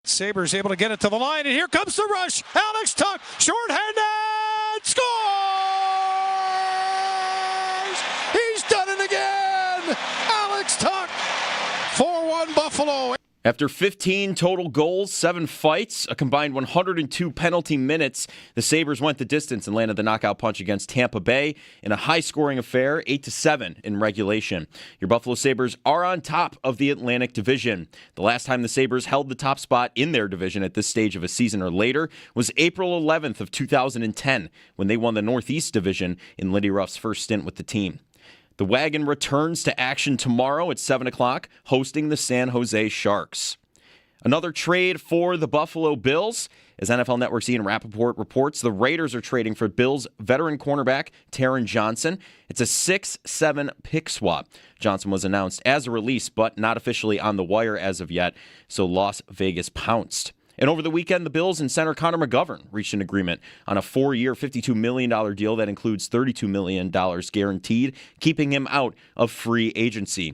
Sabres able to get it to the line, and here comes the rush. Alex Tuch, shorthanded, scores! He's done it again! Alex Tuch, 4-1 Buffalo. After 15 total goals, 7 fights, a combined 102 penalty minutes, the Sabres went the distance and landed the knockout punch against Tampa Bay in a high-scoring affair, 8-7 in regulation. Your Buffalo Sabres are on top of the Atlantic Division. The last time the Sabres held the top spot in their division at this stage of a season or later was April 11th of 2010, when they won the Northeast Division in Lindy Ruff's first stint with the team. The Wagon returns to action tomorrow at 7 o'clock, hosting the San Jose Sharks. Another trade for the Buffalo Bills. As NFL Network's Ian Rappaport reports, the Raiders are trading for Bills veteran cornerback Taron Johnson. It's a 6-7 pick swap. Johnson was announced as a release, but not officially on the wire as of yet, so Las Vegas pounced. And over the weekend, the Bills and center Connor McGovern reached an agreement on a 4-year, $52 million deal that includes $32 million guaranteed, keeping him out of free agency.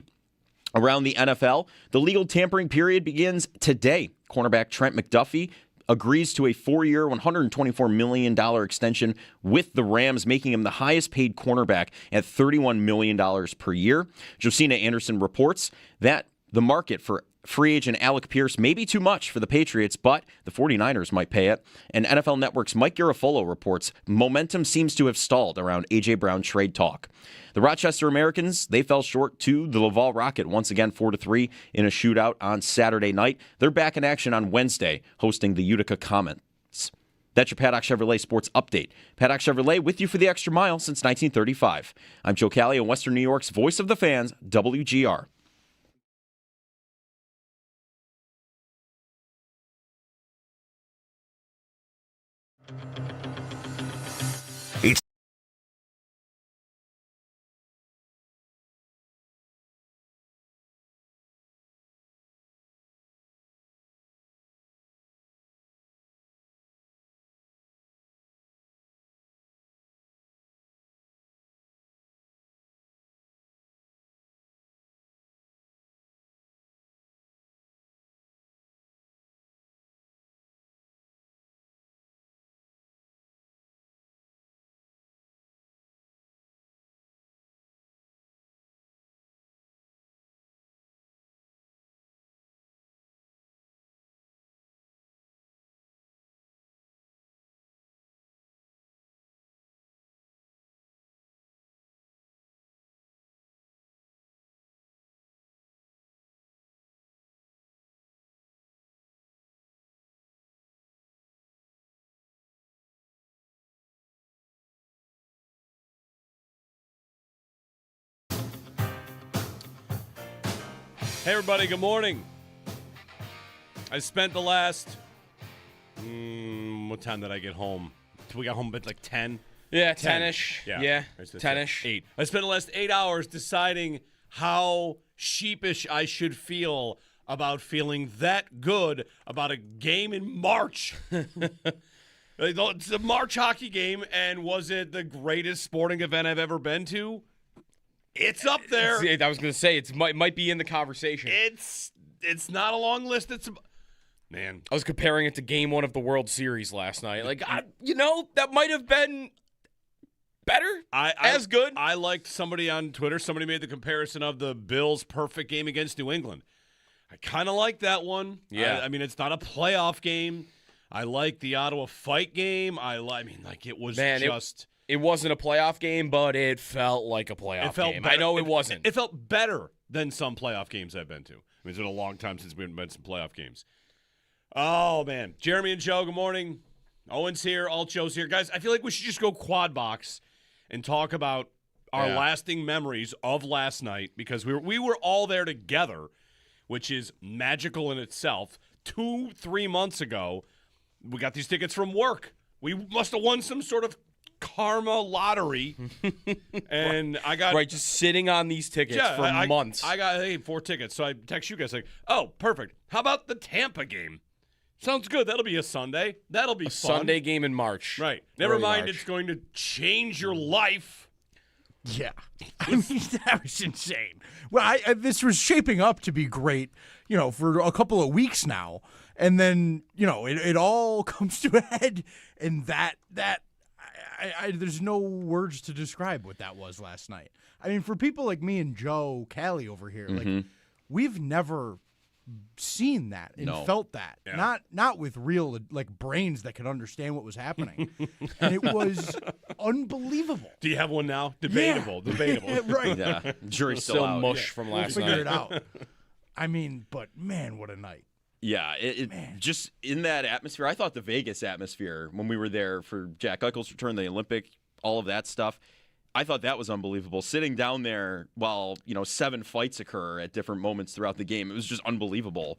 Around the NFL, the legal tampering period begins today. Cornerback Trent McDuffie agrees to a 4-year, $124 million extension with the Rams, making him the highest-paid cornerback at $31 million per year. Josina Anderson reports that the market for free agent Alec Pierce may be too much for the Patriots, but the 49ers might pay it. And NFL Network's Mike Garafolo reports momentum seems to have stalled around A.J. Brown trade talk. The Rochester Americans, they fell short to the Laval Rocket once again 4-3 in a shootout on Saturday night. They're back in action on Wednesday, hosting the Utica Comets. That's your Paddock Chevrolet Sports Update. Paddock Chevrolet with you for the extra mile since 1935. I'm Joe Cali in Western New York's voice of the fans, WGR. Hey, everybody, good morning. I spent the last, what time did I get home? We got home at like 10? Yeah, 10-ish. Yeah, 10-ish. 8. I spent the last 8 hours deciding how sheepish I should feel about feeling that good about a game in March. It's a March hockey game, and was it the greatest sporting event I've ever been to? It's up there. I was going to say, it might be in the conversation. It's not a long list. Man. I was comparing it to Game 1 of the World Series last night. Like, that might have been better, as good. I liked somebody on Twitter. Somebody made the comparison of the Bills' perfect game against New England. I kind of like that one. Yeah. I mean, it's not a playoff game. I like the Ottawa fight game. It was just... It wasn't a playoff game, but it felt like a playoff game. Better. I know it wasn't. It felt better than some playoff games I've been to. I mean, it's been a long time since we've been to some playoff games. Oh, man. Jeremy and Joe, good morning. Owen's here. Alt Joe's here. Guys, I feel like we should just go quad box and talk about our lasting memories of last night, because we were all there together, which is magical in itself. 2-3 months ago, we got these tickets from work. We must have won some sort of karma lottery, and I got just sitting on these tickets for months. I got 4 tickets, so I text you guys like, oh, perfect. How about the Tampa game? Sounds good. That'll be a Sunday. That'll be fun. Sunday game in March. Right. Never mind, it's going to change your life. Yeah. I mean, that was insane. Well, this was shaping up to be great, for a couple of weeks now. And then, it all comes to a head. And there's no words to describe what that was last night. I mean, for people like me and Joe Callie over here, like, we've never seen that and felt that. Yeah. Not with real brains that could understand what was happening. And it was unbelievable. Do you have one now? Debatable. Right. Yeah. Jury's still out. Mush from last we'll night. Figure it out. I mean, but man, what a night. Yeah, it just in that atmosphere. I thought the Vegas atmosphere when we were there for Jack Eichel's return, the Olympic, all of that stuff, I thought that was unbelievable. Sitting down there while 7 fights occur at different moments throughout the game, it was just unbelievable.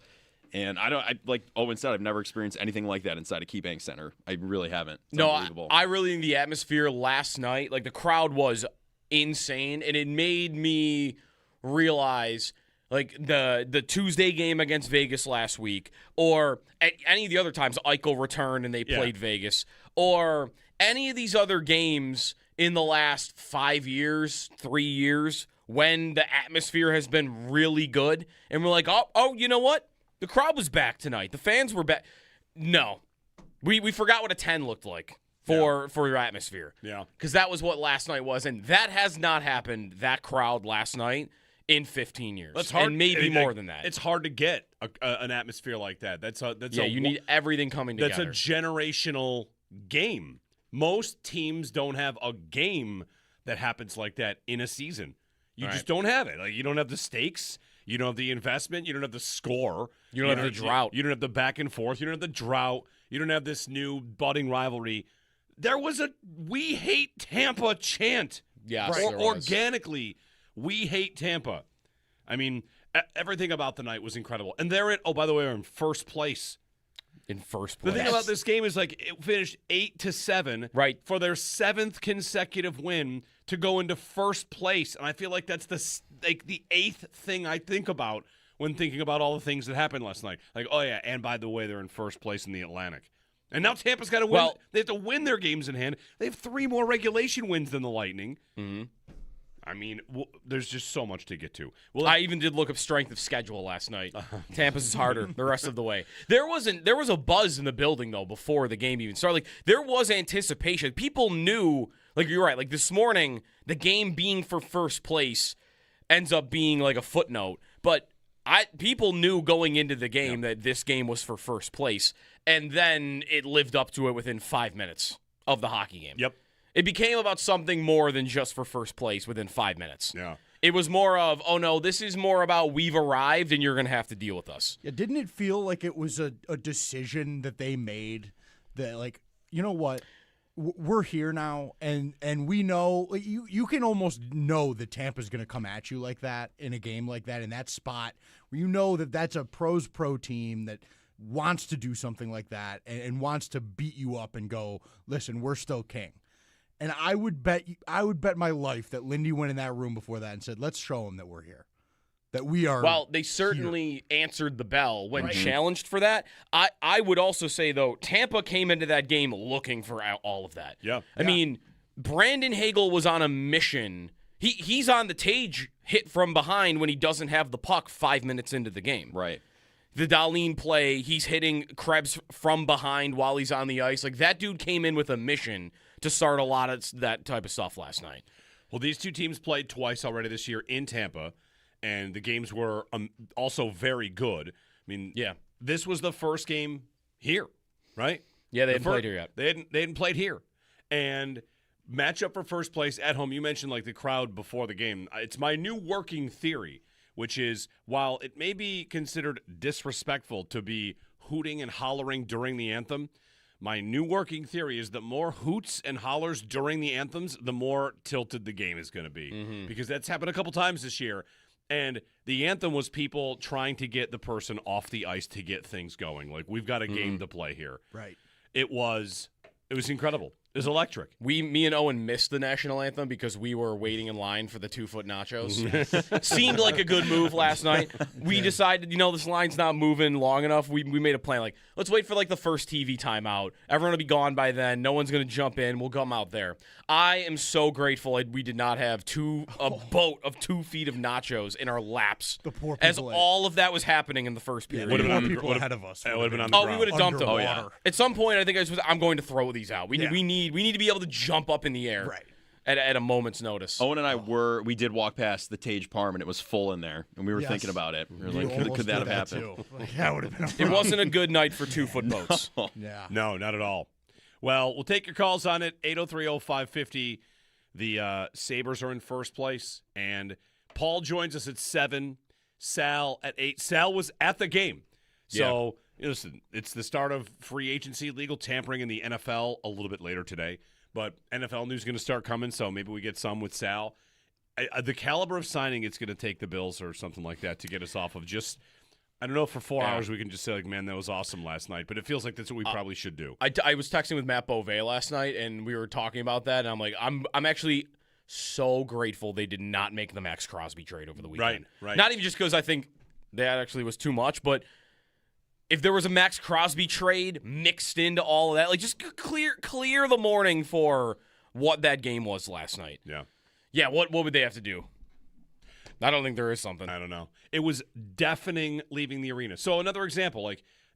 And like Owen said, I've never experienced anything like that inside a KeyBank Center. I really haven't. It's unbelievable. I really think the atmosphere last night, the crowd was insane, and it made me realize. The Tuesday game against Vegas last week, or any of the other times Eichel returned and they played Vegas, or any of these other games in the last 5 years, 3 years, when the atmosphere has been really good, and we're like, oh, you know what? The crowd was back tonight. The fans were back. No. We forgot what a 10 looked like for your atmosphere. Yeah. Because that was what last night was, and that has not happened, that crowd last night, in 15 years. That's hard, and maybe more than that. It's hard to get an atmosphere like that. You need everything coming together. That's a generational game. Most teams don't have a game that happens like that in a season. You just don't have it. You don't have the stakes. You don't have the investment. You don't have the score. You don't have the drought. You don't have the back and forth. You don't have the drought. You don't have this new budding rivalry. There was a "We hate Tampa" chant. Yes, organically. We hate Tampa. I mean, everything about the night was incredible. And they're by the way, are in first place. In first The place. thing about this game is it finished 8-7 for their 7th consecutive win to go into first place. And I feel like that's the 8th thing I think about when thinking about all the things that happened last night. And by the way, they're in first place in the Atlantic. And now Tampa's got to win. They have to win their games in hand. They have 3 more regulation wins than the Lightning. Mm-hmm. I mean, there's just so much to get to. Well, I even did look up strength of schedule last night. Tampa's is harder the rest of the way. There was a buzz in the building, though, before the game even started. There was anticipation. People knew, you're right, this morning, the game being for first place ends up being a footnote. But people knew going into the game that this game was for first place. And then it lived up to it within 5 minutes of the hockey game. Yep. It became about something more than just for first place within 5 minutes. Yeah. It was more of, oh, no, this is more about we've arrived and you're going to have to deal with us. Yeah, didn't it feel like it was a decision that they made that, you know what, we're here now, and we know, you can almost know that Tampa's going to come at you like that in a game like that, in that spot, where you know that that's a pro team that wants to do something like that and wants to beat you up and go, listen, we're still king. And I would bet my life that Lindy went in that room before that and said, let's show them that we're here, that we are. Well, they certainly answered the bell when challenged for that. I would also say, though, Tampa came into that game looking for all of that. Yeah. I mean, Brandon Hagel was on a mission. He's on the Tage hit from behind when he doesn't have the puck 5 minutes into the game. Right. The Dahlin play, he's hitting Krebs from behind while he's on the ice. That dude came in with a mission to start a lot of that type of stuff last night. Well, these two teams played twice already this year in Tampa, and the games were also very good. I mean, this was the first game here, right? Yeah, they hadn't played here yet. They hadn't played here. And matchup for first place at home, you mentioned the crowd before the game. It's my new working theory, which is while it may be considered disrespectful to be hooting and hollering during the anthem, my new working theory is that more hoots and hollers during the anthems, the more tilted the game is going to be. Mm-hmm. Because that's happened a couple times this year. And the anthem was people trying to get the person off the ice to get things going. We've got a game to play here. Right. It was incredible. is electric. Me and Owen missed the national anthem because we were waiting in line for the 2-foot nachos. Seemed like a good move last night. We decided, this line's not moving long enough. We made a plan. Like, let's wait for the first TV timeout. Everyone will be gone by then. No one's going to jump in. We'll come out there. I am so grateful we did not have a boat of 2 feet of nachos in our laps. The poor as people all of that was happening in the first period. Would have been on people the- ahead of us. It would have been on the Oh, we ground. would have dumped them. Underwater. At some point, I think I'm going to throw these out. We need to be able to jump up in the air Right. at a moment's notice. Owen and I we did walk past the Tage Parm, and it was full in there, and we were Yes. thinking about it. We were You like, almost could that did have happened? too. That would have been a It wasn't a good night for 2-foot boats. Yeah. No, not at all. Well, we'll take your calls on it. 803-0550. The Sabres are in first place, and Paul joins us at 7, Sal at 8. Sal was at the game. So, listen, it's the start of free agency, legal tampering in the NFL a little bit later today. But NFL news is going to start coming, so maybe we get some with Sal. The caliber of signing it's going to take the Bills or something like that to get us off of just – I don't know if for 4 hours we can just say, man, that was awesome last night. But it feels like that's what we probably should do. I was texting with Matt Beauvais last night, and we were talking about that, and I'm like, I'm actually so grateful they did not make the Max Crosby trade over the weekend. Right. Not even just because I think that actually was too much, but if there was a Max Crosby trade mixed into all of that, just clear the morning for what that game was last night. Yeah. Yeah, what would they have to do? I don't think there is something. I don't know. It was deafening leaving the arena. So another example,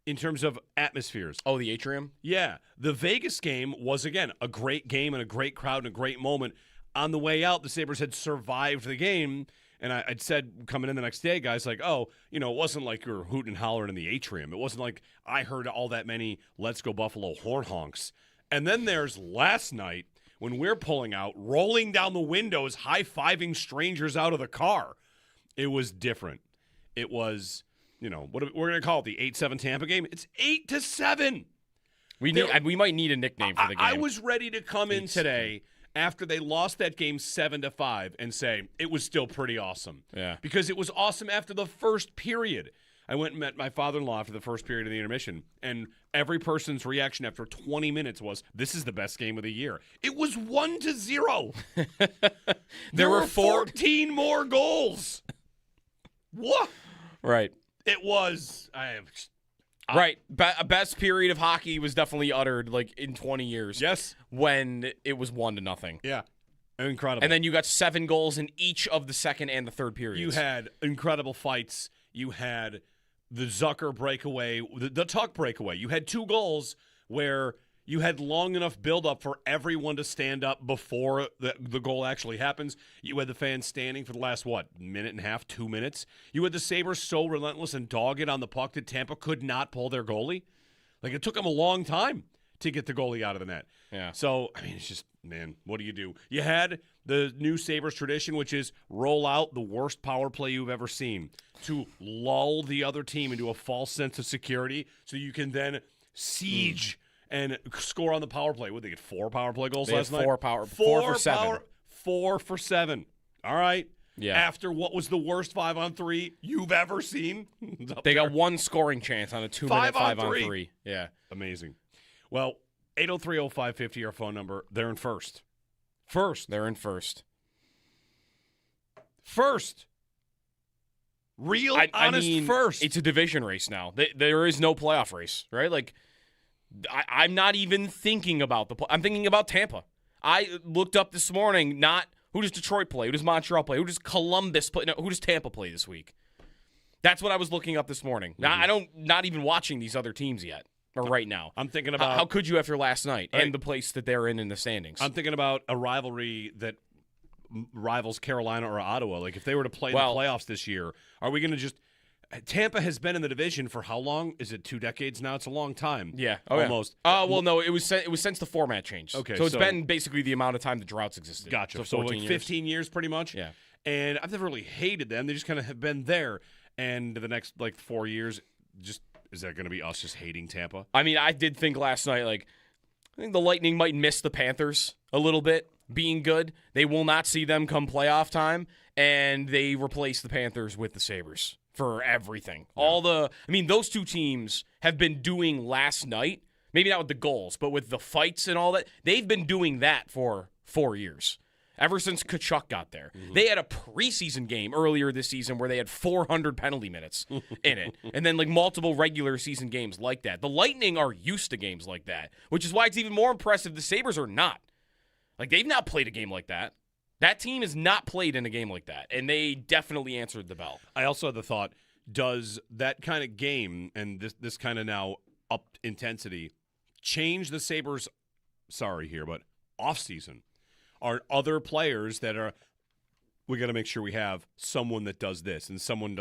in terms of atmospheres. Oh, the atrium? Yeah. The Vegas game was, again, a great game and a great crowd and a great moment. On the way out, the Sabres had survived the game. And I'd said coming in the next day, guys, it wasn't like you were hooting and hollering in the atrium. It wasn't like I heard all that many Let's Go Buffalo horn honks. And then there's last night when we're pulling out, rolling down the windows, high-fiving strangers out of the car. It was different. It was, what we're going to call it, the 8-7 Tampa game. It's 8-7. We might need a nickname for the game. I was ready to come in today after they lost that game 7-5 and say it was still pretty awesome. Yeah. Because it was awesome after the first period. I went and met my father-in-law after the first period of the intermission, and every person's reaction after 20 minutes was, this is the best game of the year. It was 1-0. There were 14 more goals. What? Right. It was. Right. Best period of hockey was definitely uttered in 20 years. Yes. When it was 1-0. Yeah. Incredible. And then you got 7 goals in each of the second and the third periods. You had incredible fights. You had the Zucker breakaway, the Tuck breakaway. You had 2 goals where you had long enough buildup for everyone to stand up before the goal actually happens. You had the fans standing for the last, minute and a half, 2 minutes. You had the Sabres so relentless and dogged on the puck that Tampa could not pull their goalie. It took them a long time to get the goalie out of the net. Yeah. So, it's just, man, what do? You had the new Sabres tradition, which is roll out the worst power play you've ever seen to lull the other team into a false sense of security so you can then siege and score on the power play. What, they get 4 power play goals last night? 4 for 7. 4 for 7. All right. Yeah. After what was the worst 5-on-3 you've ever seen? They got 1 scoring chance on a 2-minute 5-on-3. 5-on-3. Yeah. Amazing. Well, 803-0550, our phone number. They're in first. They're in first. Real, honest first. It's a division race now. There is no playoff race, right? I'm not even thinking about I'm thinking about Tampa. I looked up this morning, not who does Detroit play, who does Montreal play, who does Columbus play, no, who does Tampa play this week? That's what I was looking up this morning. Now, not even watching these other teams yet, or right now. I'm thinking about how could you after last night and the place that they're in the standings? I'm thinking about a rivalry that rivals Carolina or Ottawa. If they were to play in the playoffs this year, are we going to just Tampa has been in the division for how long? Is it 2 decades now? It's a long time. Yeah, almost. Yeah. No, it was since the format changed. Okay, so it's been basically the amount of time the droughts existed. Gotcha. So 15 years pretty much. Yeah. And I've never really hated them. They just kind of have been there. And the next 4 years, is that going to be us just hating Tampa? I did think last night I think the Lightning might miss the Panthers a little bit being good. They will not see them come playoff time, and they replace the Panthers with the Sabres for everything. Yeah. Those 2 teams have been doing last night. Maybe not with the goals, but with the fights and all that. They've been doing that for 4 years. Ever since Tkachuk got there. They had a preseason game earlier this season where they had 400 penalty minutes in it. And then like multiple regular season games like that. The Lightning are used to games like that, which is why it's even more impressive the Sabres are not. Like, they've not played a game like that. That team has not played in a game like that, and they definitely answered the bell. I also had the thought, does that kind of game and this kind of now upped intensity change the Sabres, sorry here, but offseason? Are other players that are, we got to make sure we have someone that does this and someone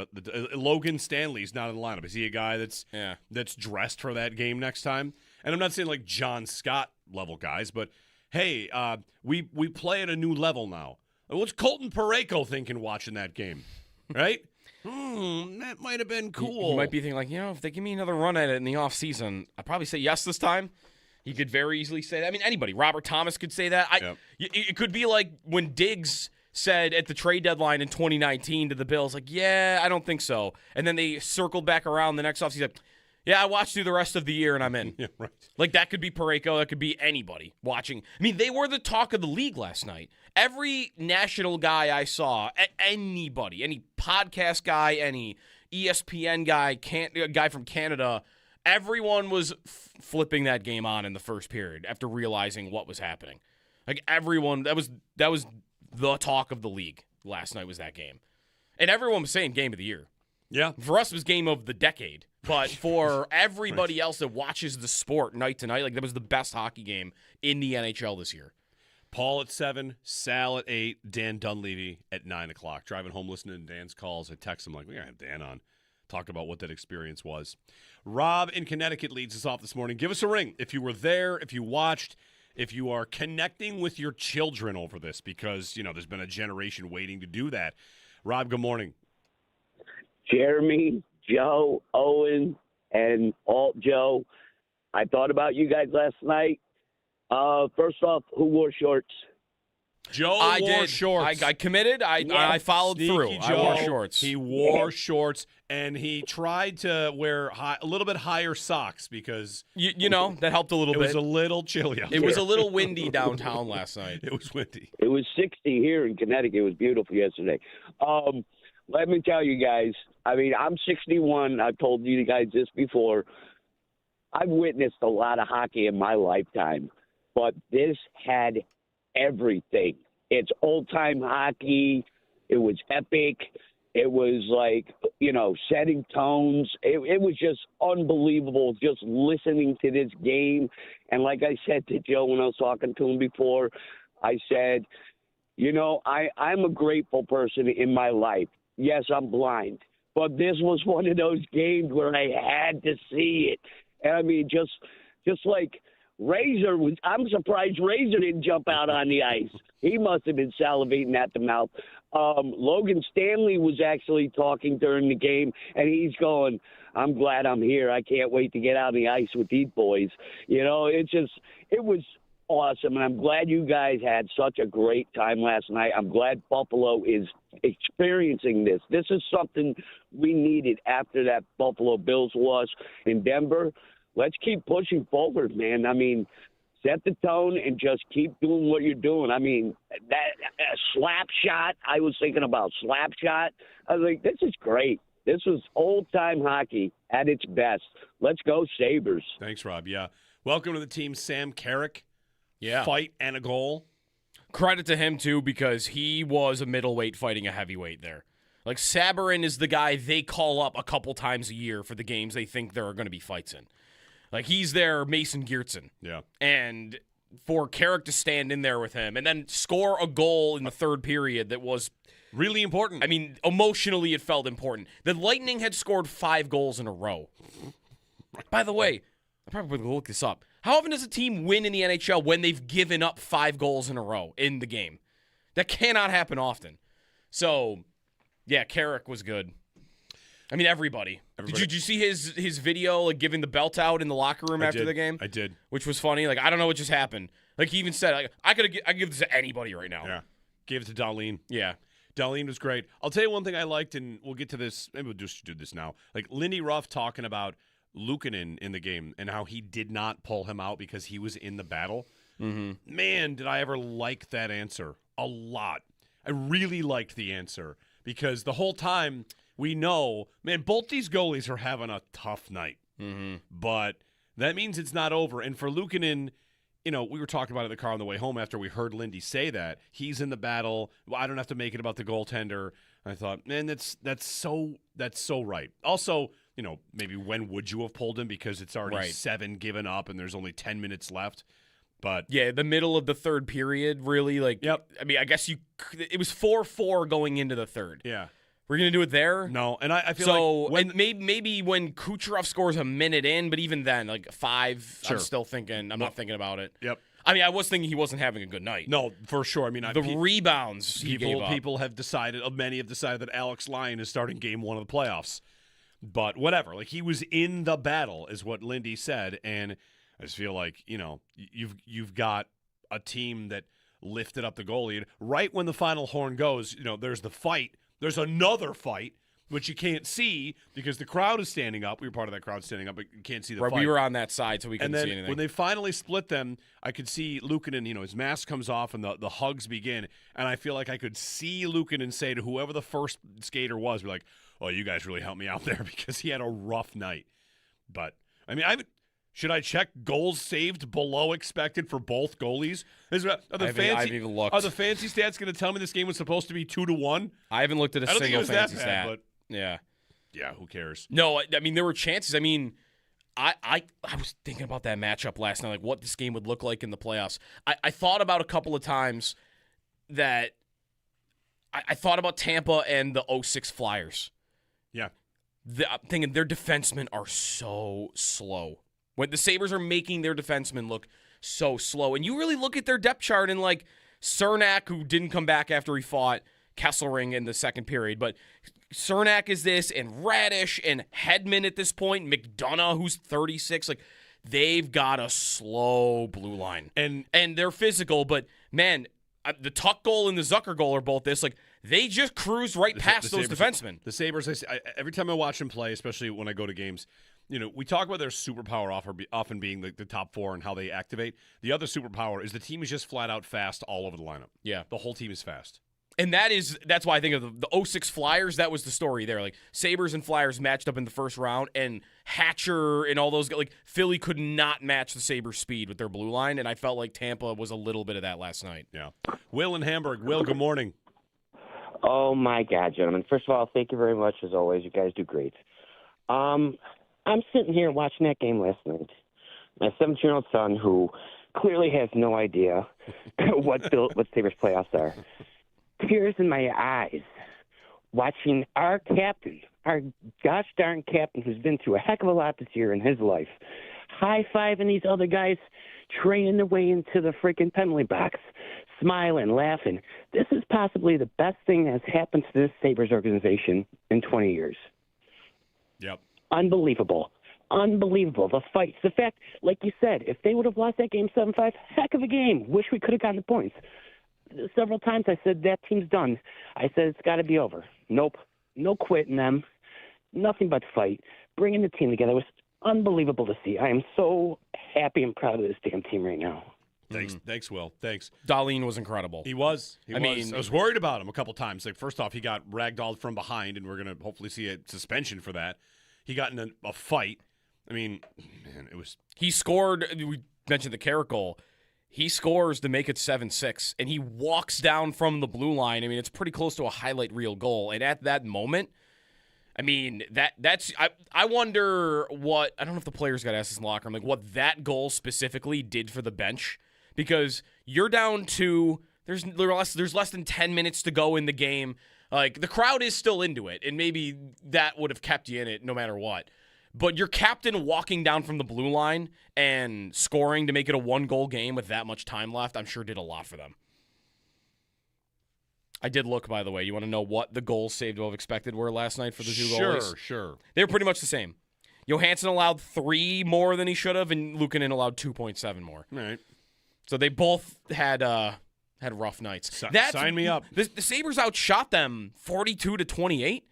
Logan Stanley's not in the lineup. Is he a guy that's dressed for that game next time? And I'm not saying like John Scott level guys, but hey, we play at a new level now. What's Colton Parayko thinking watching that game, right? That might have been cool. You might be thinking like, if they give me another run at it in the offseason, I'd probably say yes this time. He could very easily say that. I mean, anybody. Robert Thomas could say that. It could be like when Diggs said at the trade deadline in 2019 to the Bills, like, yeah, I don't think so. And then they circled back around the next offseason. Like, yeah, I watched through the rest of the year and I'm in. Yeah, right. Like, that could be Parayko. That could be anybody watching. I mean, they were the talk of the league last night. Every national guy I saw, anybody, any podcast guy, any ESPN guy, guy from Canada, everyone was flipping that game on in the first period after realizing what was happening. Like, everyone, that was the talk of the league last night was that game. And everyone was saying game of the year. Yeah. For us, it was game of the decade. But for everybody else that watches the sport night to night, like, that was the best hockey game in the NHL this year. Paul at 7, Sal at 8, Dan Dunleavy at 9 o'clock. Driving home listening to Dan's calls. I text him like, we got to have Dan on. Talk about what that experience was. Rob in Connecticut leads us off this morning. Give us a ring if you were there, if you watched, if you are connecting with your children over this, because, there's been a generation waiting to do that. Rob, good morning. Jeremy, Joe, Owen, and Alt Joe, I thought about you guys last night. First off, who wore shorts? Joe wore shorts. I committed. I followed Sneaky through. Joe, I wore shorts. He wore shorts, and he tried to wear a little bit higher socks because that helped a little bit. It was a little chilly out It there. was a little windy downtown last night. It was windy. It was 60 here in Connecticut. It was beautiful yesterday. Let me tell you guys, I mean, I'm 61. I've told you guys this before. I've witnessed a lot of hockey in my lifetime, but this had everything. It's old-time hockey. It was epic. It was like, setting tones. It was just unbelievable just listening to this game. And like I said to Joe when I was talking to him before, I said, I'm a grateful person in my life. Yes, I'm blind. But this was one of those games where I had to see it. And I mean, just like Razor was, I'm surprised Razor didn't jump out on the ice. He must have been salivating at the mouth. Logan Stanley was actually talking during the game, and he's going, I'm glad I'm here. I can't wait to get out on the ice with these boys. It was awesome, and I'm glad you guys had such a great time last night. I'm glad Buffalo is experiencing this. This is something we needed after that Buffalo Bills loss in Denver. Let's keep pushing forward, man. I mean, set the tone and just keep doing what you're doing. I mean, that slap shot, I was thinking about slap shot. I was like, this is great. This was old-time hockey at its best. Let's go Sabres. Thanks, Rob. Yeah. Welcome to the team, Sam Carrick. Yeah. Fight and a goal. Credit to him, too, because he was a middleweight fighting a heavyweight there. Like, Sabrin is the guy they call up a couple times a year for the games they think there are going to be fights in. Like, he's their Mason Geertsen. Yeah. And for Carrick to stand in there with him and then score a goal in the third period that was really important. I mean, emotionally it felt important. The Lightning had scored 5 goals in a row. By the way, I probably will look this up. How often does a team win in the NHL when they've given up 5 goals in a row in the game? That cannot happen often. So, yeah, Carrick was good. I mean, everybody. Did you see his video, like, giving the belt out in the locker room after the game? I did. Which was funny. Like, I don't know what just happened. Like, he even said, like, I give this to anybody right now. Yeah. Gave it to Darlene. Yeah. Darlene was great. I'll tell you one thing I liked, and we'll get to this. Maybe we'll just do this now. Like, Lindy Ruff talking about Luukkonen in the game and how he did not pull him out because he was in the battle. Man, did I ever like that answer a lot. I really liked the answer because the whole time we know, man, both these goalies are having a tough night. But that means it's not over. And for Luukkonen, we were talking about it in the car on the way home after we heard Lindy say that. He's in the battle. Well, I don't have to make it about the goaltender. I thought, man, that's so right. Also, maybe when would you have pulled him because it's already 7 given up and there's only 10 minutes left. But yeah, the middle of the third period, really, Yep. I mean, I guess it was 4-4 going into the third. Yeah. We're going to do it there? No, and I feel like maybe when Kucherov scores a minute in, but even then, like 5, Sure. I'm still thinking, I'm not thinking about it. Yep. I mean, I was thinking he wasn't having a good night. No, for sure. I mean, Rebounds he gave up. People have decided, many have decided that Alex Lyon is starting game 1 of the playoffs. But whatever, like he was in the battle, is what Lindy said, and I just feel like you've got a team that lifted up the goalie, and right when the final horn goes, there's the fight. There's another fight, which you can't see because the crowd is standing up. We were part of that crowd standing up, but you can't see the fight. We were on that side, so we couldn't see anything. And then when they finally split them, I could see Luukkonen, his mask comes off and the hugs begin, and I feel like I could see Luukkonen say to whoever the first skater was, be like, oh, you guys really helped me out there because he had a rough night. But, I mean, should I check goals saved below expected for both goalies? I haven't even looked. Are the fancy stats going to tell me this game was supposed to be 2-1? I haven't looked at a single fancy stat. But yeah, who cares? No, I mean there were chances. I mean, I was thinking about that matchup last night, like what this game would look like in the playoffs. I thought about a couple of times that I thought about Tampa and the 06 Flyers. Yeah, I'm thinking their defensemen are so slow. When the Sabres are making their defensemen look so slow. And you really look at their depth chart and like Cernak, who didn't come back after he fought Kesselring in the second period, but Cernak is this, and Radish and Hedman at this point, McDonough, who's 36. Like, they've got a slow blue line. And they're physical, but man, the Tuck goal and the Zucker goal are both this. Like, they just cruise right past those defensemen. The Sabres, every time I watch them play, especially when I go to games, we talk about their superpower often being the top 4 and how they activate. The other superpower is the team is just flat out fast all over the lineup. Yeah. The whole team is fast. And that's why I think of the 06 Flyers. That was the story there. Like, Sabres and Flyers matched up in the first round, and Hatcher and all those guys, like, Philly could not match the Sabres speed with their blue line, and I felt like Tampa was a little bit of that last night. Yeah. Will in Hamburg. Will, good morning. Oh, my God, gentlemen. First of all, thank you very much, as always. You guys do great. I'm sitting here watching that game last night. My 17-year-old son, who clearly has no idea what Sabres playoffs are, tears in my eyes watching our captain, our gosh darn captain who's been through a heck of a lot this year in his life, high-fiving these other guys, training their way into the freaking penalty box, smiling, laughing. This is possibly the best thing that has happened to this Sabres organization in 20 years. Yep. Unbelievable. The fights. The fact, like you said, if they would have lost that game 7-5, heck of a game. Wish we could have gotten the points. Several times I said, that team's done. I said, it's got to be over. Nope. No quitting them. Nothing but fight. Bringing the team together was unbelievable to see. I am so happy and proud of this damn team right now. Thanks, Will. Thanks. Darlene was incredible. He was. I mean, I was worried about him a couple times. Like, first off, he got ragdolled from behind, and we're going to hopefully see a suspension for that. He got in a fight. I mean, man, it was... He scored... We mentioned the Carrick goal. He scores to make it 7-6, and he walks down from the blue line. I mean, it's pretty close to a highlight reel goal. And at that moment, I mean, that's... I wonder what... I don't know if the players got asked this in the locker room, like what that goal specifically did for the bench. Because you're down to... There's less than 10 minutes to go in the game. Like, the crowd is still into it, and maybe that would have kept you in it no matter what. But your captain walking down from the blue line and scoring to make it a one-goal game with that much time left, I'm sure did a lot for them. I did look, by the way. You want to know what the goals saved above expected were last night for the two goalies? Sure. They were pretty much the same. Johansson allowed 3 more than he should have, and Luukkonen allowed 2.7 more. All right. So they both had rough nights. Sign me up. The Sabres outshot them 42-28.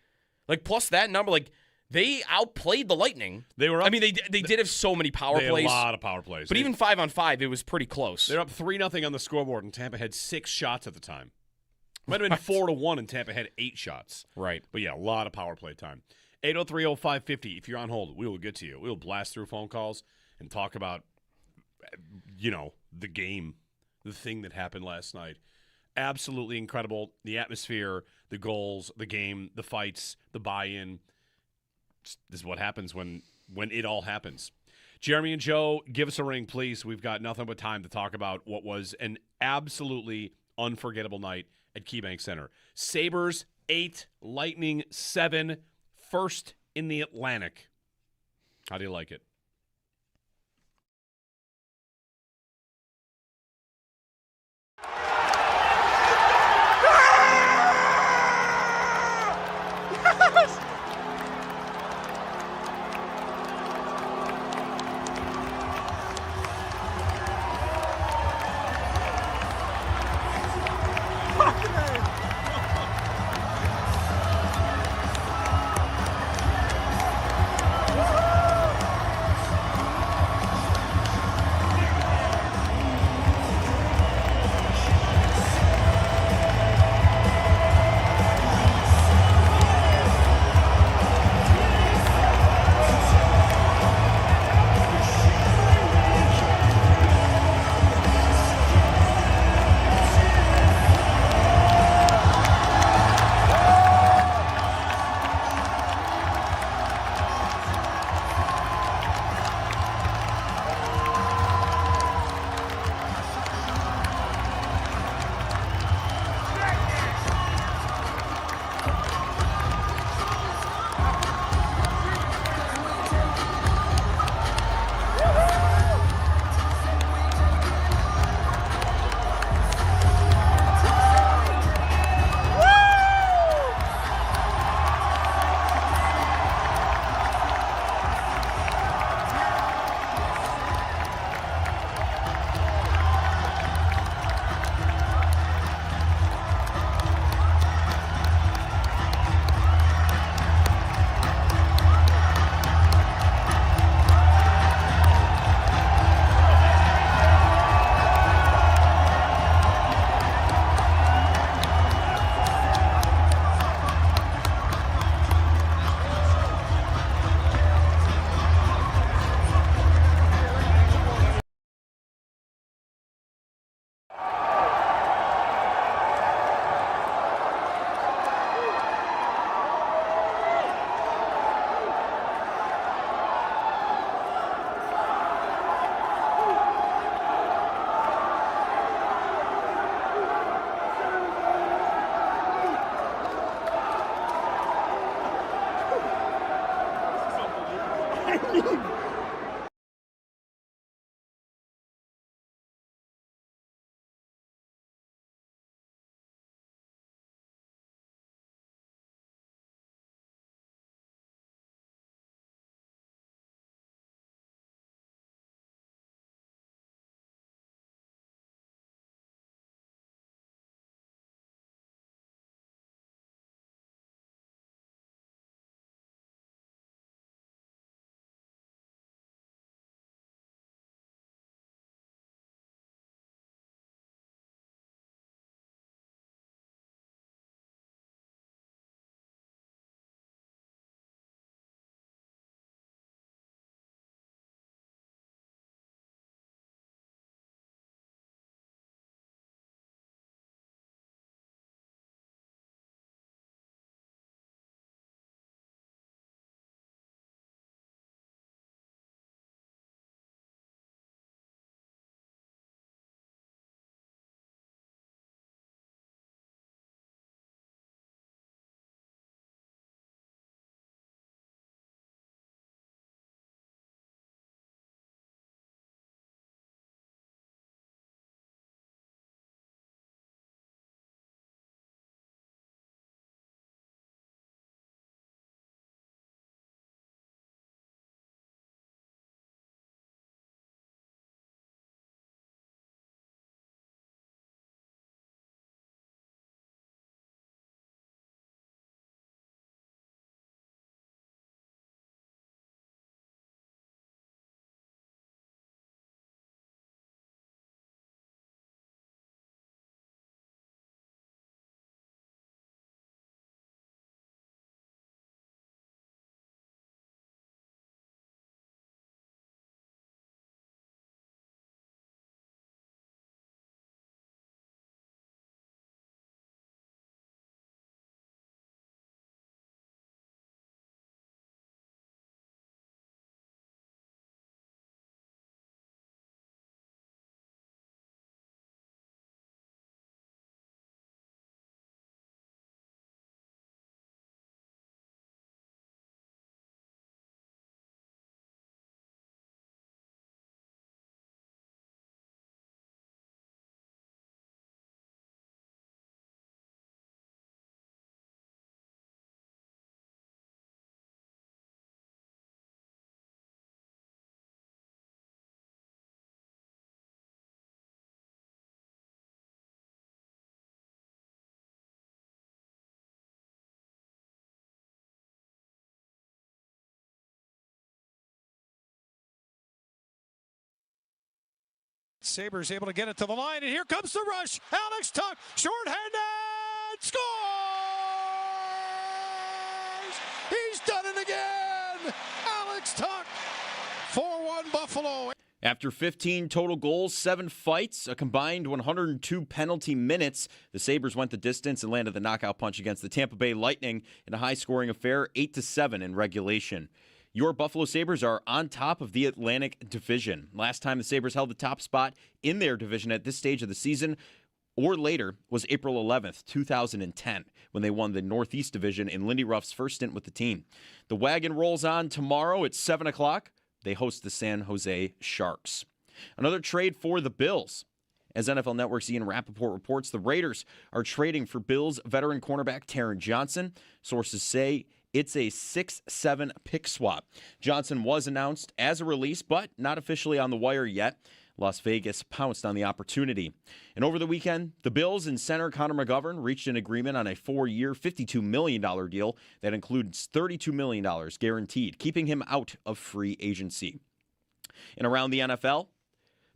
Like, plus that number, like, they outplayed the Lightning. They were up, I mean, they did have so many power they plays. Had a lot of power plays. But even 5-on-5, it was pretty close. They're up 3-0 on the scoreboard, and Tampa had 6 shots at the time. Might have been 4-1, and Tampa had 8 shots. Right. But yeah, a lot of power play time. 803-0550. If you're on hold, we will get to you. We will blast through phone calls and talk about, the game, the thing that happened last night. Absolutely incredible. The atmosphere, the goals, the game, the fights, the buy-in. This is what happens when it all happens. Jeremy and Joe, give us a ring, please. We've got nothing but time to talk about what was an absolutely unforgettable night at KeyBank Center. Sabres 8, Lightning 7, first in the Atlantic. How do you like it? Sabres able to get it to the line, and here comes the rush. Alex Tuck, shorthanded, scores! He's done it again! Alex Tuck, 4-1 Buffalo. After 15 total goals, 7 fights, a combined 102 penalty minutes, the Sabres went the distance and landed the knockout punch against the Tampa Bay Lightning in a high-scoring affair, 8-7 in regulation. Your Buffalo Sabres are on top of the Atlantic Division. Last time the Sabres held the top spot in their division at this stage of the season or later was April 11th, 2010, when they won the Northeast Division in Lindy Ruff's first stint with the team. The wagon rolls on tomorrow at 7 o'clock. They host the San Jose Sharks. Another trade for the Bills. As NFL Network's Ian Rappaport reports, the Raiders are trading for Bills veteran cornerback Taron Johnson. Sources say it's a 6-7 pick swap. Johnson was announced as a release, but not officially on the wire yet. Las Vegas pounced on the opportunity. And over the weekend, the Bills and center Connor McGovern reached an agreement on a 4-year, $52 million deal that includes $32 million guaranteed, keeping him out of free agency. And around the NFL,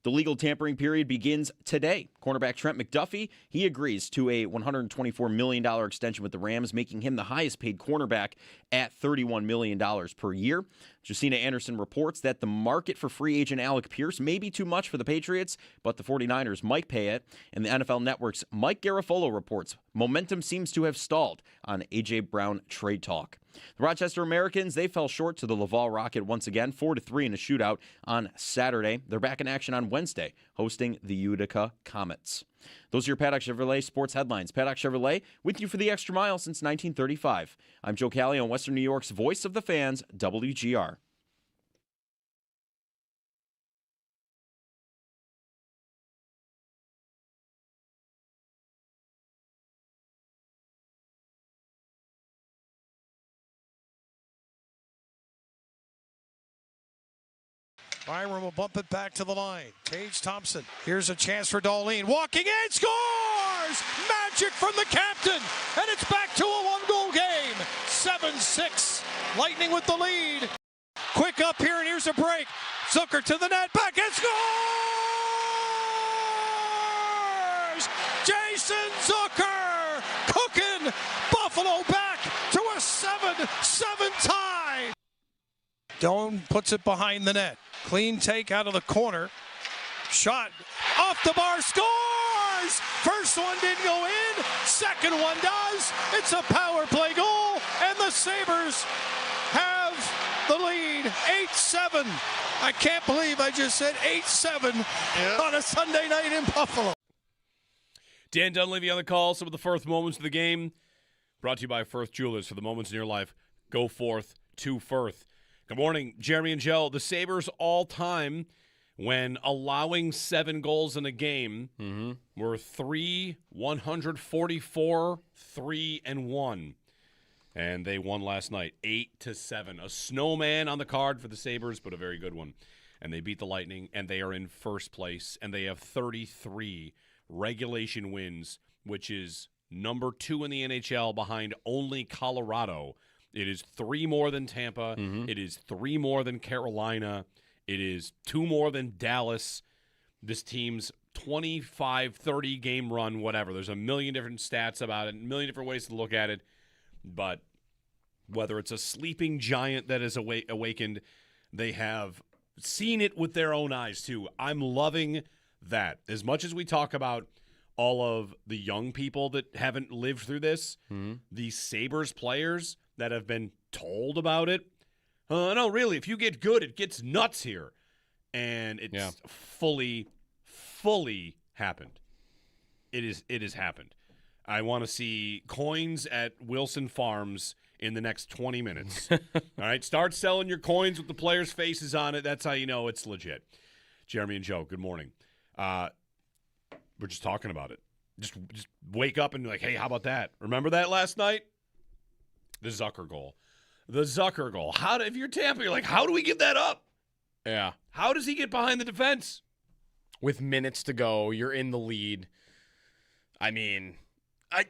the legal tampering period begins today. Cornerback Trent McDuffie, he agrees to a $124 million extension with the Rams, making him the highest paid cornerback at $31 million per year. Josina Anderson reports that the market for free agent Alec Pierce may be too much for the Patriots, but the 49ers might pay it. And the NFL Network's Mike Garafolo reports momentum seems to have stalled on A.J. Brown trade talk. The Rochester Americans, they fell short to the Laval Rocket once again, 4-3 in a shootout on Saturday. They're back in action on Wednesday, hosting the Utica Comets. Those are your Paddock Chevrolet sports headlines. Paddock Chevrolet, with you for the extra mile since 1935. I'm Joe Cali on Western New York's Voice of the Fans, WGR. Byram will bump it back to the line. Tage Thompson. Here's a chance for Darlene. Walking in, scores! Magic from the captain. And it's back to a one-goal game. 7-6. Lightning with the lead. Quick up here, and here's a break. Zucker to the net. Back and scores! Jason Zucker cooking Buffalo back to a 7-7 tie. Doan puts it behind the net. Clean take out of the corner. Shot off the bar, scores! First one didn't go in, second one does. It's a power play goal, and the Sabres have the lead, 8-7. I can't believe I just said 8-7 on a Sunday night in Buffalo. Dan Dunleavy on the call. Some of the first moments of the game brought to you by Firth Jewelers. For the moments in your life, go forth to Firth. Good morning, Jeremy and Joe. The Sabres all-time, when allowing 7 goals in a game, were 144-3-1. And they won last night, 8-7. A snowman on the card for the Sabres, but a very good one. And they beat the Lightning, and they are in first place, and they have 33 regulation wins, which is number 2 in the NHL behind only Colorado. It is 3 more than Tampa. It is 3 more than Carolina. It is 2 more than Dallas. This team's 25, 30 game run, whatever. There's a million different stats about it, a million different ways to look at it. But whether it's a sleeping giant that is awakened, they have seen it with their own eyes, too. I'm loving that. As much as we talk about all of the young people that haven't lived through this, these Sabres players that have been told about it. No, really, if you get good, it gets nuts here. And it's fully happened. It has happened. I want to see coins at Wilson Farms in the next 20 minutes. All right, start selling your coins with the players' faces on it. That's how you know it's legit. Jeremy and Joe, good morning. We're just talking about it. Just wake up and be like, hey, how about that? Remember that last night? The Zucker goal. If you're Tampa, you're like, how do we give that up? Yeah. How does he get behind the defense? With minutes to go, you're in the lead. I mean, I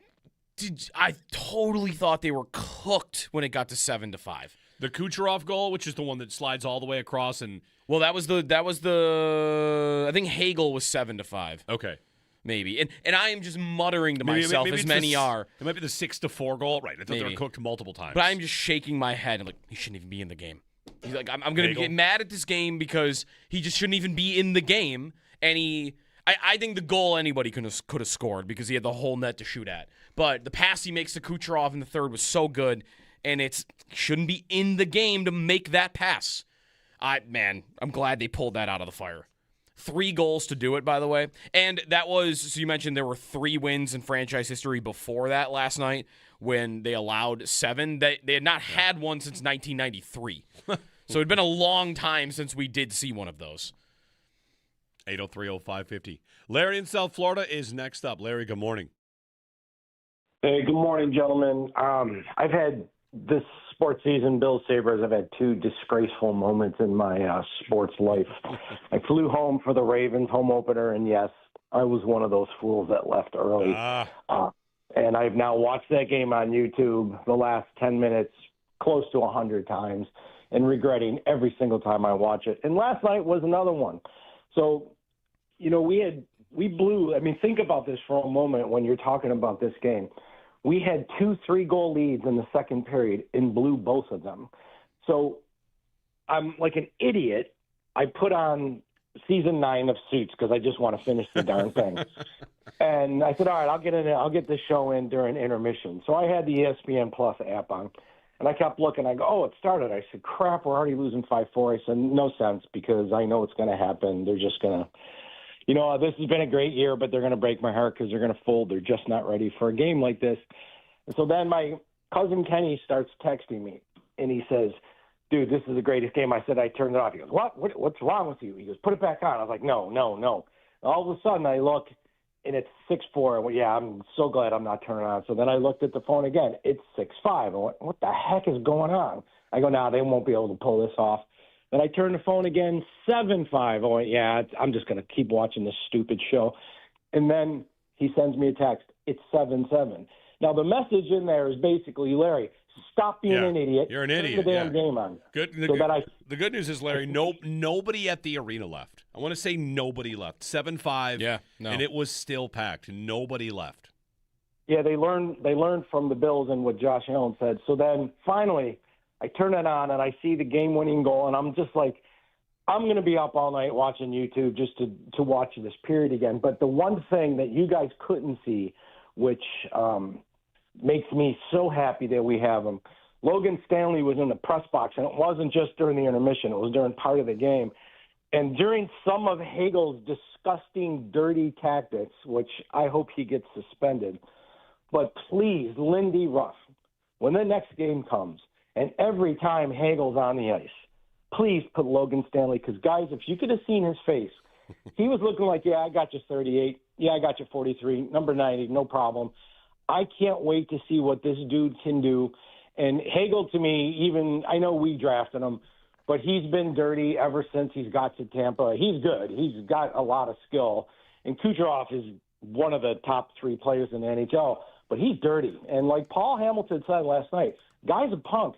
totally thought they were cooked when it got to 7-5. The Kucherov goal, which is the one that slides all the way across, and Well, that was the I think Hagel was 7-5. okay. Maybe. And I am just muttering to myself, maybe as it's many are. It might be the 6-4 goal. Right. I thought they Maybe. were cooked multiple times. But I'm just shaking my head. I'm like, he shouldn't even be in the game. He's like, I'm going to get mad at this game because he just shouldn't even be in the game. And I think the goal anybody could have scored because he had the whole net to shoot at. But the pass he makes to Kucherov in the third was so good, and he shouldn't be in the game to make that pass. I'm glad they pulled that out of the fire. 3 goals to do it, by the way. And that was, so you mentioned there were 3 wins in franchise history before that last night when they allowed 7. They had not had one since 1993. So it'd been a long time since we did see one of those. 803-0550. Larry in South Florida is next up. Larry, good morning. Hey, good morning, gentlemen. I've had this sports season, Bills Sabres, I've had 2 disgraceful moments in my sports life. I flew home for the Ravens home opener, and yes, I was one of those fools that left early. And I've now watched that game on YouTube the last 10 minutes close to 100 times and regretting every single time I watch it. And last night was another one. So, we blew. I mean, think about this for a moment when you're talking about this game. We had 2 3-goal leads in the second period and blew both of them. So I'm like an idiot. I put on season 9 of Suits because I just want to finish the darn thing. And I said, all right, I'll get this show in during intermission. So I had the ESPN Plus app on, and I kept looking. I go, oh, it started. I said, crap, we're already losing 5-4. I said, no sense because I know it's going to happen. They're just going to. This has been a great year, but they're going to break my heart because they're going to fold. They're just not ready for a game like this. And so then my cousin Kenny starts texting me, and he says, dude, this is the greatest game. I said, I turned it off. He goes, what's wrong with you? He goes, put it back on. I was like, no. All of a sudden I look, and it's 6-4. I went, yeah, I'm so glad I'm not turning it on. So then I looked at the phone again. It's 6-5. I went, what the heck is going on? I go, nah, they won't be able to pull this off. Then I turned the phone again, 7-5. I went, yeah, I'm just going to keep watching this stupid show. And then he sends me a text. It's 7-7. Now, the message in there is basically, Larry, stop being an idiot. You're an idiot. Turn the damn game on. The good news is, Larry, nobody at the arena left. I want to say nobody left. 7-5, and it was still packed. Nobody left. Yeah, they learned from the Bills and what Josh Allen said. So then finally I turn it on and I see the game-winning goal, and I'm just like, I'm going to be up all night watching YouTube just to watch this period again. But the one thing that you guys couldn't see, which makes me so happy that we have him, Logan Stanley was in the press box, and it wasn't just during the intermission. It was during part of the game. And during some of Hagel's disgusting, dirty tactics, which I hope he gets suspended, but please, Lindy Ruff, when the next game comes, and every time Hagel's on the ice, please put Logan Stanley, because, guys, if you could have seen his face, he was looking like, yeah, I got you 38. Yeah, I got you 43. Number 90, no problem. I can't wait to see what this dude can do. And Hagel, to me, even I know we drafted him, but he's been dirty ever since he's got to Tampa. He's good. He's got a lot of skill. And Kucherov is one of the top 3 players in the NHL, but he's dirty. And like Paul Hamilton said last night, guy's a punk.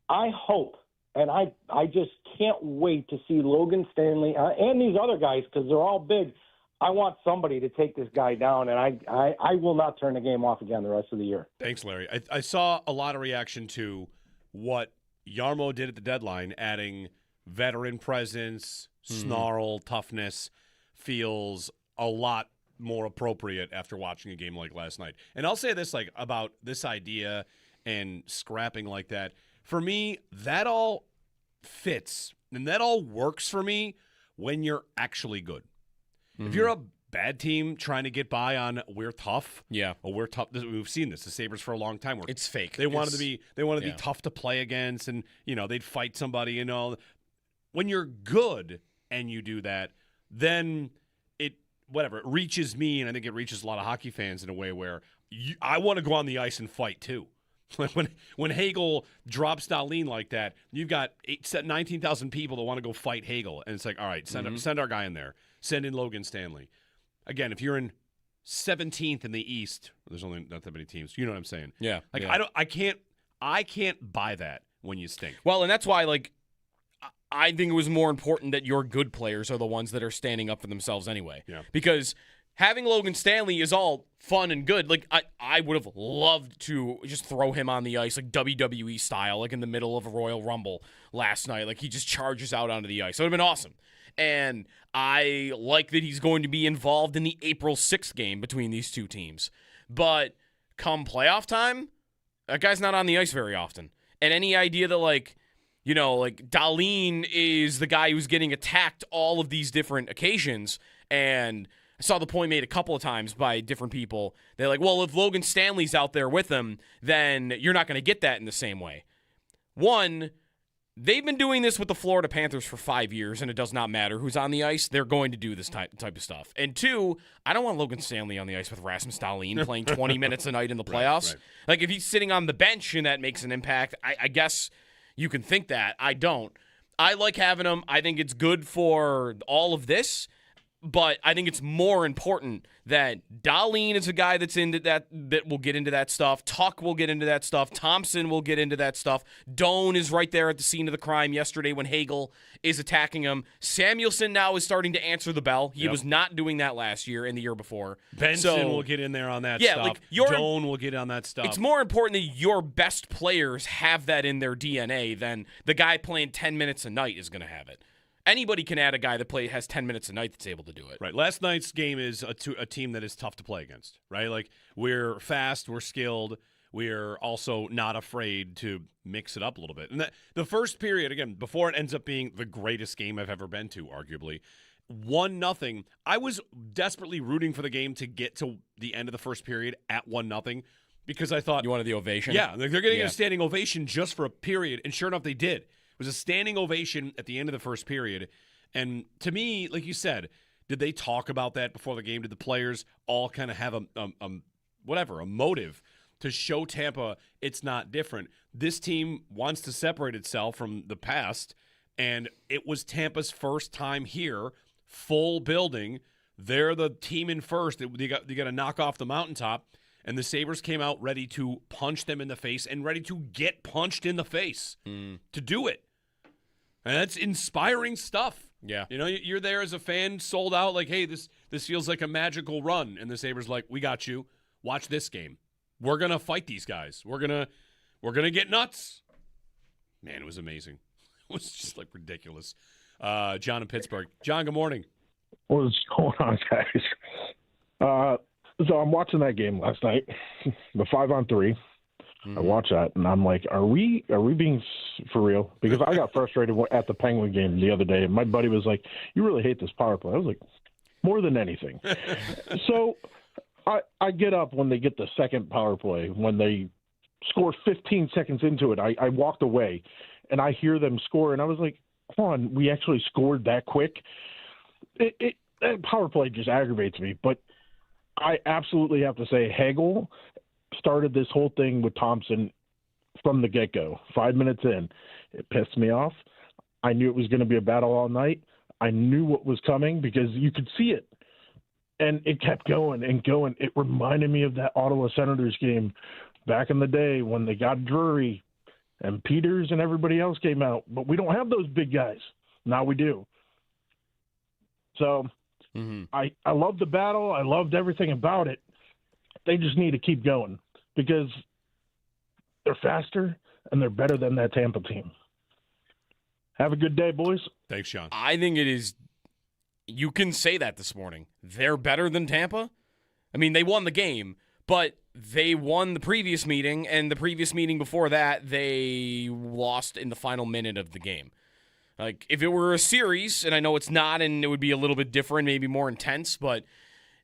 I hope, and I just can't wait to see Logan Stanley and these other guys, because they're all big. I want somebody to take this guy down, and I will not turn the game off again the rest of the year. Thanks, Larry. I saw a lot of reaction to what Yarmo did at the deadline, adding veteran presence, snarl, toughness, feels a lot more appropriate after watching a game like last night. And I'll say this, like, about this idea and scrapping like that. For me, that all fits, and that all works for me when you're actually good. If you're a bad team trying to get by on we're tough, or we're tough. We've seen this. The Sabres for a long time. It's fake. They wanted to be tough to play against, and they'd fight somebody. When you're good and you do that, then it reaches me, and I think it reaches a lot of hockey fans in a way where I want to go on the ice and fight too. When Hagel drops Dahlin like that, you've got 19,000 people that want to go fight Hagel, and it's like, all right, send our guy in there. Send in Logan Stanley. Again, if you're in 17th in the East, there's only not that many teams. You know what I'm saying? Yeah. I can't buy that when you stink. Well, and that's why, like, I think it was more important that your good players are the ones that are standing up for themselves anyway. Yeah. Because having Logan Stanley is all fun and good. Like, I would have loved to just throw him on the ice, like WWE style, like in the middle of a Royal Rumble last night. Like, he just charges out onto the ice. That would have been awesome. And I like that he's going to be involved in the April 6th game between these two teams. But come playoff time, that guy's not on the ice very often. And any idea that, like, you know, like Dahlin is the guy who's getting attacked all of these different occasions. And I saw the point made a couple of times by different people. They're like, well, if Logan Stanley's out there with him, then you're not going to get that in the same way. One, they've been doing this with the Florida Panthers for 5 years, and it does not matter who's on the ice. They're going to do this type of stuff. And two, I don't want Logan Stanley on the ice with Rasmus Dahlin playing 20 minutes a night in the playoffs. Right. Like, if he's sitting on the bench and that makes an impact, I guess you can think that. I don't. I like having him. I think it's good for all of this. But I think it's more important that Dahlin is a guy that's into that will get into that stuff. Tuck will get into that stuff. Thompson will get into that stuff. Doan is right there at the scene of the crime yesterday when Hagel is attacking him. Samuelson now is starting to answer the bell. He was not doing that last year and the year before. Benson will get in there on that stuff. Like Doan will get on that stuff. It's more important that your best players have that in their DNA than the guy playing 10 minutes a night is going to have it. Anybody can add a guy that has 10 minutes a night that's able to do it. Right. Last night's game is a team that is tough to play against, right? Like, we're fast, we're skilled, we're also not afraid to mix it up a little bit. And the first period, again, before it ends up being the greatest game I've ever been to, arguably, 1-0. I was desperately rooting for the game to get to the end of the first period at 1-0 because I thought... You wanted the ovation? Yeah. They're getting a standing ovation just for a period, and sure enough, they did. It was a standing ovation at the end of the first period. And to me, like you said, did they talk about that before the game? Did the players all kind of have a motive to show Tampa it's not different? This team wants to separate itself from the past, and it was Tampa's first time here, full building. They're the team in first. They got to knock off the mountaintop, and the Sabres came out ready to punch them in the face and ready to get punched in the face to do it. And that's inspiring stuff. Yeah. You know, you're there as a fan, sold out, like, hey, this feels like a magical run. And the Sabres like, we got you. Watch this game. We're going to fight these guys. We're gonna get nuts. Man, it was amazing. It was just, like, ridiculous. John in Pittsburgh. John, good morning. What's going on, guys? So I'm watching that game last night, the 5-on-3. I watch that, and I'm like, are we being for real? Because I got frustrated at the Penguin game the other day, and my buddy was like, you really hate this power play. I was like, more than anything. So I get up when they get the second power play. When they score 15 seconds into it, I walked away, and I hear them score, and I was like, come on, we actually scored that quick? That power play just aggravates me, but I absolutely have to say Hagel started this whole thing with Thompson from the get-go. 5 minutes in, it pissed me off. I knew it was going to be a battle all night. I knew what was coming because you could see it. And it kept going and going. It reminded me of that Ottawa Senators game back in the day when they got Drury and Peters and everybody else came out. But we don't have those big guys. Now we do. So I loved the battle. I loved everything about it. They just need to keep going because they're faster and they're better than that Tampa team. Have a good day, boys. Thanks, Sean. I think it is – you can say that this morning. They're better than Tampa. I mean, they won the game, but they won the previous meeting, and the previous meeting before that, they lost in the final minute of the game. Like, if it were a series, and I know it's not, and it would be a little bit different, maybe more intense, but –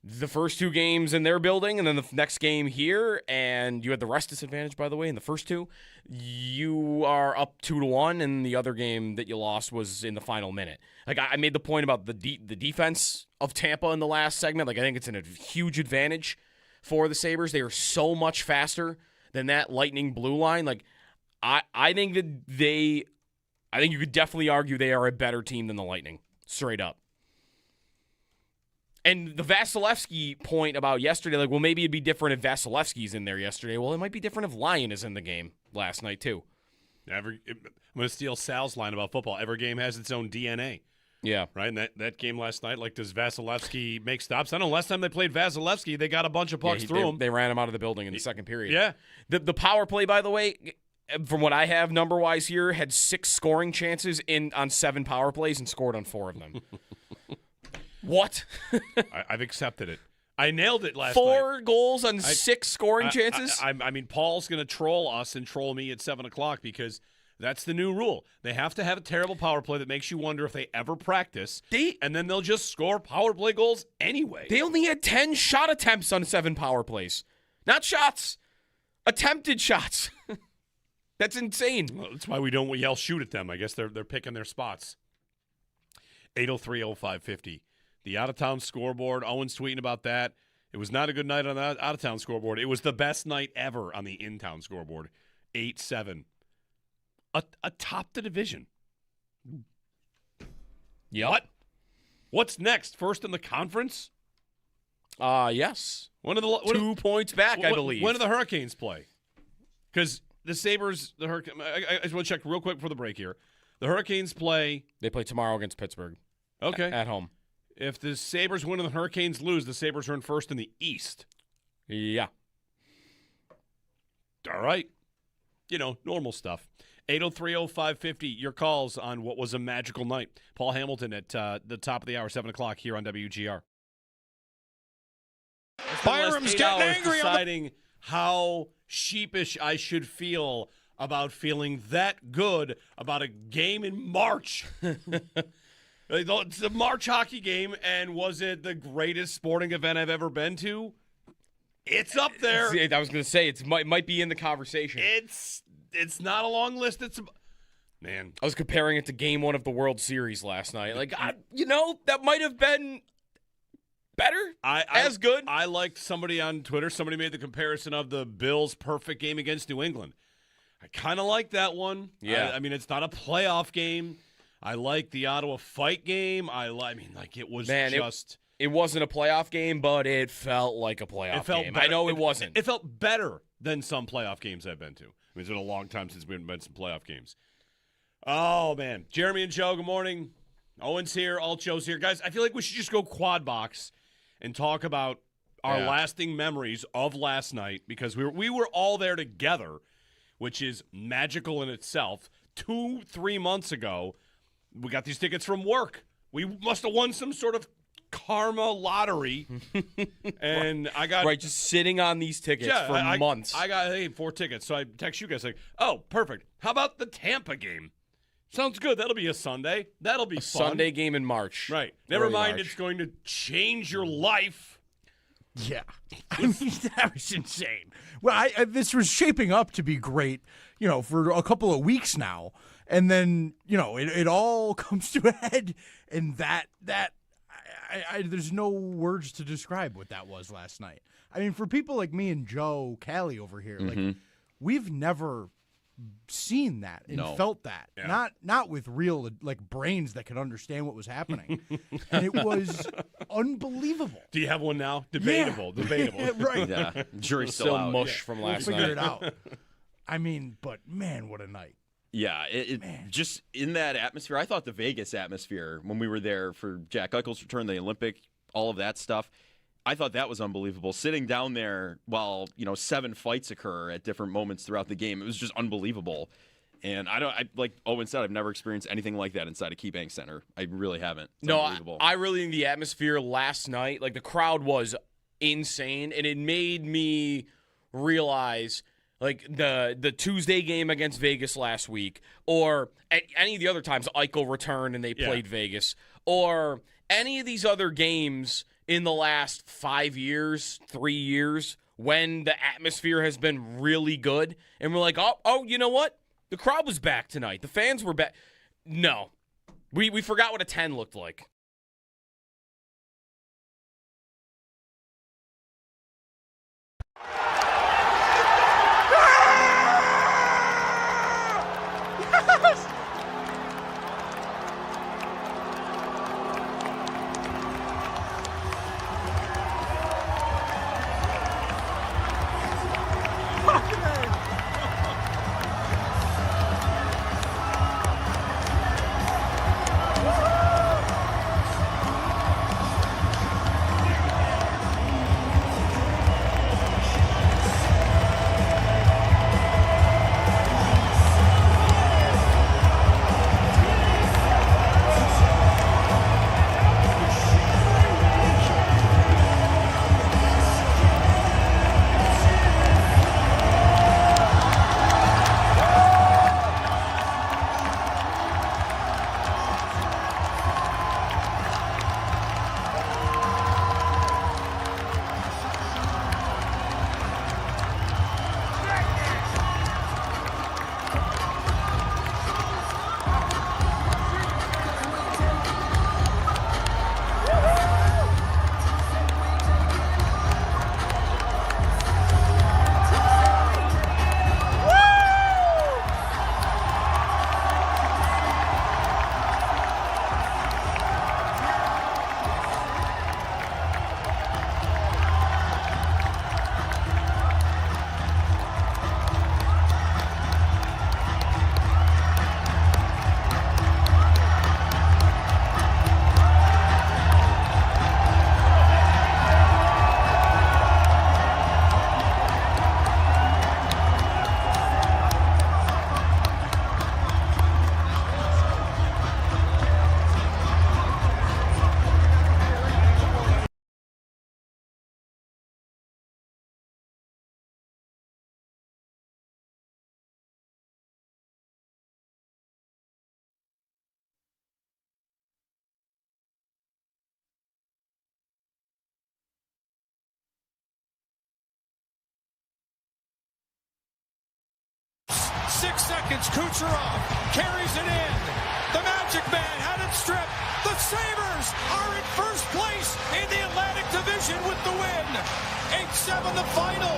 the first two games in their building and then the next game here, and you had the rest disadvantage, by the way, in the first two, you are up 2-1, and the other game that you lost was in the final minute. Like, I made the point about the defense of Tampa in the last segment. Like, I think it's a huge advantage for the Sabres. They are so much faster than that Lightning blue line. Like, I think that I think you could definitely argue they are a better team than the Lightning, straight up. And the Vasilevsky point about yesterday, like, well, maybe it'd be different if Vasilevsky's in there yesterday. Well, it might be different if Lyon is in the game last night, too. I'm going to steal Sal's line about football. Every game has its own DNA. Yeah. Right? And that game last night, like, does Vasilevsky make stops? I don't know. Last time they played Vasilevsky, they got a bunch of pucks through him. They ran him out of the building in the second period. Yeah. The power play, by the way, from what I have number-wise here, had 6 scoring chances on 7 power plays and scored on 4 of them. What? I've accepted it. I nailed it last night. 4 goals on 6 scoring chances? I mean, Paul's going to troll us and troll me at 7 o'clock because that's the new rule. They have to have a terrible power play that makes you wonder if they ever practice, and then they'll just score power play goals anyway. They only had 10 shot attempts on 7 power plays. Not shots. Attempted shots. That's insane. Well, that's why we don't yell shoot at them. I guess they're picking their spots. 803-0550. The out-of-town scoreboard. Owen's tweeting about that. It was not a good night on the out-of-town scoreboard. It was the best night ever on the in-town scoreboard. 8-7. Atop the division. Yep. What's next? First in the conference? Yes. 2 points back, I believe. When do the Hurricanes play? Because the Sabres, I just want to check real quick before the break here. The Hurricanes play. They play tomorrow against Pittsburgh. Okay. At home. If the Sabres win and the Hurricanes lose, the Sabres are in first in the East. Yeah. All right. Normal stuff. 803-0550, your calls on what was a magical night. Paul Hamilton at the top of the hour, 7 o'clock here on WGR. Byram's getting angry deciding how sheepish I should feel about feeling that good about a game in March. It's a March hockey game, and was it the greatest sporting event I've ever been to? It's up there. I was going to say, it might be in the conversation. It's not a long list. Man. I was comparing it to Game 1 of the World Series last night. Like, that might have been better, as good. I liked somebody on Twitter. Somebody made the comparison of the Bills' perfect game against New England. I kind of like that one. Yeah. I mean, it's not a playoff game. I like the Ottawa fight game. It was just... It wasn't a playoff game, but it felt like a playoff game. Better. I know it wasn't. It felt better than some playoff games I've been to. I mean, it's been a long time since we've been to some playoff games. Oh, man. Jeremy and Joe, good morning. Owen's here. Alt Joe's here. Guys, I feel like we should just go quad box and talk about our lasting memories of last night because we were all there together, which is magical in itself. 2-3 months ago, we got these tickets from work. We must have won some sort of karma lottery, and I got just sitting on these tickets for months. I got 4 tickets, so I text you guys like, "Oh, perfect. How about the Tampa game? Sounds good. That'll be a Sunday. That'll be fun. Sunday game in March. Right. Never mind. It's going to change your life." Yeah, I mean that was insane. Well, this was shaping up to be great, for a couple of weeks now, and then it all comes to a head, and that. There's no words to describe what that was last night. I mean, for people like me and Joe Callie over here, like we've never seen that and felt that. Yeah. Not with real brains that could understand what was happening. And it was unbelievable. Do you have one now? Debatable. Yeah. Debatable. Right. Yeah. Jury's still out. mush from last we'll night. Figure it out. I mean, but man, what a night. Yeah, it just in that atmosphere. I thought the Vegas atmosphere when we were there for Jack Eichel's return, the Olympic, all of that stuff, I thought that was unbelievable. Sitting down there while 7 fights occur at different moments throughout the game, it was just unbelievable. And like Owen said, I've never experienced anything like that inside a KeyBank Center. I really haven't. It's unbelievable. I really think the atmosphere last night, like the crowd was insane, and it made me realize. Like the Tuesday game against Vegas last week, or any of the other times Eichel returned and they played Vegas, or any of these other games in the last 5 years, 3 years, when the atmosphere has been really good, and we're like, oh, you know what? The crowd was back tonight. The fans were back. No. We forgot what a 10 looked like. 6 seconds. Kucherov carries it in. The Magic Man had it stripped. The Sabres are in first place in the Atlantic Division with the win. 8-7 the final.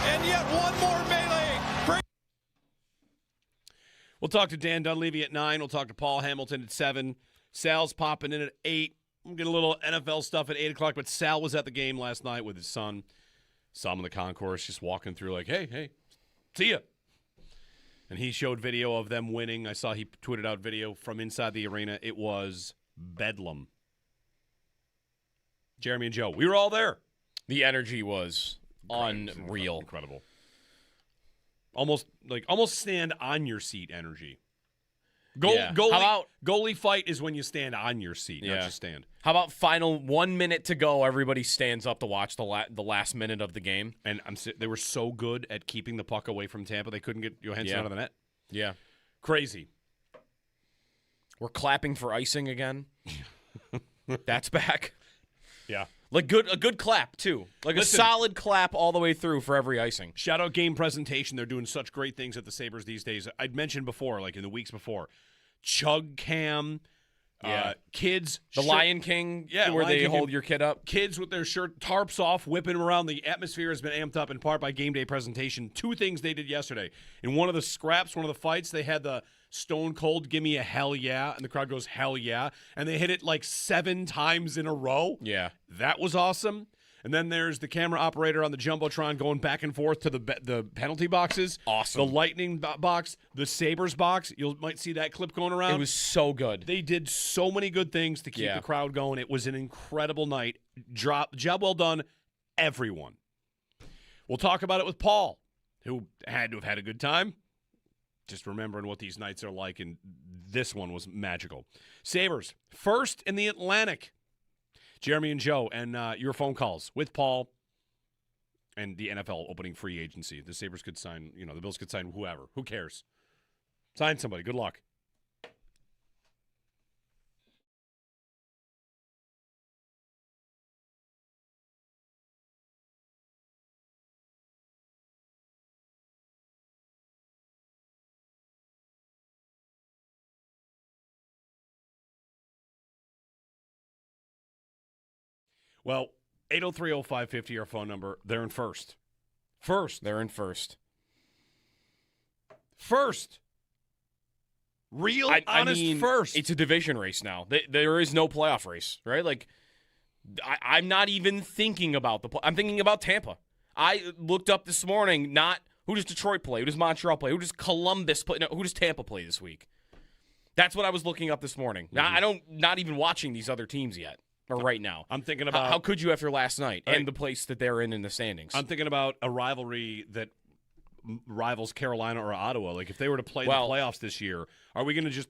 And yet one more melee. We'll talk to Dan Dunleavy at 9. We'll talk to Paul Hamilton at 7. Sal's popping in at 8. We'll get a little NFL stuff at 8 o'clock, but Sal was at the game last night with his son. Saw him in the concourse just walking through like, hey, see ya. And he showed video of them winning. I saw he tweeted out video from inside the arena. It was bedlam. Jeremy and Joe, we were all there. The energy was unreal. Incredible. Almost stand on your seat energy. Goalie fight is when you stand on your seat, not just stand. How about final 1 minute to go? Everybody stands up to watch the last minute of the game. And they were so good at keeping the puck away from Tampa, they couldn't get Johansson out of the net. Yeah. Crazy. We're clapping for icing again. That's back. Yeah. Like a good clap, too. A solid clap all the way through for every icing. Shout out game presentation. They're doing such great things at the Sabres these days. I'd mentioned before, like in the weeks before, Chug Cam, kids. The Lion King, where they hold your kid up. Kids with their shirt tarps off, whipping them around. The atmosphere has been amped up in part by game day presentation. 2 things they did yesterday. In one of the scraps, one of the fights, they had the Stone Cold give me a hell yeah, and the crowd goes hell yeah, and they hit it like 7 times in a row. Yeah. That was awesome. And then there's the camera operator on the Jumbotron going back and forth to the penalty boxes. Awesome. The Lightning box, the Sabres box. You might see that clip going around. It was so good. They did so many good things to keep the crowd going. It was an incredible night. Job well done, everyone. We'll talk about it with Paul, who had to have had a good time. Just remembering what these nights are like, and this one was magical. Sabres, first in the Atlantic. Jeremy and Joe, and your phone calls with Paul and the NFL opening free agency. The Sabres could sign, the Bills could sign whoever. Who cares? Sign somebody. Good luck. Well, 803-0550, our phone number. They're in first. They're in first. Real, honest first. It's a division race now. There is no playoff race, right? Like, I'm not even thinking about I'm thinking about Tampa. I looked up this morning, not who does Detroit play, who does Montreal play, who does Columbus play, no, who does Tampa play this week? That's what I was looking up this morning. Mm-hmm. Now, not even watching these other teams yet. Or right now. I'm thinking about... How could you after last night and the place that they're in the standings? I'm thinking about a rivalry that rivals Carolina or Ottawa. Like, if they were to play the playoffs this year, are we going to just...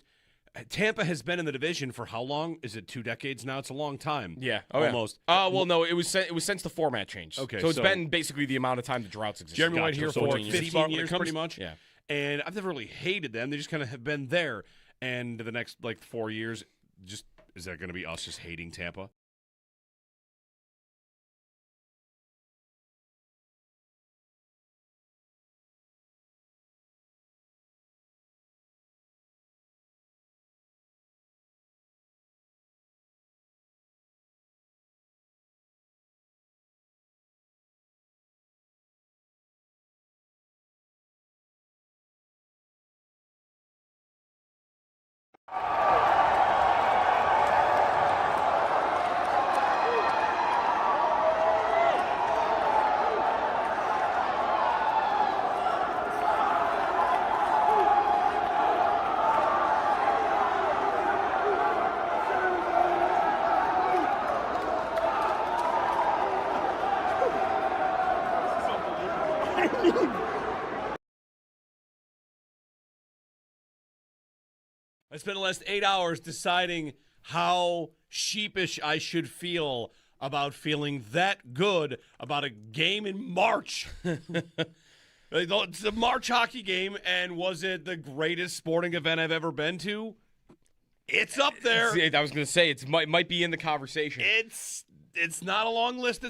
Tampa has been in the division for how long? Is it 2 decades now? It's a long time. Yeah. Almost. Yeah. Well, no, it was since the format changed. Okay, so it's been basically the amount of time the droughts exist. Jeremy White here for 15 years, pretty much. Yeah. And I've never really hated them. They just kind of have been there. And the next, 4 years, just is that going to be us just hating Tampa? I spent the last 8 hours deciding how sheepish I should feel about feeling that good about a game in March. It's a March hockey game, and was it the greatest sporting event I've ever been to? It's up there. I was going to say, it might be in the conversation. It's not a long list.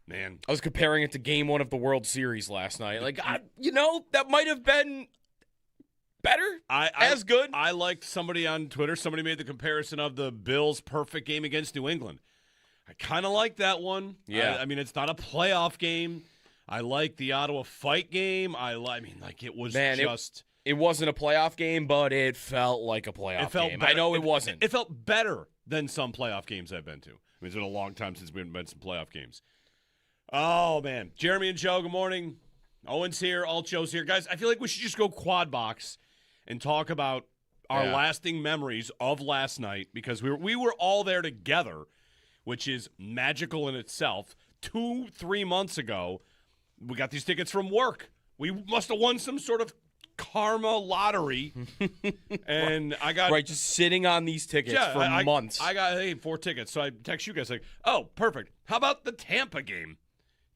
Man. I was comparing it to Game 1 of the World Series last night. That might have been Better? As good? I liked somebody on Twitter. Somebody made the comparison of the Bills' perfect game against New England. I kind of like that one. Yeah. I mean, it's not a playoff game. I like the Ottawa fight game. It was just. It wasn't a playoff game, but it felt like a playoff game. Better. I know it wasn't. It felt better than some playoff games I've been to. I mean, it's been a long time since we've been to some playoff games. Oh, man. Jeremy and Joe, good morning. Owen's here. Alt Joe's here. Guys, I feel like we should just go quad box and talk about our lasting memories of last night because we were all there together, which is magical in itself. 2-3 months ago, we got these tickets from work. We must have won some sort of karma lottery, and I got just sitting on these tickets for months. I got 4 tickets, so I text you guys like, "Oh, perfect. How about the Tampa game?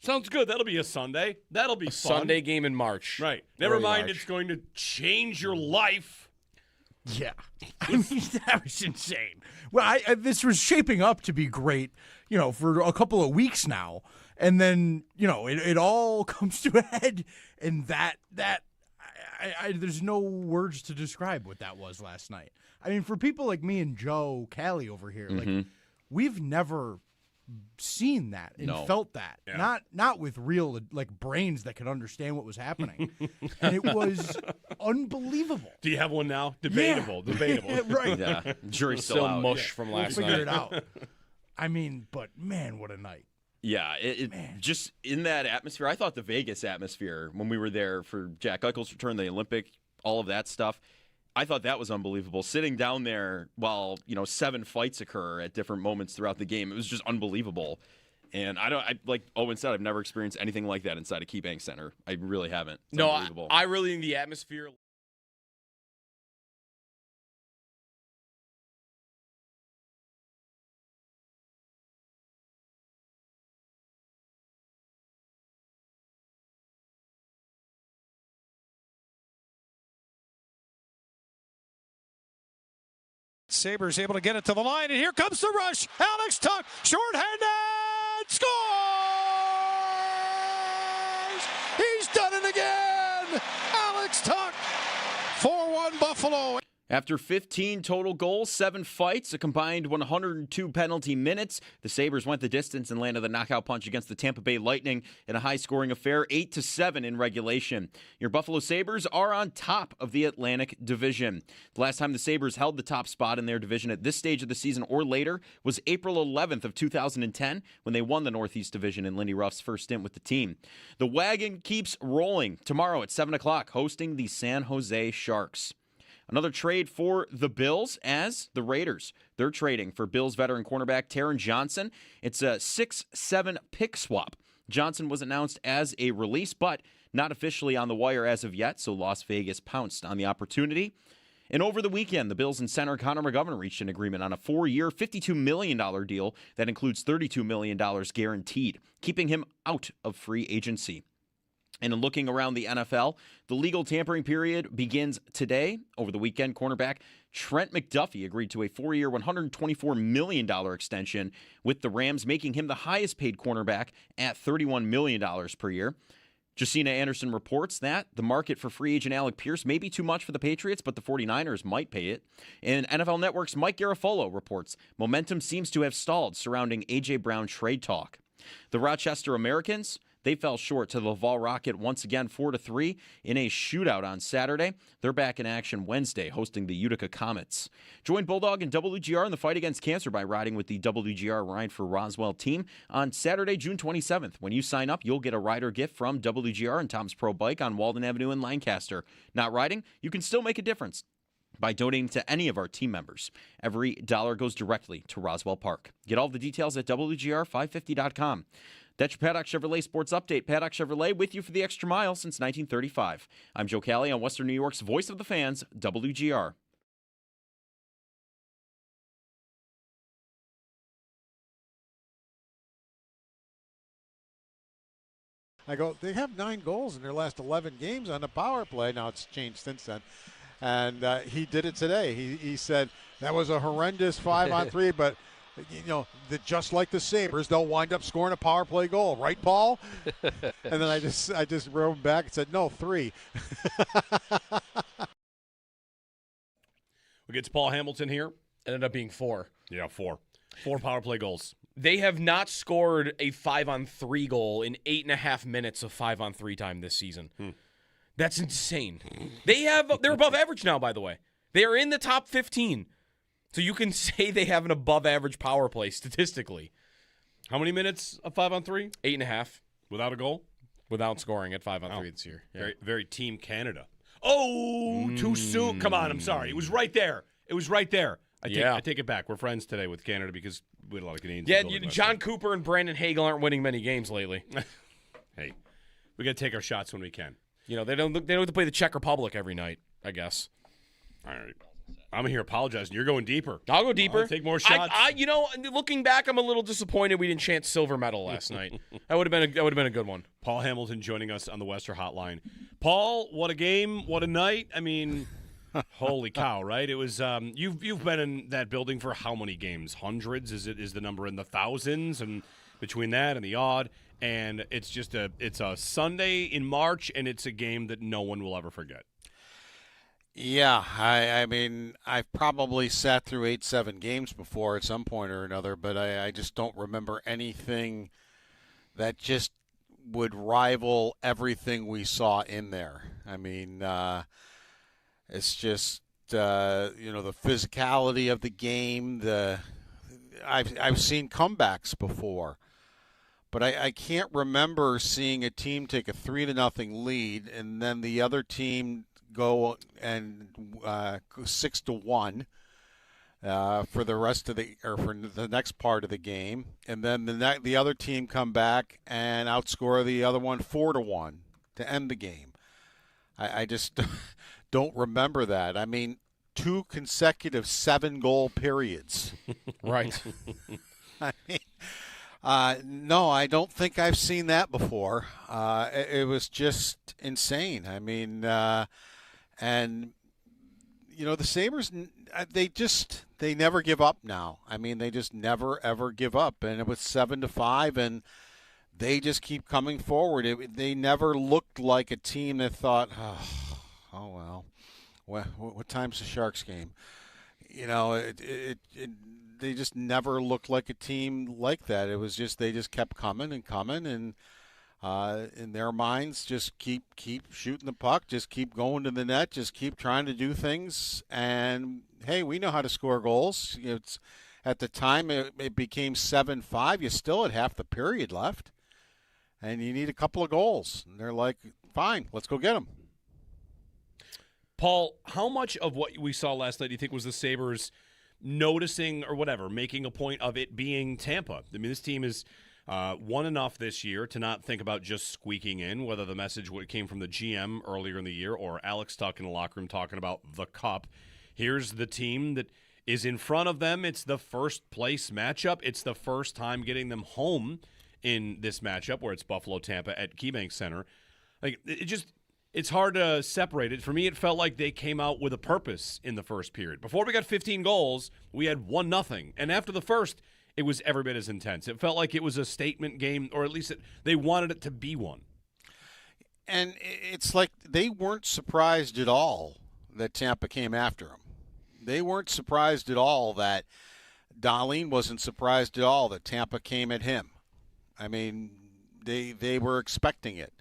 Sounds good. That'll be a Sunday. That'll be fun. Sunday game in March. Right. Never mind. March. It's going to change your life." Yeah. I mean, that was insane. Well, this was shaping up to be great, for a couple of weeks now. And then, it all comes to a head. And there's no words to describe what that was last night. I mean, for people like me and Joe Callie over here, like, we've never seen that and felt that. Yeah. Not with real brains that could understand what was happening. And it was unbelievable. Do you have one now? Debatable. Right. Yeah. Jury's Still out. mush from last We'll night. figure it out. I mean, but man, what a night. Yeah, it just in that atmosphere. I thought the Vegas atmosphere when we were there for Jack Eichel's return, the Olympic, all of that stuff, I thought that was unbelievable. Sitting down there while 7 fights occur at different moments throughout the game, it was just unbelievable. And like Owen said, I've never experienced anything like that inside a KeyBank Center. I really haven't. It's unbelievable. I really think the atmosphere. Sabres able to get it to the line, and here comes the rush. Alex Tuck, shorthanded, scores! He's done it again! Alex Tuck, 4-1 Buffalo. After 15 total goals, 7 fights, a combined 102 penalty minutes, the Sabres went the distance and landed the knockout punch against the Tampa Bay Lightning in a high-scoring affair, 8-7 in regulation. Your Buffalo Sabres are on top of the Atlantic Division. The last time the Sabres held the top spot in their division at this stage of the season or later was April 11th of 2010 when they won the Northeast Division in Lindy Ruff's first stint with the team. The wagon keeps rolling tomorrow at 7 o'clock, hosting the San Jose Sharks. Another trade for the Bills as the Raiders. They're trading for Bills veteran cornerback Taron Johnson. It's a 6-7 pick swap. Johnson was announced as a release, but not officially on the wire as of yet, so Las Vegas pounced on the opportunity. And over the weekend, the Bills and center Connor McGovern reached an agreement on a 4-year, $52 million deal that includes $32 million guaranteed, keeping him out of free agency. And in looking around the NFL, the legal tampering period begins today. Over the weekend, cornerback Trent McDuffie agreed to a 4-year, $124 million extension with the Rams, making him the highest-paid cornerback at $31 million per year. Josina Anderson reports that the market for free agent Alec Pierce may be too much for the Patriots, but the 49ers might pay it. And NFL Network's Mike Garafolo reports momentum seems to have stalled surrounding A.J. Brown trade talk. The Rochester Americans, they fell short to the Laval Rocket once again 4-3 in a shootout on Saturday. They're back in action Wednesday, hosting the Utica Comets. Join Bulldog and WGR in the fight against cancer by riding with the WGR Ride for Roswell team on Saturday, June 27th. When you sign up, you'll get a rider gift from WGR and Tom's Pro Bike on Walden Avenue in Lancaster. Not riding? You can still make a difference by donating to any of our team members. Every dollar goes directly to Roswell Park. Get all the details at WGR550.com. That's your Paddock Chevrolet Sports Update. Paddock Chevrolet with you for the extra mile since 1935. I'm Joe Callie on Western New York's Voice of the Fans, WGR. I go, they have 9 goals in their last 11 games on the power play. Now it's changed since then. And he did it today. He said that was a horrendous 5-on-3, but just like the Sabres, they'll wind up scoring a power play goal, right, Paul? And then I just wrote him back and said, no, 3. gets Paul Hamilton here? Ended up being 4. Yeah, 4. 4 power play goals. They have not scored a 5-on-3 goal in 8.5 minutes of 5-on-3 time this season. That's insane. They're above average now, by the way. They are in the top 15. So you can say they have an above average power play statistically. How many minutes of 5-on-3? 8.5. Without a goal? Without scoring at 5-on-3 this year. Yeah. Very, very Team Canada. Oh, too soon. Come on, I'm sorry. It was right there. I take it back. We're friends today with Canada because we had a lot of Canadians. Yeah, John Cooper and Brandon Hagel aren't winning many games lately. Hey, we got to take our shots when we can. They don't have to play the Czech Republic every night, I guess. All right. I'm here apologizing. You're going deeper. I'll go deeper. I'll take more shots. Looking back, I'm a little disappointed we didn't chant silver medal last night. That would have been a good one. Paul Hamilton joining us on the Wester Hotline. Paul, what a game, what a night. I mean, holy cow, right? It was. You've been in that building for how many games? Hundreds? Is the number in the thousands? And between that and the odd, and it's a Sunday in March, and it's a game that no one will ever forget. Yeah, I mean, I've probably sat through 8-7 games before at some point or another, but I just don't remember anything that just would rival everything we saw in there. I mean, it's just the physicality of the game. I've seen comebacks before, but I can't remember seeing a team take a 3-0 lead and then the other team go and 6-1 for the rest of for the next part of the game, and then the other team come back and outscore the other one 4-1 to end the game. I just don't remember that. I mean, 2 consecutive 7-goal periods. Right. I mean, no, I don't think I've seen that before. It was just insane. I mean. And, the Sabres, they never give up now. I mean, they just never, ever give up. And it was 7-5, and they just keep coming forward. They never looked like a team that thought, oh well, what time's the Sharks game? They just never looked like a team like that. It was just, they just kept coming and coming, and in their minds, just keep shooting the puck, just keep going to the net, just keep trying to do things. And hey, we know how to score goals. It's at the time it became 7-5. You still had half the period left, and you need a couple of goals. And they're like, fine, let's go get them. Paul, how much of what we saw last night do you think was the Sabres noticing or whatever, making a point of it being Tampa? I mean, this team is won enough this year to not think about just squeaking in, whether the message came from the GM earlier in the year or Alex Tuck in the locker room talking about the cup. Here's the team that is in front of them. It's the first place matchup. It's the first time getting them home in this matchup where it's Buffalo-Tampa at KeyBank Center. Like, it's hard to separate it. For me, it felt like they came out with a purpose in the first period. Before we got 15 goals, we had 1-0. And after the first, it was every bit as intense. It felt like it was a statement game, or at least they wanted it to be one. And it's like they weren't surprised at all that Tampa came after them. They weren't surprised at all that Dahlin wasn't surprised at all that Tampa came at him. I mean, they were expecting it.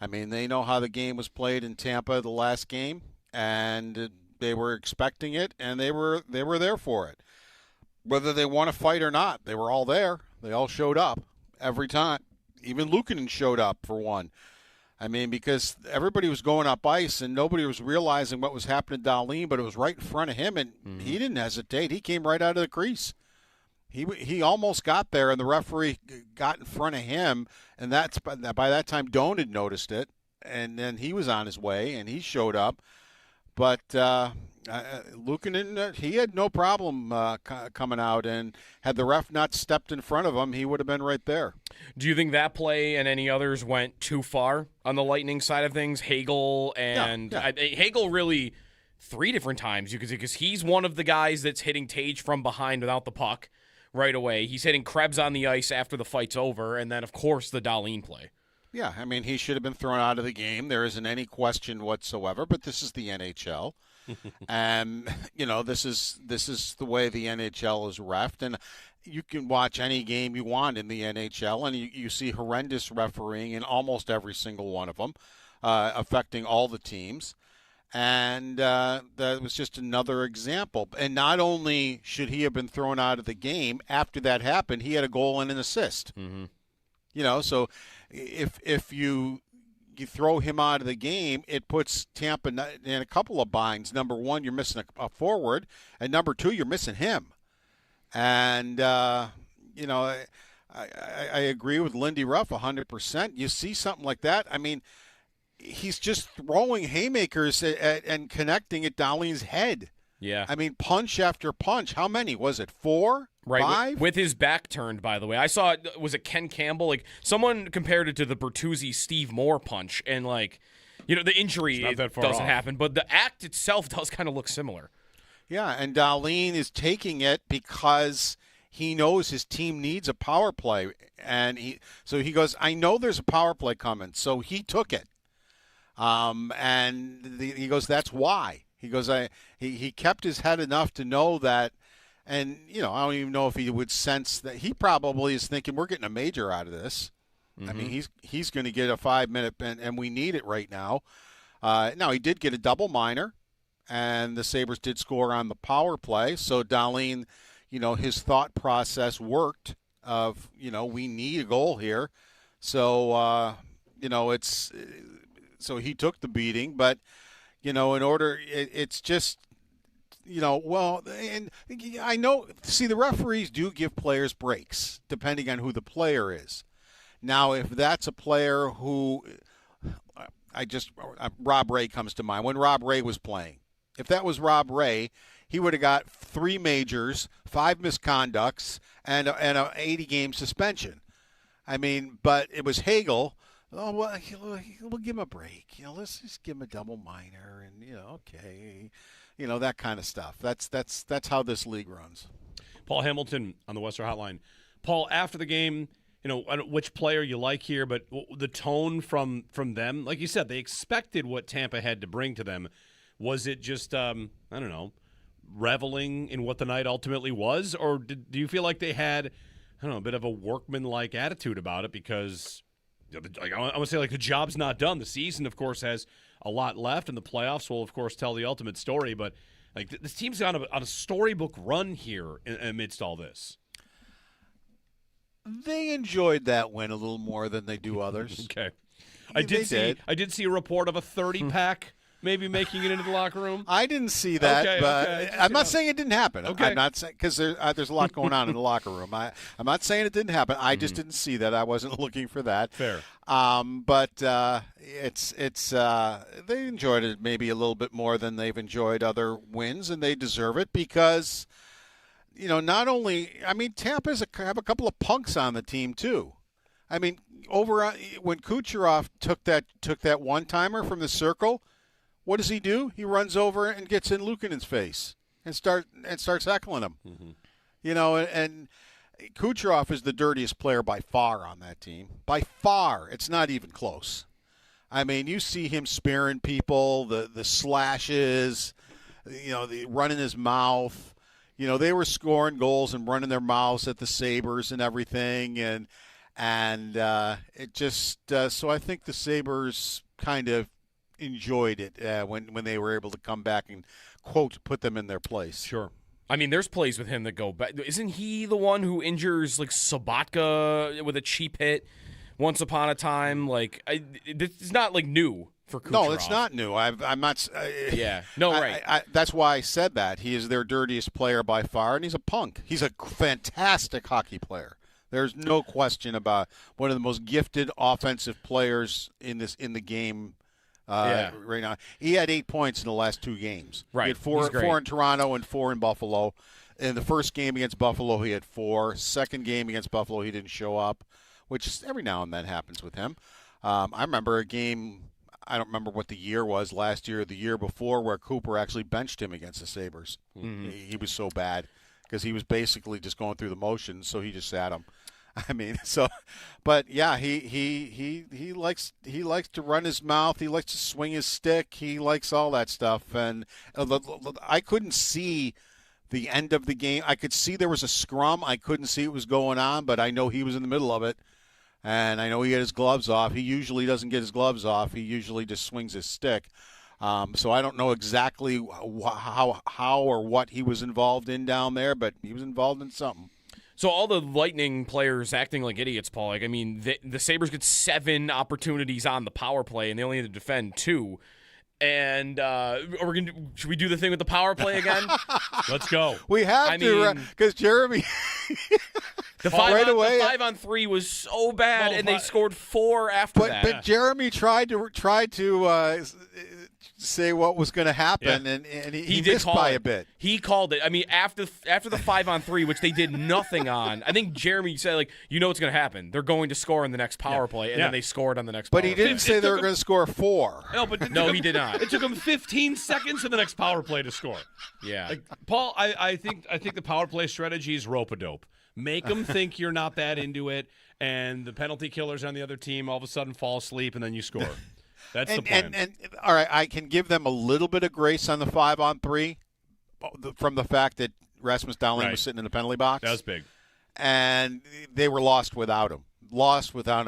I mean, they know how the game was played in Tampa the last game, and they were expecting it, and they were there for it. Whether they want to fight or not, they were all there. They all showed up every time. Even Luukkonen showed up for one. I mean, because everybody was going up ice and nobody was realizing what was happening to Dahlin, but it was right in front of him, and he didn't hesitate. He came right out of the crease. He almost got there, and the referee got in front of him, and by that time Doan had noticed it, and then he was on his way, and he showed up. But Luukkonen, he had no problem coming out, and had the ref not stepped in front of him, he would have been right there. Do you think that play and any others went too far on the Lightning side of things? Hagel and Hagel really 3 different times because he's one of the guys that's hitting Tage from behind without the puck right away. He's hitting Krebs on the ice after the fight's over, and then, of course, the Dahlin play. Yeah, I mean, he should have been thrown out of the game. There isn't any question whatsoever, but this is the NHL. And this is the way the NHL is reffed, and you can watch any game you want in the NHL, and you see horrendous refereeing in almost every single one of them, affecting all the teams. And that was just another example. And not only should he have been thrown out of the game, after that happened, he had a goal and an assist. Mm-hmm. So if you throw him out of the game, it puts Tampa in a couple of binds. Number one, you're missing a forward, and number two, you're missing him. And I agree with Lindy Ruff 100%. You see something like that, I mean, he's just throwing haymakers and connecting at Dahlin's head. Yeah. I mean, punch after punch. How many? Was it 4? Right, 5? with his back turned, by the way. I saw was it Ken Campbell? Like, someone compared it to the Bertuzzi Steve Moore punch, and, the injury doesn't happen, but the act itself does kind of look similar. Yeah, and Dahlin is taking it because he knows his team needs a power play, and he goes, I know there's a power play coming, so he took it. He goes, that's why. He goes, he kept his head enough to know that, and, I don't even know if he would sense that. He probably is thinking, we're getting a major out of this. Mm-hmm. I mean, he's going to get a 5-minute, and we need it right now. Now, he did get a double minor, and the Sabres did score on the power play. So Dahlin, his thought process worked of, we need a goal here. So, so he took the beating, but, in order, it's just, and I know, see, the referees do give players breaks, depending on who the player is. Now, if that's a player who, Rob Ray comes to mind, when Rob Ray was playing. If that was Rob Ray, he would have got 3 majors, 5 misconducts, and an 80-game suspension. I mean, but it was Hagel. Oh, well, we'll give him a break. Let's just give him a double minor, and okay, that kind of stuff. That's how this league runs. Paul Hamilton on the Western Hotline. Paul, after the game, I don't know which player you like here, but the tone from them, like you said, they expected what Tampa had to bring to them. Was it just, reveling in what the night ultimately was? Or do you feel like they had, a bit of a workman-like attitude about it? Because, I want to say, the job's not done. The season, of course, has a lot left, and the playoffs will, of course, tell the ultimate story. But, this team's on a storybook run here amidst all this. They enjoyed that win a little more than they do others. Okay. I did see a report of a 30-pack maybe making it into the locker room. I didn't see that, but I'm not saying it didn't happen. Okay. I'm not saying, because there's a lot going on in the locker room. I'm not saying it didn't happen. I just didn't see that. I wasn't looking for that. Fair. But it's they enjoyed it maybe a little bit more than they've enjoyed other wins, and they deserve it because, not only, Tampa's have a couple of punks on the team too. When Kucherov took that one-timer from the circle, what does he do? He runs over and gets in Luukkonen's face and starts heckling him. Mm-hmm. And Kucherov is the dirtiest player by far on that team. By far. It's not even close. You see him sparing people, the slashes, the running his mouth. They were scoring goals and running their mouths at the Sabres and everything. And it just so I think the Sabres kind of enjoyed it when they were able to come back and, quote, put them in their place. Sure. There's plays with him that go back. Isn't he the one who injures, Sabatka with a cheap hit once upon a time? It's not, new for Kucherov. No, it's not new. I'm not yeah. No, right. That's why I said that. He is their dirtiest player by far, and he's a punk. He's a fantastic hockey player. There's no question about one of the most gifted offensive players in the game right now. He had 8 points in the last 2 games. Right. He had 4 in Toronto and 4 in Buffalo. In the first game against Buffalo, he had 4. Second game against Buffalo, he didn't show up, which every now and then happens with him. I remember a game, I don't remember what the year was, last year or the year before, where Cooper actually benched him against the Sabres. Mm-hmm. He was so bad because he was basically just going through the motions, so he just sat him. I mean, so, but yeah, he likes to run his mouth. He likes to swing his stick. He likes all that stuff. And I couldn't see the end of the game. I could see there was a scrum. I couldn't see what was going on, but I know he was in the middle of it. And I know he had his gloves off. He usually doesn't get his gloves off. He usually just swings his stick. So I don't know exactly how or what he was involved in down there, but he was involved in something. So all the Lightning players acting like idiots, Paul. Like, I mean, the Sabres get 7 opportunities on the power play, and they only had to defend 2. And should we do the thing with the power play again? Let's go. We have to, because Jeremy. The 5-on-3 was so bad, and they scored 4 after that. But Jeremy tried to say what was going to happen, and he missed by a bit. He called it. I mean, after the 5-on-3, which they did nothing on, I think Jeremy said, like, you know what's going to happen. They're going to score in the next power play, and then they scored on the next power play. But he didn't say they were going to score 4. No, he did not. It took him 15 seconds in the next power play to score. Yeah. Like, Paul, I think the power play strategy is rope-a-dope. Make them think you're not that into it, and the penalty killers on the other team all of a sudden fall asleep, and then you score. That's the plan. And all right, I can give them a little bit of grace on the 5-on-3 from the fact that Rasmus Dahlin was sitting in the penalty box. That was big. And they were lost without him.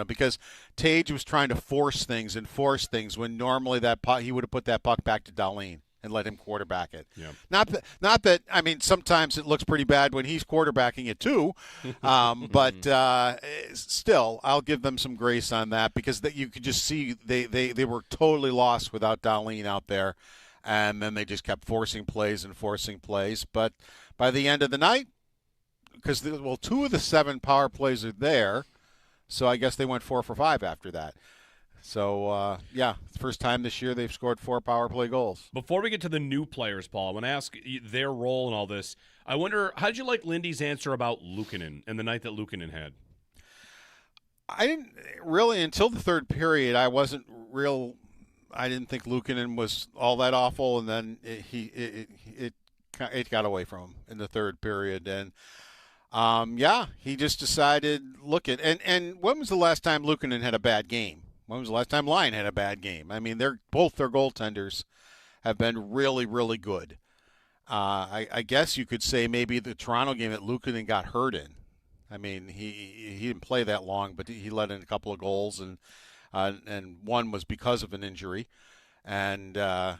Because Tage was trying to force things when normally he would have put that puck back to Dahlin and let him quarterback it. Yeah. Not that I mean, sometimes it looks pretty bad when he's quarterbacking it too, but still, I'll give them some grace on that because you could just see they were totally lost without Dahlin out there, and then they just kept forcing plays. But by the end of the night, because 2 of the 7 power plays are there, so I guess they went 4 for 5 after that. So, first time this year they've scored 4 power play goals. Before we get to the new players, Paul, I want to ask their role in all this. I wonder, how did you like Lindy's answer about Luukkonen and the night that Luukkonen had? I didn't really, until the third period, I didn't think Luukkonen was all that awful, and then it got away from him in the third period. And, he just decided, and when was the last time Luukkonen had a bad game? When was the last time Lyon had a bad game? I mean, both their goaltenders have been really, really good. I guess you could say maybe the Toronto game that Luukkonen got hurt in. I mean, he didn't play that long, but he let in a couple of goals, and one was because of an injury. And but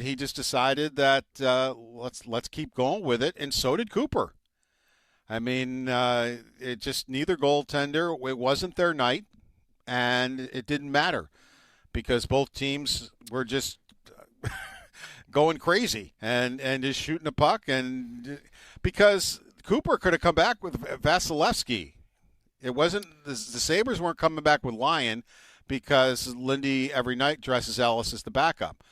he just decided that let's keep going with it, and so did Cooper. I mean, it just neither goaltender. It wasn't their night. And it didn't matter because both teams were just going crazy and just shooting a puck. And because Cooper could have come back with Vasilevsky. It wasn't the Sabres weren't coming back with Lyon because Lindy every night dresses Ellis as the backup.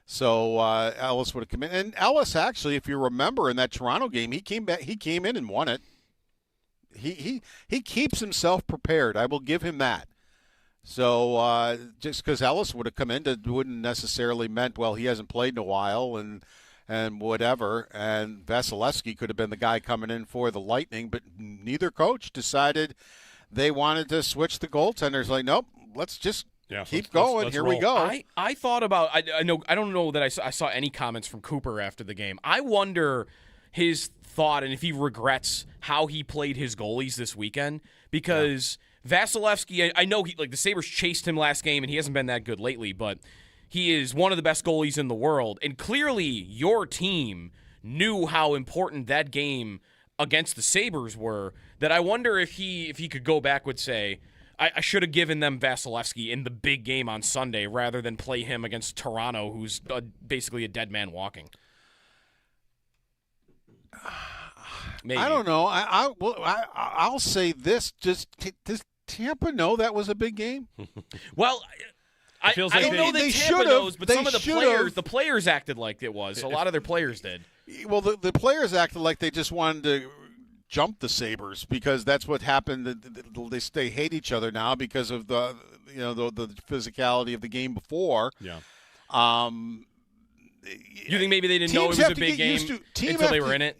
So Ellis would have come in. And Ellis, actually, if you remember in that Toronto game, he came in and won it. He keeps himself prepared. I will give him that. So just because Ellis would have come in, it wouldn't necessarily meant, well, he hasn't played in a while and whatever. And Vasilevsky could have been the guy coming in for the Lightning, but neither coach decided they wanted to switch the goaltenders. Like, nope, let's just keep going. Here we go. I thought about I don't know that I saw any comments from Cooper after the game. I wonder his thought and if he regrets how he played his goalies this weekend because Vasilevsky, I know the Sabres chased him last game and he hasn't been that good lately, but he is one of the best goalies in the world. And clearly your team knew how important that game against the Sabres were, that I wonder if he could go back would say, I should have given them Vasilevsky in the big game on Sunday rather than play him against Toronto, who's basically a dead man walking. Maybe. I don't know. I'll say this. Does Tampa know that was a big game? Well, I don't know that Tampa knows, but some of the players acted like it was. A lot of their players did. Well, the players acted like they just wanted to jump the Sabres because that's what happened. They hate each other now because of the physicality of the game before. Yeah. You think maybe they didn't know it was a big game until they were in it?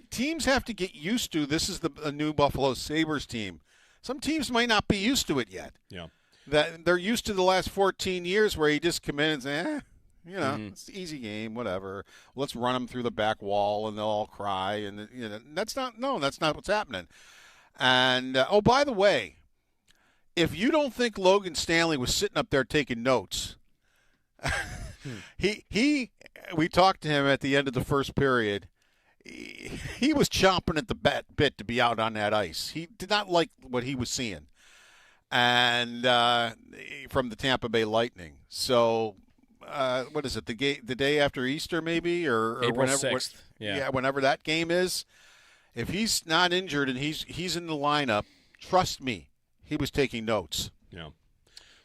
teams have to get used to this is a new Buffalo Sabres team. Some teams might not be used to it yet. Yeah. That they're used to the last 14 years where you just come in and say, it's an easy game, whatever. Let's run them through the back wall and they'll all cry. And, that's not what's happening. And, by the way, if you don't think Logan Stanley was sitting up there taking notes, we talked to him at the end of the first period. He was chomping at the bit to be out on that ice. He did not like what he was seeing, and from the Tampa Bay Lightning. So, what is it? The day after Easter, maybe, or April whenever? 6th. Yeah, whenever that game is. If he's not injured and he's in the lineup, trust me, he was taking notes. Yeah.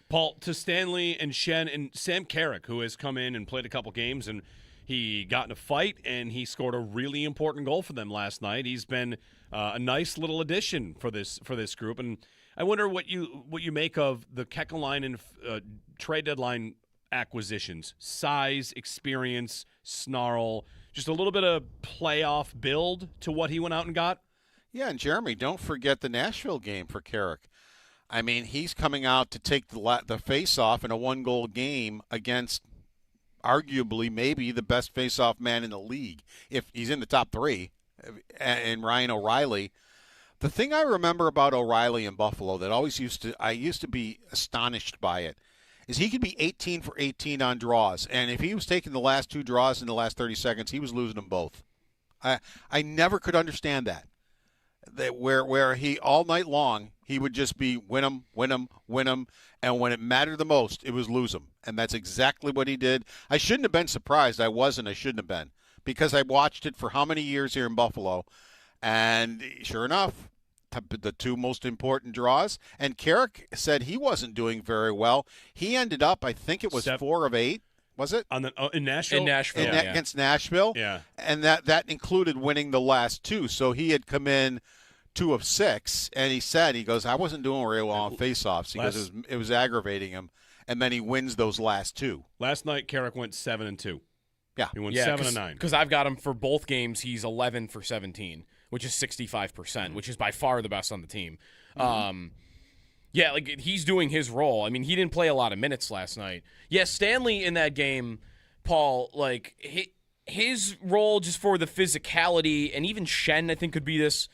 Paul, to Stanley and Shen and Sam Carrick, who has come in and played a couple games, and he got in a fight, and he scored a really important goal for them last night. He's been a nice little addition for this group, and I wonder what you make of the Kekalainen trade deadline acquisitions: size, experience, snarl, just a little bit of playoff build to what he went out and got. Yeah, and Jeremy, don't forget the Nashville game for Carrick. I mean, he's coming out to take the face-off in a one-goal game against arguably maybe the best face-off man in the league, if he's in the top three, and Ryan O'Reilly. The thing I remember about O'Reilly in Buffalo that I used to be astonished by it, is he could be 18 for 18 on draws, and if he was taking the last two draws in the last 30 seconds, he was losing them both. I never could understand that. Where he all night long he would just be win 'em, and when it mattered the most, it was lose 'em, and that's exactly what he did. I shouldn't have been surprised. I shouldn't have been, because I watched it for how many years here in Buffalo, and sure enough, the two most important draws. And Carrick said he wasn't doing very well. He ended up, I think it was 4 of 8. Was it in Nashville? In Nashville, against Nashville. Yeah, and that included winning the last two. So he had come in 2 of 6, and he goes, I wasn't doing very well on faceoffs. He goes, it was aggravating him, and then he wins those last two. Last night, Carrick went 7-2. Yeah, he went 7-9. Because I've got him for both games. He's 11 for 17, which is 65%, which is by far the best on the team. Mm-hmm. Yeah, like he's doing his role. I mean, he didn't play a lot of minutes last night. Yeah, Stanley in that game, Paul, like his role just for the physicality, and even Shen, I think, could be this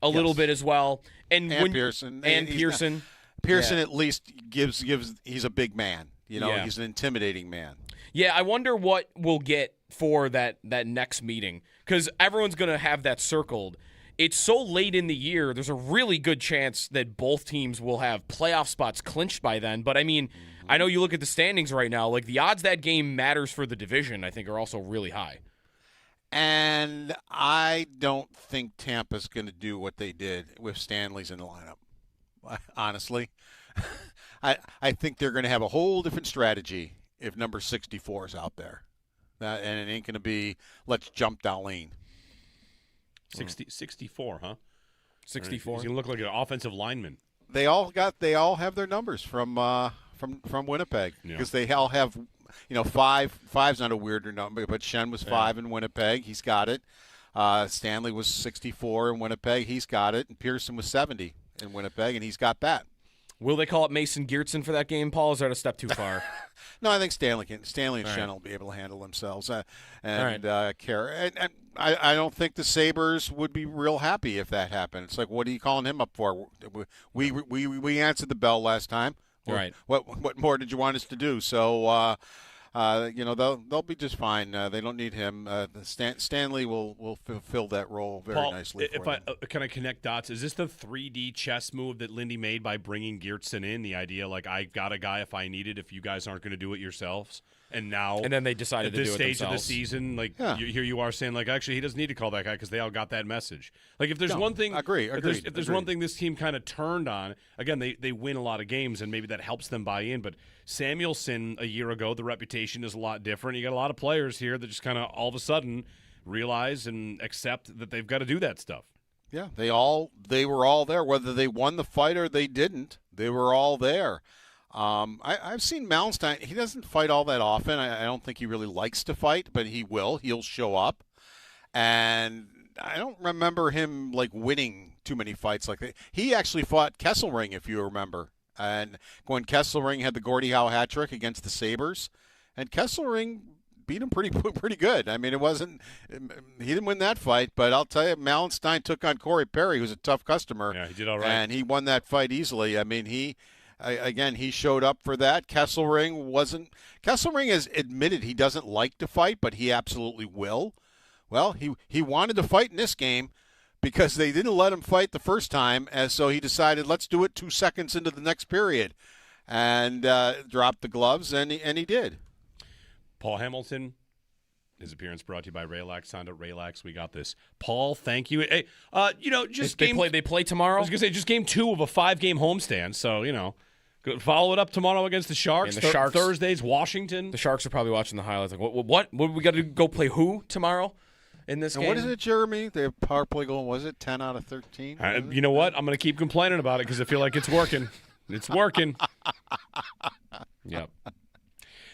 a little bit as well. And Pearson. Pearson. Pearson at least gives. He's a big man. He's an intimidating man. Yeah, I wonder what we'll get for that next meeting, because everyone's going to have that circled. It's so late in the year, there's a really good chance that both teams will have playoff spots clinched by then. But, I mean, I know you look at the standings right now, like the odds that game matters for the division, I think, are also really high. And I don't think Tampa's going to do what they did with Stanley's in the lineup, honestly. I think they're going to have a whole different strategy if number 64 is out there. And it ain't going to be, let's jump Darlene. 64, huh? 64. He's going to look like an offensive lineman. They all have their numbers from Winnipeg, because they all have, five's not a weirder number, but Shen was 5 in Winnipeg. He's got it. Stanley was 64 in Winnipeg. He's got it. And Pearson was 70 in Winnipeg, and he's got that. Will they call it Mason Geertsen for that game, Paul? Is that a step too far? No, I think Stanley and Shen will be able to handle themselves. And I don't think the Sabres would be real happy if that happened. It's like, what are you calling him up for? We answered the bell last time. Right. What more did you want us to do? So, they'll be just fine. They don't need him. Stanley will fulfill that role very Paul, nicely. Can I connect dots? Is this the 3D chess move that Lindy made by bringing Geertsen in? The idea, like, I got a guy if I need it, if you guys aren't going to do it yourselves. And then they decided to do it themselves. At this stage of the season, like, here you are saying, like, actually, he doesn't need to call that guy because they all got that message. Like, if there's one thing, if there's one thing this team kind of turned on, again, they win a lot of games, and maybe that helps them buy in. But Samuelson a year ago, the reputation is a lot different. You got a lot of players here that just kind of all of a sudden realize and accept that they've got to do that stuff. Yeah, they were all there, whether they won the fight or they didn't. They were all there. I've seen Malmstein. He doesn't fight all that often. I don't think he really likes to fight, but he will. He'll show up. And I don't remember him like winning too many fights like that. He actually fought Kesselring, if you remember, and when Kesselring had the Gordie Howe hat trick against the Sabres, and Kesselring beat him pretty good. I mean, he didn't win that fight, but I'll tell you, Malenstein took on Corey Perry, who's a tough customer. Yeah, he did all right, and he won that fight easily. I mean, he showed up for that. Kesselring has admitted he doesn't like to fight, but he absolutely will. Well, he wanted to fight in this game because they didn't let him fight the first time, and so he decided, let's do it 2 seconds into the next period, and dropped the gloves, and he did. Paul Hamilton, his appearance brought to you by Raylax Honda. Raylax, we got this. Paul, thank you. Hey, they play tomorrow. I was gonna say just game 2 of a 5-game homestand, so follow it up tomorrow against the Sharks. And the Sharks Thursdays, Washington. The Sharks are probably watching the highlights. Like, what we got to go play who tomorrow in this game? What is it, Jeremy? Their power play goal, was it 10 out of 13? You know what? I'm going to keep complaining about it because I feel like it's working. It's working. Yep.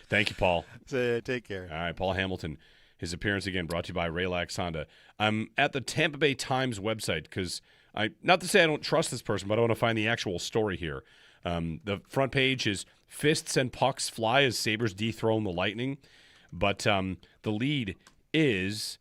Thank you, Paul. Take care. All right, Paul Hamilton. His appearance again brought to you by Raylax Honda. I'm at the Tampa Bay Times website because not to say I don't trust this person, but I want to find the actual story here. The front page is fists and pucks fly as Sabres dethrone the Lightning. But the lead is,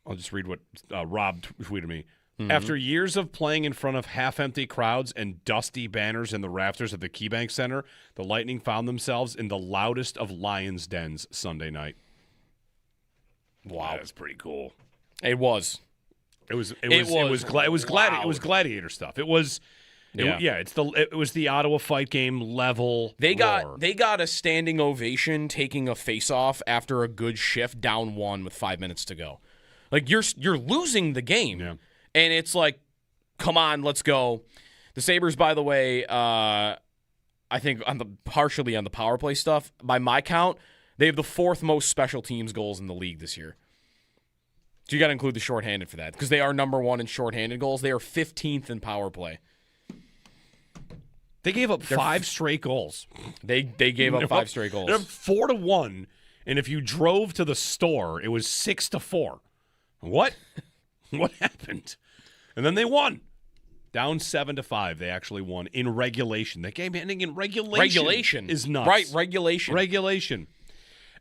I'll just read what Rob tweeted me. Mm-hmm. After years of playing in front of half-empty crowds and dusty banners in the rafters of the KeyBank Center, the Lightning found themselves in the loudest of Lions' dens Sunday night. Wow, that's pretty cool. It was. It was gladiator stuff. It was the Ottawa fight game level. They got a standing ovation taking a face-off after a good shift, down 1 with 5 minutes to go. Like you're losing the game. Yeah. And it's like, come on, let's go. The Sabres, by the way, I think partially on the power play stuff, by my count, they have the 4th most special teams goals in the league this year. So you got to include the shorthanded for that because they are number 1 in shorthanded goals. They are 15th in power play. They gave up 5 straight goals. They gave up 5 straight goals. They're 4-1, and if you drove to the store, it was 6-4. What? What happened? And then they won. Down 7-5. They actually won in regulation. The game ending in regulation is nuts. Right, regulation.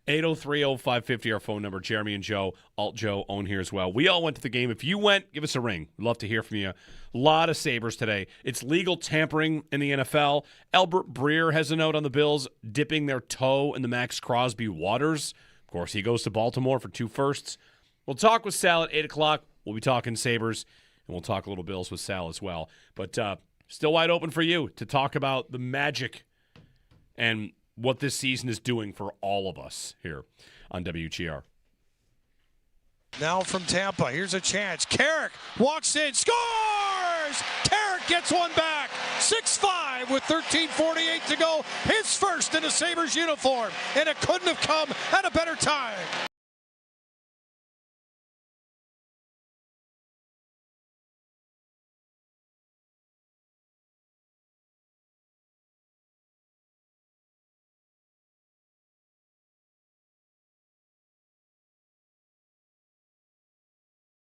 803-0550, our phone number. Jeremy and Joe, Alt Joe, own here as well. We all went to the game. If you went, give us a ring. We'd love to hear from you. A lot of Sabres today. It's legal tampering in the NFL. Albert Breer has a note on the Bills dipping their toe in the Max Crosby waters. Of course, he goes to Baltimore for 2 firsts. We'll talk with Sal at 8 o'clock. We'll be talking Sabres, and we'll talk a little Bills with Sal as well. But still wide open for you to talk about the magic and what this season is doing for all of us here on WGR. Now from Tampa, here's a chance. Carrick walks in, scores! Carrick gets one back. 6-5 with 13:48 to go. His first in a Sabres uniform, and it couldn't have come at a better time.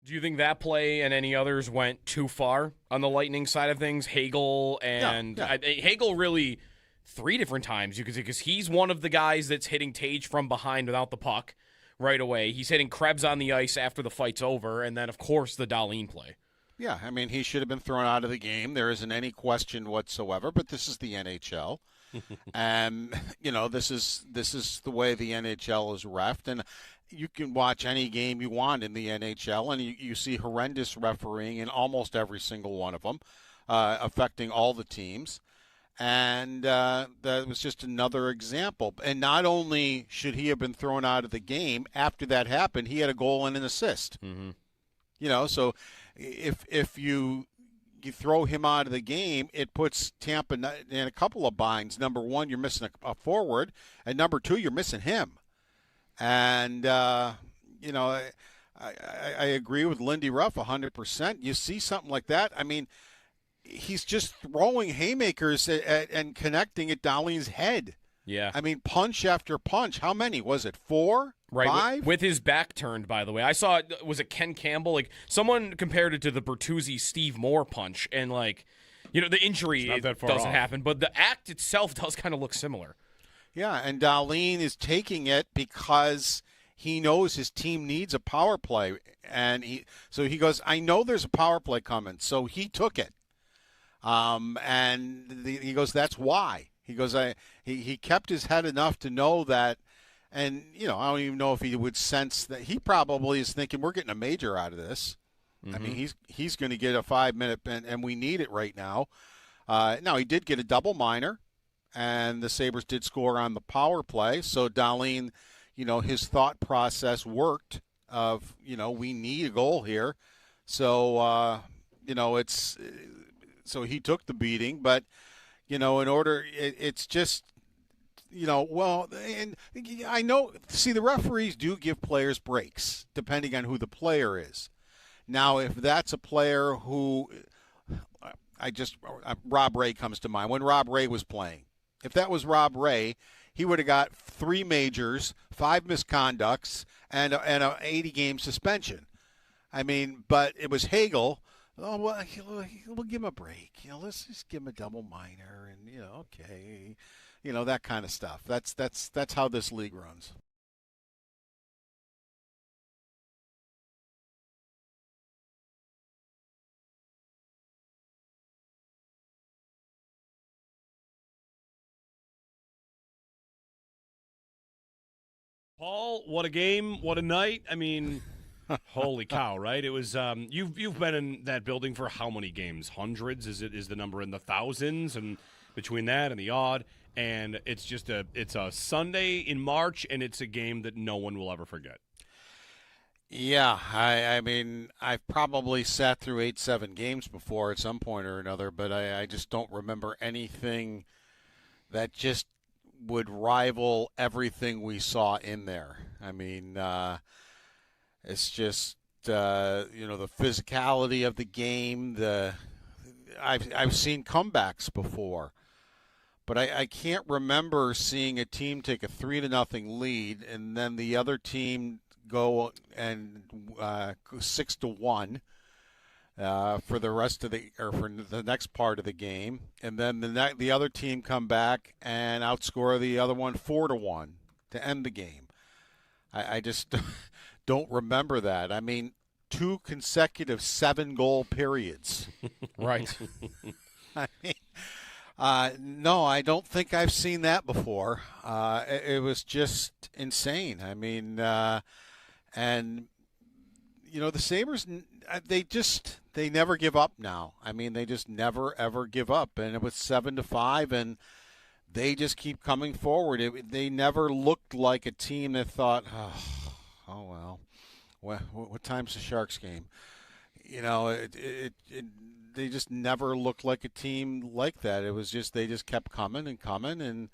Do you think that play and any others went too far on the Lightning side of things? Hagel and Hagel really 3 different times because he's one of the guys that's hitting Tage from behind without the puck right away. He's hitting Krebs on the ice after the fight's over, and then of course the Dahlin play. Yeah, I mean he should have been thrown out of the game. There isn't any question whatsoever. But this is the NHL, and this is the way the NHL is reffed. And you can watch any game you want in the NHL, and you see horrendous refereeing in almost every single one of them, affecting all the teams. And that was just another example. And not only should he have been thrown out of the game, after that happened, he had a goal and an assist. Mm-hmm. So if you throw him out of the game, it puts Tampa in a couple of binds. Number 1, you're missing a forward, and number 2, you're missing him. And, I agree with Lindy Ruff 100%. You see something like that, I mean, he's just throwing haymakers and connecting at Dahlin's head. Yeah. I mean, punch after punch. How many? Was it 4? Right, 5? with his back turned, by the way. I saw, was it Ken Campbell? Like, someone compared it to the Bertuzzi-Steve Moore punch, and, like, the injury doesn't happen, but the act itself does kind of look similar. Yeah, and Dahlin is taking it because he knows his team needs a power play, and he goes, I know there's a power play coming, so he took it. He goes, that's why. He goes, he kept his head enough to know that. And, I don't even know if he would sense that. He probably is thinking, we're getting a major out of this. Mm-hmm. I mean, he's going to get a 5-minute, and we need it right now. Now, he did get a double minor, and the Sabres did score on the power play. So, Dahlin, his thought process worked of, we need a goal here. So, so he took the beating. But, in order, it's just, and I know, see, the referees do give players breaks depending on who the player is. Now, if that's a player who, Rob Ray comes to mind. When Rob Ray was playing, if that was Rob Ray, he would have got 3 majors, 5 misconducts, and an 80-game suspension. I mean, but it was Hagel. Oh, well, we'll give him a break. Let's just give him a double minor, and okay. That kind of stuff. That's how this league runs. Paul, what a game, what a night. I mean, holy cow, right? It was you've been in that building for how many games? Hundreds? Is the number in the thousands? And between that and the odd, and it's just it's a Sunday in March, and it's a game that no one will ever forget. Yeah, I mean, I've probably sat through 8-7 games before at some point or another, but I just don't remember anything that just would rival everything we saw in there. I mean, it's just the physicality of the game. I've seen comebacks before. But I can't remember seeing a team take a 3-0 lead and then the other team go and 6-1 for the rest of for the next part of the game, and then the other team come back and outscore the other one 4-1 to end the game. I just don't remember that. I mean, 2 consecutive 7-goal periods. Right. I mean. No, I don't think I've seen that before. It was just insane. I mean, and the Sabres, they never give up now. I mean, they just never ever give up. And it was 7-5, and they just keep coming forward. They never looked like a team that thought, oh well, what time's the Sharks game? They just never looked like a team like that. It was just they just kept coming and coming, and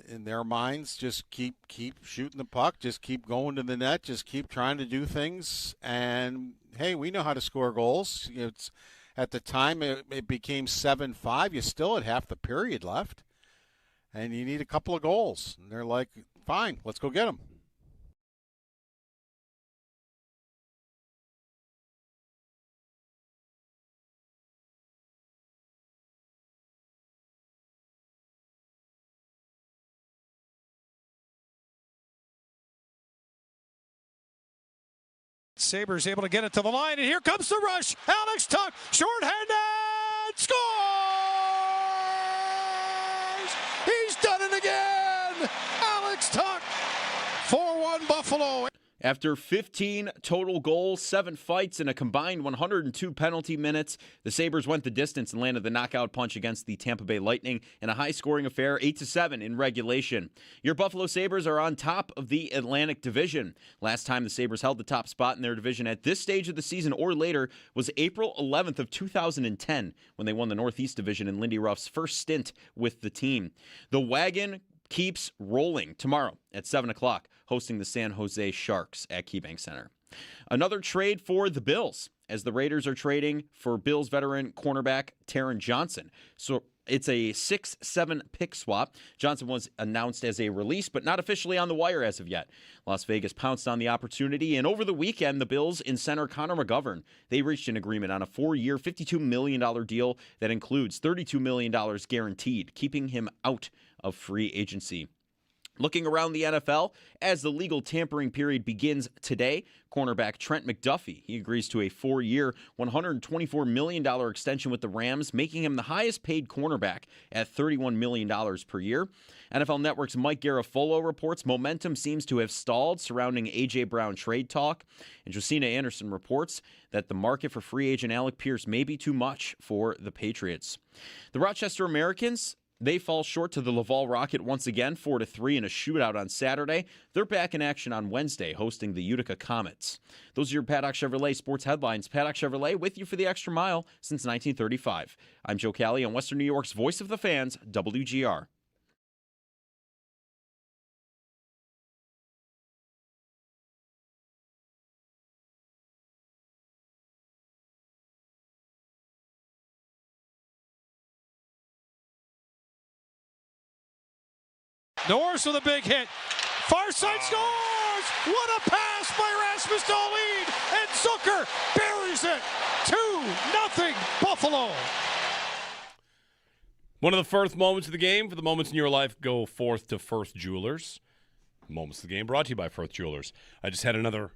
in their minds, just keep shooting the puck, just keep going to the net, just keep trying to do things. And hey, we know how to score goals. It's at the time it became 7-5. You still had half the period left, and you need a couple of goals. And they're like, fine, let's go get them. Sabres able to get it to the line, and here comes the rush. Alex Tuch, shorthanded, scores! He's done it again! Alex Tuch, 4-1 Buffalo. After 15 total goals, 7 fights, and a combined 102 penalty minutes, the Sabres went the distance and landed the knockout punch against the Tampa Bay Lightning in a high-scoring affair, 8-7 in regulation. Your Buffalo Sabres are on top of the Atlantic Division. Last time the Sabres held the top spot in their division at this stage of the season or later was April 11th of 2010 when they won the Northeast Division in Lindy Ruff's first stint with the team. The wagon keeps rolling tomorrow at 7 o'clock, hosting the San Jose Sharks at KeyBank Center. Another trade for the Bills, as the Raiders are trading for Bills veteran cornerback Taron Johnson. So It's a 6-7 pick swap. Johnson was announced as a release, but not officially on the wire as of yet. Las Vegas pounced on the opportunity, and over the weekend, the Bills in center Connor McGovern, they reached an agreement on a 4-year, $52 million deal that includes $32 million guaranteed, keeping him out of free agency. Looking around the NFL, as the legal tampering period begins today, cornerback Trent McDuffie, he agrees to a 4-year, $124 million extension with the Rams, making him the highest paid cornerback at $31 million per year. NFL Network's Mike Garafolo reports momentum seems to have stalled surrounding A.J. Brown trade talk. And Josina Anderson reports that the market for free agent Alec Pierce may be too much for the Patriots. The Rochester Americans, they fall short to the Laval Rocket once again, 4-3 in a shootout on Saturday. They're back in action on Wednesday, hosting the Utica Comets. Those are your Paddock Chevrolet sports headlines. Paddock Chevrolet with you for the extra mile since 1935. I'm Joe Cali on Western New York's Voice of the Fans, WGR. Norris with a big hit. Far side scores! What a pass by Rasmus Dahlin! And Zucker buries it! 2-0 Buffalo. One of the first moments of the game. For the moments in your life, go forth to Firth Jewelers. Moments of the game brought to you by Firth Jewelers. I just had another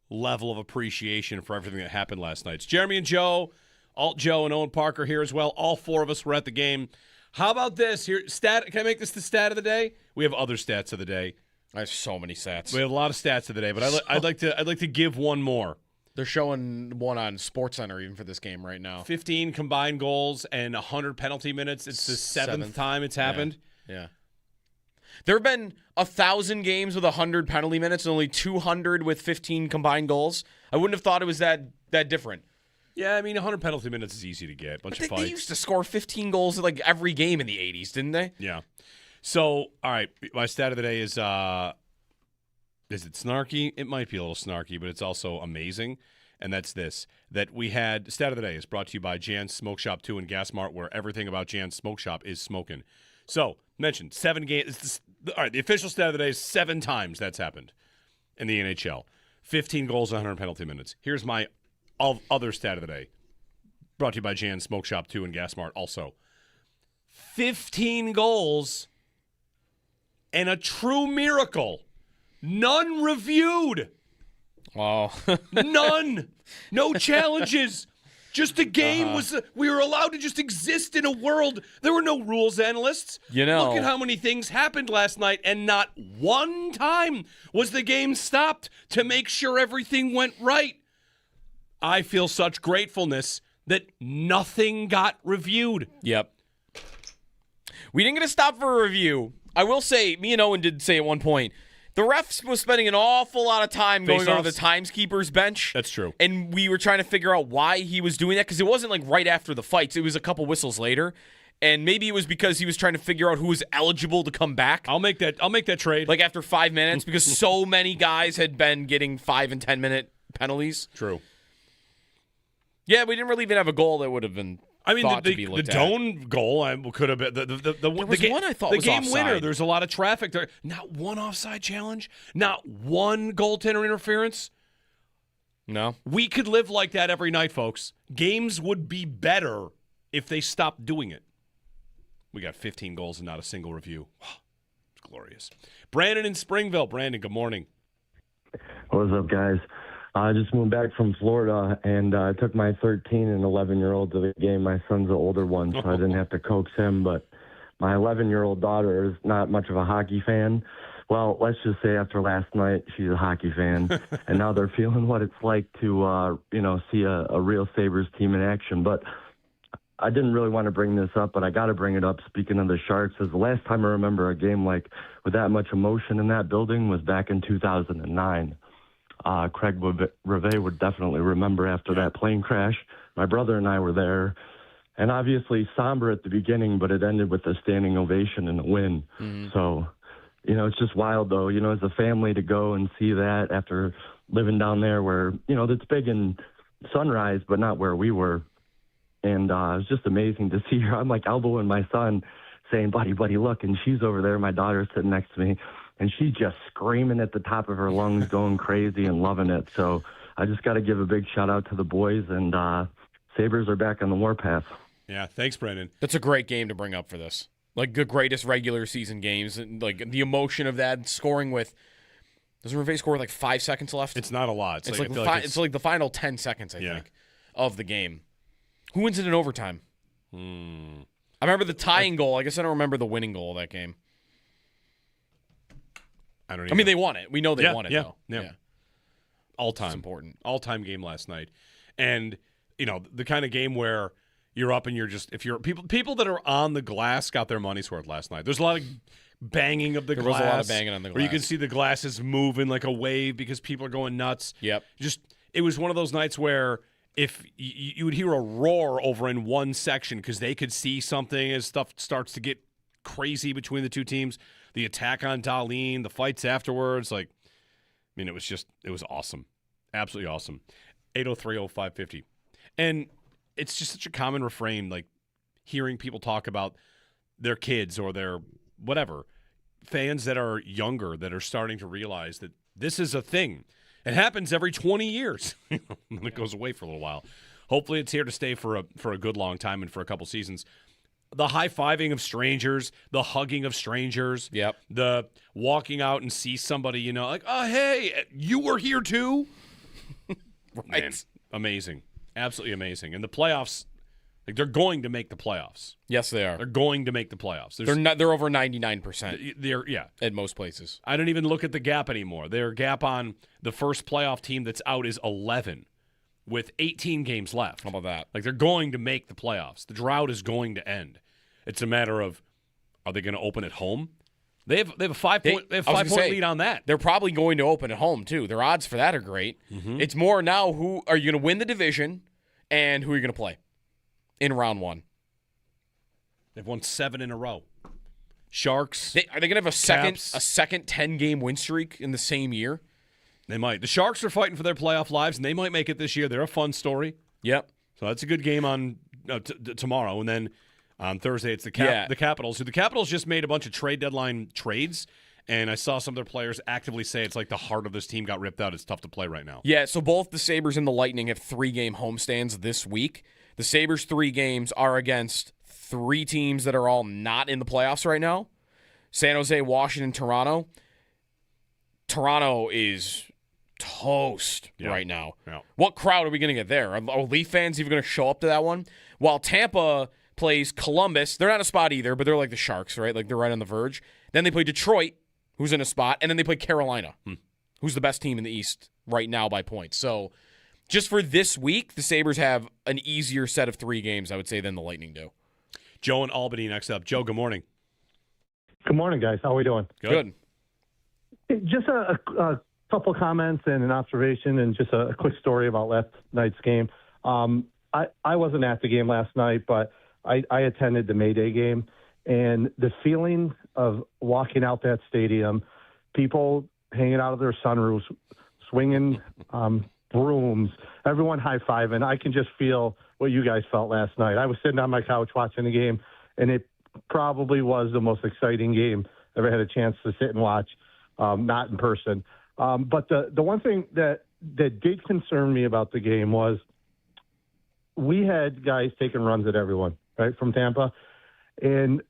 level of appreciation for everything that happened last night. It's Jeremy and Joe, Alt Joe and Owen Parker here as well. All four of us were at the game. How about this? Here, stat. Can I make this the stat of the day? We have other stats of the day. I have so many stats. We have a lot of stats of the day, but I'd like to give one more. They're showing one on SportsCenter even for this game right now. 15 combined goals and 100 penalty minutes. It's the seventh time it's happened. Yeah. There have been 1,000 games with 100 penalty minutes and only 200 with 15 combined goals. I wouldn't have thought it was that different. Yeah, I mean, 100 penalty minutes is easy to get. Bunch of fights. They used to score 15 goals like every game in the 80s, didn't they? Yeah. So, all right, my stat of the day is it snarky? It might be a little snarky, but it's also amazing. And that's this, that we had, stat of the day is brought to you by Jan's Smoke Shop 2 and Gas Mart, where everything about Jan's Smoke Shop is smoking. So, mentioned, 7 games. All right, the official stat of the day is 7 times that's happened in the NHL. 15 goals, 100 penalty minutes. Here's my other stat of the day, brought to you by Jan's Smoke Shop 2 and Gas Mart also. 15 goals and a true miracle. None reviewed. Wow. None. No challenges. Just a game we were allowed to just exist in a world. There were no rules analysts. You know. Look at how many things happened last night, and not one time was the game stopped to make sure everything went right. I feel such gratefulness that nothing got reviewed. Yep. We didn't get to stop for a review. I will say, me and Owen did say at one point, the refs was spending an awful lot of time going over the timekeeper's bench. That's true. And we were trying to figure out why he was doing that, because it wasn't like right after the fights. It was a couple whistles later. And maybe it was because he was trying to figure out who was eligible to come back. I'll make that trade. Like after 5 minutes, because so many guys had been getting 5 and 10 minute penalties. True. Yeah, we didn't really even have a goal that would have been. I mean, the Doan goal could have been the one I thought the was game offside. winner. There's a lot of traffic there. Not one offside challenge. Not one goaltender interference. No. We could live like that every night, folks. Games would be better if they stopped doing it. We got 15 goals and not a single review. It's glorious. Brandon in Springville. Brandon, good morning. What's up, guys? I just moved back from Florida, and I took my 13 and 11-year-old to the game. My son's the older one, so I didn't have to coax him. But my 11-year-old daughter is not much of a hockey fan. Well, let's just say after last night, she's a hockey fan, and now they're feeling what it's like to, see a real Sabres team in action. But I didn't really want to bring this up, but I got to bring it up. Speaking of the Sharks, is the last time I remember a game like with that much emotion in that building was back in 2009. Craig Reve would definitely remember after that plane crash. My brother and I were there, and obviously somber at the beginning, but it ended with a standing ovation and a win. Mm-hmm. So, it's just wild, though, as a family to go and see that after living down there where, that's big in Sunrise, but not where we were. And it was just amazing to see her. I'm like elbowing my son, saying, buddy, look. And she's over there. My daughter's sitting next to me. And she's just screaming at the top of her lungs, going crazy and loving it. So I just got to give a big shout-out to the boys. And Sabres are back on the warpath. Yeah, thanks, Brendan. That's a great game to bring up for this. Like the greatest regular season games. And like the emotion of that, scoring with – doesn't Reve score with like 5 seconds left? It's not a lot. It's like the final 10 seconds, I think, of the game. Who wins it in overtime? I remember the tying goal. I guess I don't remember the winning goal of that game. I mean, they won it. We know they won it, though. Yeah. All-time. It's important. All-time game last night. And, the kind of game where you're up and you're just – if you're people that are on the glass got their money's worth last night. There's a lot of – banging of the glass. There was a lot of banging on the glass. Where you can see the glasses moving like a wave because people are going nuts. Yep. It was one of those nights where if you would hear a roar over in one section because they could see something as stuff starts to get crazy between the two teams. The attack on Darlene, the fights afterwards. It was awesome. Absolutely awesome. 803-0550. And it's just such a common refrain, like hearing people talk about their kids or their whatever, fans that are younger that are starting to realize that this is a thing. It happens every 20 years. And it goes away for a little while. Hopefully it's here to stay for a good long time and for a couple seasons. The high-fiving of strangers, the hugging of strangers, the walking out and see somebody, like, oh, hey, you were here too? Right. Man, amazing. Absolutely amazing. And the playoffs, they're going to make the playoffs. Yes, they are. They're going to make the playoffs. They're over 99%. They're at most places. I don't even look at the gap anymore. Their gap on the first playoff team that's out is 11 with 18 games left. How about that? Like, they're going to make the playoffs. The drought is going to end. It's a matter of, are they going to open at home? They have a 5-point lead on that. They're probably going to open at home too. Their odds for that are great. Mm-hmm. It's more now who are you going to win the division and who are you going to play in round one. They've won 7 in a row. Sharks. Are they going to have a second 10-game win streak in the same year? They might. The Sharks are fighting for their playoff lives, and they might make it this year. They're a fun story. Yep. So that's a good game on tomorrow, and then on Thursday it's the Capitals. So the Capitals just made a bunch of trade deadline trades, and I saw some of their players actively say it's like the heart of this team got ripped out. It's tough to play right now. Yeah. So both the Sabres and the Lightning have 3-game homestands this week. The Sabres' 3 games are against 3 teams that are all not in the playoffs right now. San Jose, Washington, Toronto. Toronto is toast right now. Yeah. What crowd are we going to get there? Are Leaf fans even going to show up to that one? While Tampa plays Columbus, they're not a spot either, but they're like the Sharks, right? Like they're right on the verge. Then they play Detroit, who's in a spot, and then they play Carolina, who's the best team in the East right now by points. So just for this week, the Sabres have an easier set of 3 games, I would say, than the Lightning do. Joe in Albany next up. Joe, good morning. Good morning, guys. How are we doing? Good. Just a couple comments and an observation and just a quick story about last night's game. I wasn't at the game last night, but I attended the May Day game, and the feeling of walking out that stadium, people hanging out of their sunroofs, swinging brooms, everyone high-fiving. I can just feel what you guys felt last night. I was sitting on my couch watching the game, and it probably was the most exciting game I ever had a chance to sit and watch, not in person. But the one thing that did concern me about the game was we had guys taking runs at everyone, right, from Tampa. And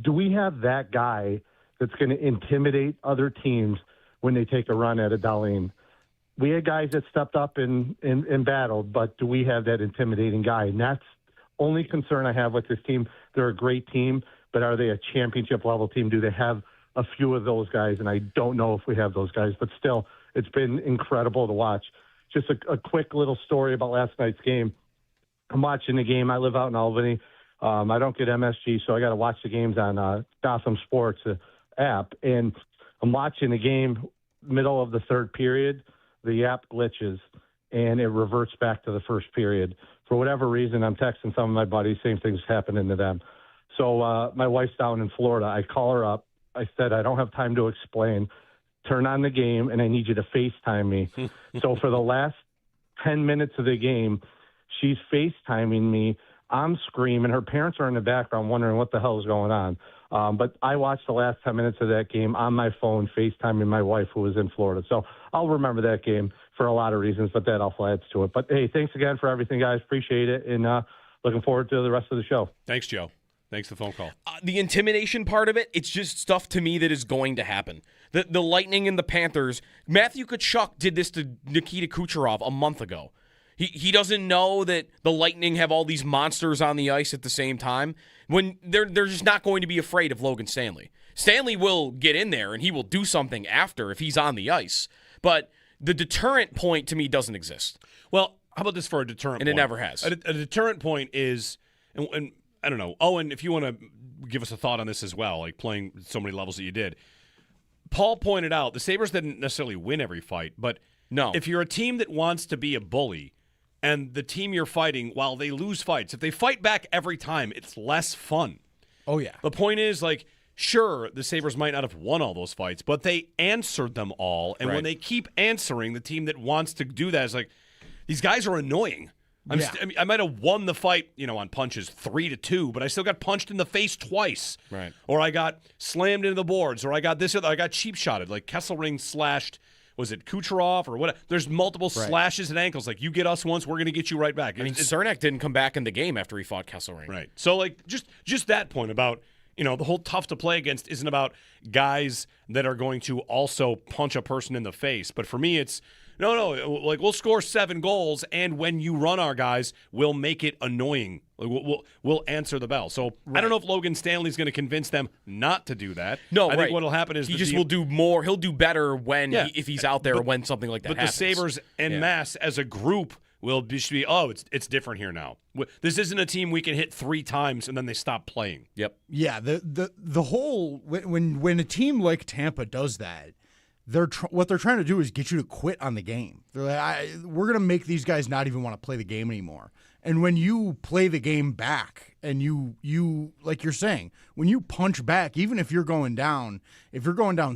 do we have that guy that's going to intimidate other teams when they take a run at a Darlene? We had guys that stepped up and battled, but do we have that intimidating guy? And that's only concern I have with this team. They're a great team, but are they a championship-level team? Do they have a few of those guys? And I don't know if we have those guys, but still, it's been incredible to watch. Just a quick little story about last night's game. I'm watching the game. I live out in Albany. I don't get MSG, so I got to watch the games on Gotham Sports app. And I'm watching the game, middle of the third period. The app glitches, and it reverts back to the first period. For whatever reason, I'm texting some of my buddies, same thing's happening to them. So my wife's down in Florida. I call her up. I said, I don't have time to explain. Turn on the game, and I need you to FaceTime me. So for the last 10 minutes of the game, she's FaceTiming me I'm screaming. Her parents are in the background wondering what the hell is going on. But I watched the last 10 minutes of that game on my phone, FaceTiming my wife who was in Florida. So I'll remember that game for a lot of reasons, but that also adds to it. But, hey, thanks again for everything, guys. Appreciate it, and looking forward to the rest of the show. Thanks, Joe. Thanks for the phone call. The intimidation part of it, it's just stuff to me that is going to happen. The Lightning and the Panthers, Matthew Tkachuk did this to Nikita Kucherov a month ago. He doesn't know that the Lightning have all these monsters on the ice at the same time. When they're just not going to be afraid of Logan Stanley. Stanley will get in there and he will do something after if he's on the ice. But the deterrent point to me doesn't exist. Well, how about this for a deterrent point? And it never has. A deterrent point is, and I don't know, Owen, if you want to give us a thought on this as well, like playing so many levels that you did. Paul pointed out the Sabres didn't necessarily win every fight, but no. If you're a team that wants to be a bully, and the team you're fighting, while they lose fights, if they fight back every time, it's less fun. Oh, yeah. The point is, like, sure, the Sabres might not have won all those fights, but they answered them all. And when they keep answering, the team that wants to do that is like, these guys are annoying. I might have won the fight, on punches 3-2, but I still got punched in the face twice. Right. Or I got slammed into the boards, or I got this, or I got cheap shotted. Like Kesselring slashed, was it Kucherov or what? There's multiple slashes and ankles. Like, you get us once, we're going to get you right back. I mean, Cernak didn't come back in the game after he fought Kesselring. Right. So, like, just that point about, the whole tough to play against isn't about guys that are going to also punch a person in the face. But for me, it's, no, like, we'll score 7 goals, and when you run our guys, we'll make it annoying. Like, we'll answer the bell. So I don't know if Logan Stanley's going to convince them not to do that. No, I think what'll happen is he just will do more. He'll do better when if he's out there when something like that happens. But the Sabres en masse as a group will just be, it's different here now. This isn't a team we can hit 3 times and then they stop playing. Yep. Yeah, the whole when a team like Tampa does that, what they're trying to do is get you to quit on the game. They're like, we're going to make these guys not even want to play the game anymore. And when you play the game back and you like you're saying, when you punch back, even if you're going down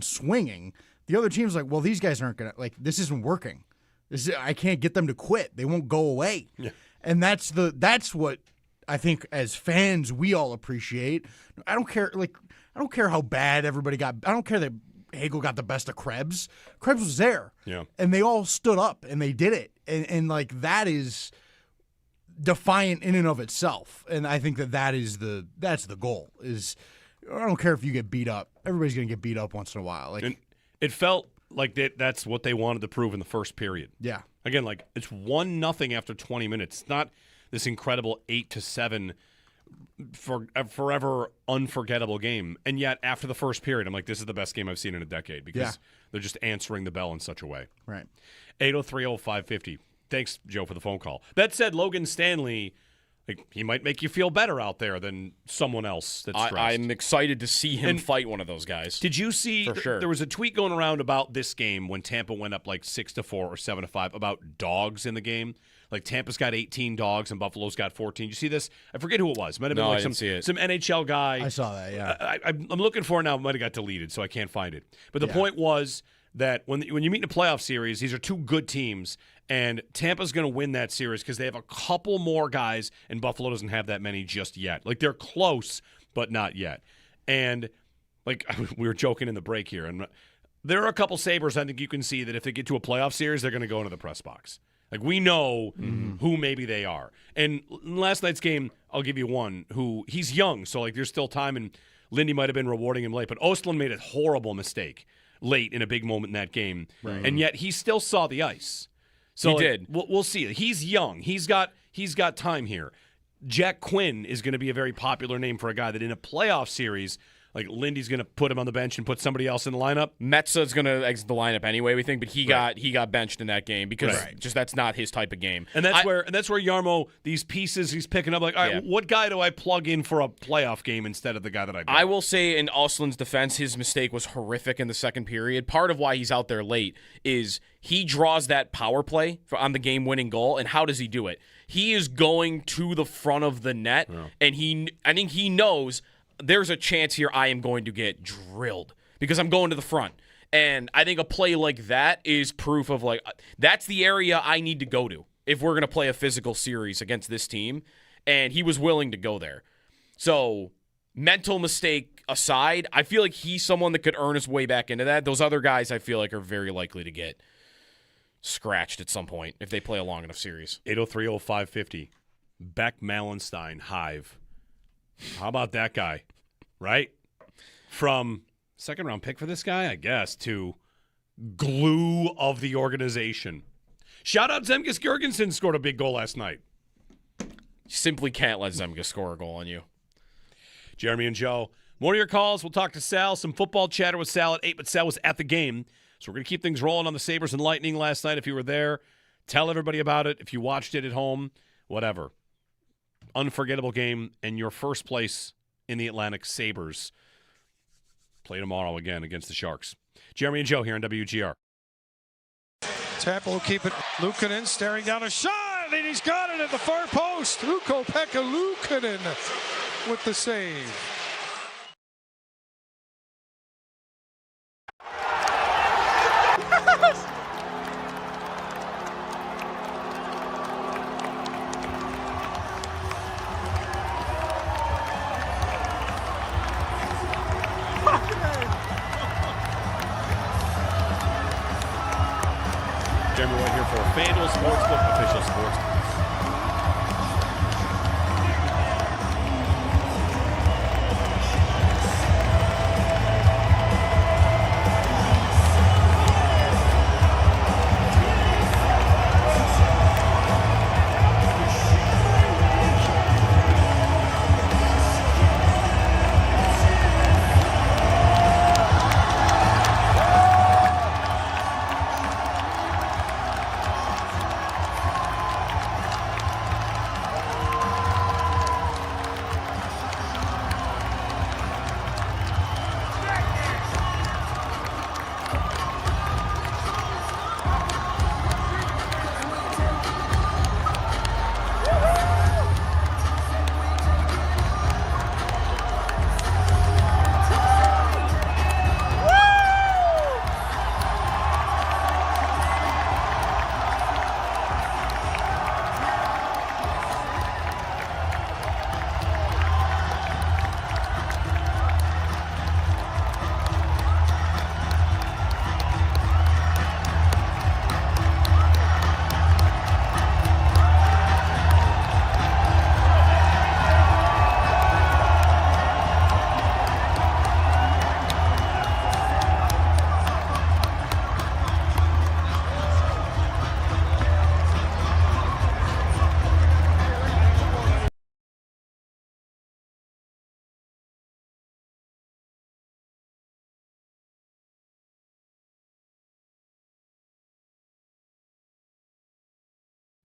swinging, the other team's like, well, these guys aren't going to, like, this isn't working. I can't get them to quit. They won't go away. Yeah. And that's what I think as fans we all appreciate. I don't care how bad everybody got. I don't care that Hagel got the best of Krebs. Krebs was there. Yeah. And they all stood up and they did it. And like, that is defiant in and of itself. And I think that's the goal. Is I don't care if you get beat up. Everybody's going to get beat up once in a while. Like, and it felt like that's what they wanted to prove in the first period. Yeah. Again, like, it's 1-0 after 20 minutes. It's not this incredible 8-7 for a forever unforgettable game. And yet, after the first period, I'm like, this is the best game I've seen in a decade because they're just answering the bell in such a way. Right. 803-0550. Thanks, Joe, for the phone call. That said, Logan Stanley, like, he might make you feel better out there than someone else that's stressed. I'm excited to see him fight one of those guys. Did you see? For sure. There was a tweet going around about this game when Tampa went up like 6-4 or 7-5 about dogs in the game. Like, Tampa's got 18 dogs and Buffalo's got 14. Did you see this? I forget who it was. It might have been like some NHL guy. I saw that. Yeah. I'm looking for it now. It might have got deleted, so I can't find it. But the point was that when you meet in a playoff series, these are 2 good teams. And Tampa's going to win that series because they have a couple more guys, and Buffalo doesn't have that many just yet. Like, they're close, but not yet. And, like, we were joking in the break here, and there are a couple Sabres I think you can see that if they get to a playoff series, they're going to go into the press box. Like, we know who maybe they are. And last night's game, I'll give you one who he's young, so, like, there's still time, and Lindy might have been rewarding him late, but Ostlund made a horrible mistake late in a big moment in that game, and yet he still saw the ice. So he did. We'll see. He's young. He's got time here. Jack Quinn is going to be a very popular name for a guy that in a playoff series, like, Lindy's going to put him on the bench and put somebody else in the lineup. Metza's going to exit the lineup anyway, we think, but he got benched in that game because just that's not his type of game. And that's where Jarmo, these pieces he's picking up, like, all right, what guy do I plug in for a playoff game instead of the guy that I got? I will say in Ostlund's defense, his mistake was horrific in the second period. Part of why he's out there late is he draws that power play on the game-winning goal, and how does he do it? He is going to the front of the net, and I think he knows there's a chance here I am going to get drilled because I'm going to the front. And I think a play like that is proof of, like, that's the area I need to go to if we're going to play a physical series against this team. and he was willing to go there. So mental mistake aside, I feel like he's someone that could earn his way back into that. Those other guys I feel like are very likely to get scratched at some point if they play a long enough series. 803-0550. Beck Malenstein, Hive. How about that guy? Right? From second-round pick for this guy, I guess, to glue of the organization. Shout out Zemgus Girgensson scored a big goal last night. You simply can't let Zemgus score a goal on you. Jeremy and Joe. More of your calls. We'll talk to Sal. Some football chatter with Sal at 8, but Sal was at the game. So we're going to keep things rolling on the Sabres and Lightning last night. If you were there, tell everybody about it. If you watched it at home, whatever. Unforgettable game and your first place in the Atlantic. Sabres play tomorrow again against the Sharks. Jeremy and Joe here on WGR. Tampa will keep it. Luukkonen staring down a shot, and he's got it at the far post. Ukko-Pekka Luukkonen with the save. Jeremy White here for FanDuel Sportsbook, official sportsbook.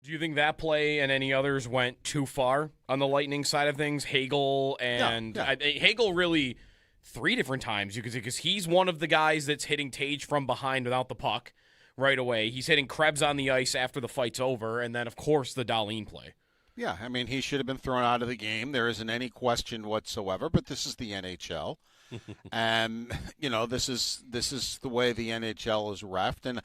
Do you think that play and any others went too far on the Lightning side of things? Hagel and Hagel really 3 different times, you could say, because he's one of the guys that's hitting Tage from behind without the puck right away. He's hitting Krebs on the ice after the fight's over, and then, of course, the Dahlin play. Yeah, I mean, he should have been thrown out of the game. There isn't any question whatsoever, but this is the NHL. And, this is the way the NHL is reffed. And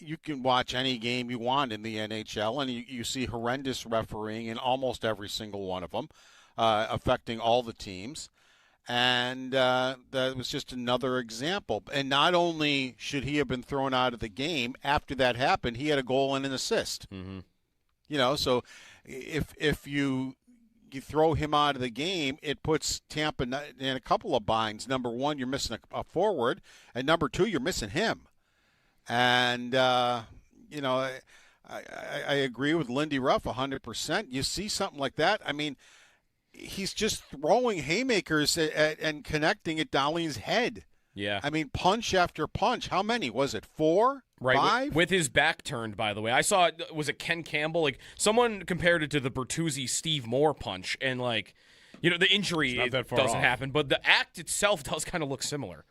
you can watch any game you want in the NHL, and you see horrendous refereeing in almost every single one of them, affecting all the teams. And that was just another example. And not only should he have been thrown out of the game, after that happened, he had a goal and an assist. Mm-hmm. So if you throw him out of the game, it puts Tampa in a couple of binds. Number one, you're missing a forward, and number two, you're missing him. And, I agree with Lindy Ruff 100%. You see something like that, I mean, he's just throwing haymakers and connecting at Dahlin's head. Yeah. I mean, punch after punch. How many? Was it 4? Right, 5? with his back turned, by the way. I saw it, was it Ken Campbell? Like, someone compared it to the Bertuzzi Steve Moore punch, and, the injury doesn't happen, but the act itself does kind of look similar.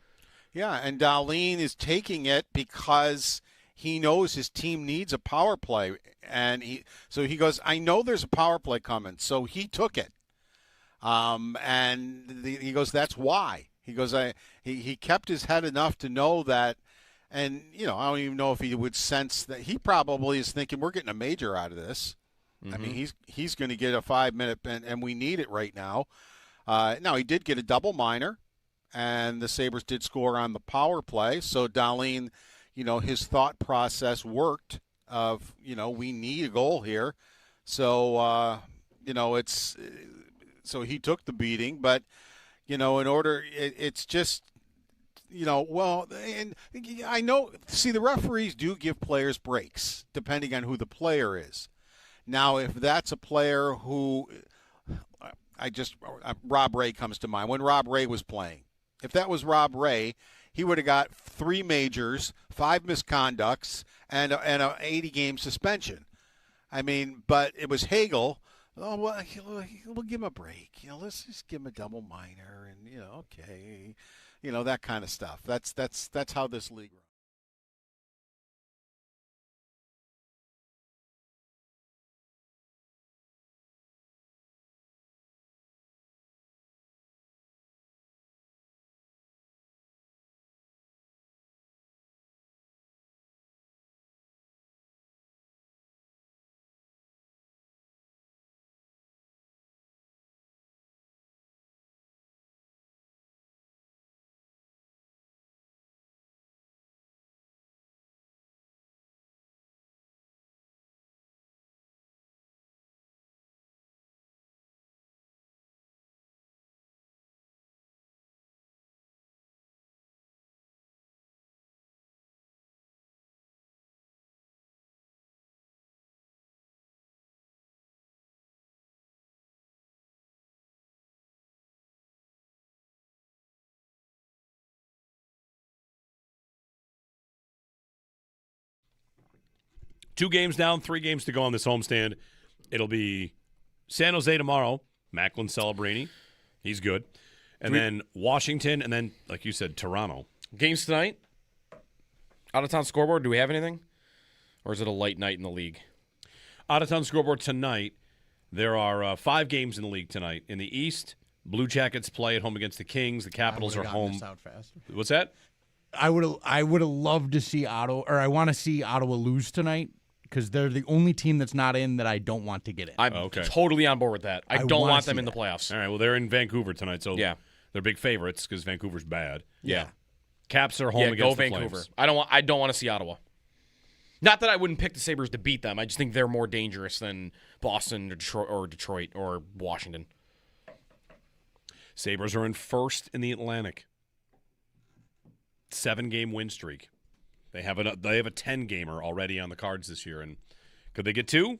Yeah, and Dahlin is taking it because he knows his team needs a power play, and he goes, I know there's a power play coming, so he took it. He goes, that's why. He goes, he kept his head enough to know that, and I don't even know if he would sense that. He probably is thinking we're getting a major out of this. I mean, he's going to get a 5-minute, and we need it right now. Now, he did get a double minor, and the Sabres did score on the power play. So, Dahlin, his thought process worked of, we need a goal here. So, so he took the beating. But, it's just, and I know, the referees do give players breaks depending on who the player is. Now, if that's a player who Rob Ray comes to mind. When Rob Ray was playing, if that was Rob Ray, he would have got 3 majors, 5 misconducts, and a 80-game suspension. I mean, but it was Hagel. Oh, well, we'll give him a break. Let's just give him a double minor, and okay, that kind of stuff. That's how this league runs. Two games down, 3 games to go on this homestand. It'll be San Jose tomorrow. Macklin Celebrini. He's good. And then Washington, and then, like you said, Toronto. Games tonight? Out-of-town scoreboard, do we have anything? Or is it a light night in the league? Out-of-town scoreboard tonight. There are 5 games in the league tonight. In the East, Blue Jackets play at home against the Kings. The Capitals are home. This out faster. What's that? I would have loved to see Ottawa, or I want to see Ottawa lose tonight, because they're the only team that's not in that I don't want to get in. I'm totally on board with that. I don't want them in the playoffs. All right, well, they're in Vancouver tonight, so yeah, they're big favorites because Vancouver's bad. Yeah. Caps are home against the Vancouver. Flames. I don't want to see Ottawa. Not that I wouldn't pick the Sabres to beat them. I just think they're more dangerous than Boston or Detroit or Washington. Sabres are in first in the Atlantic. 7-game win streak. They have a 10-gamer already on the cards this year, and could they get 2?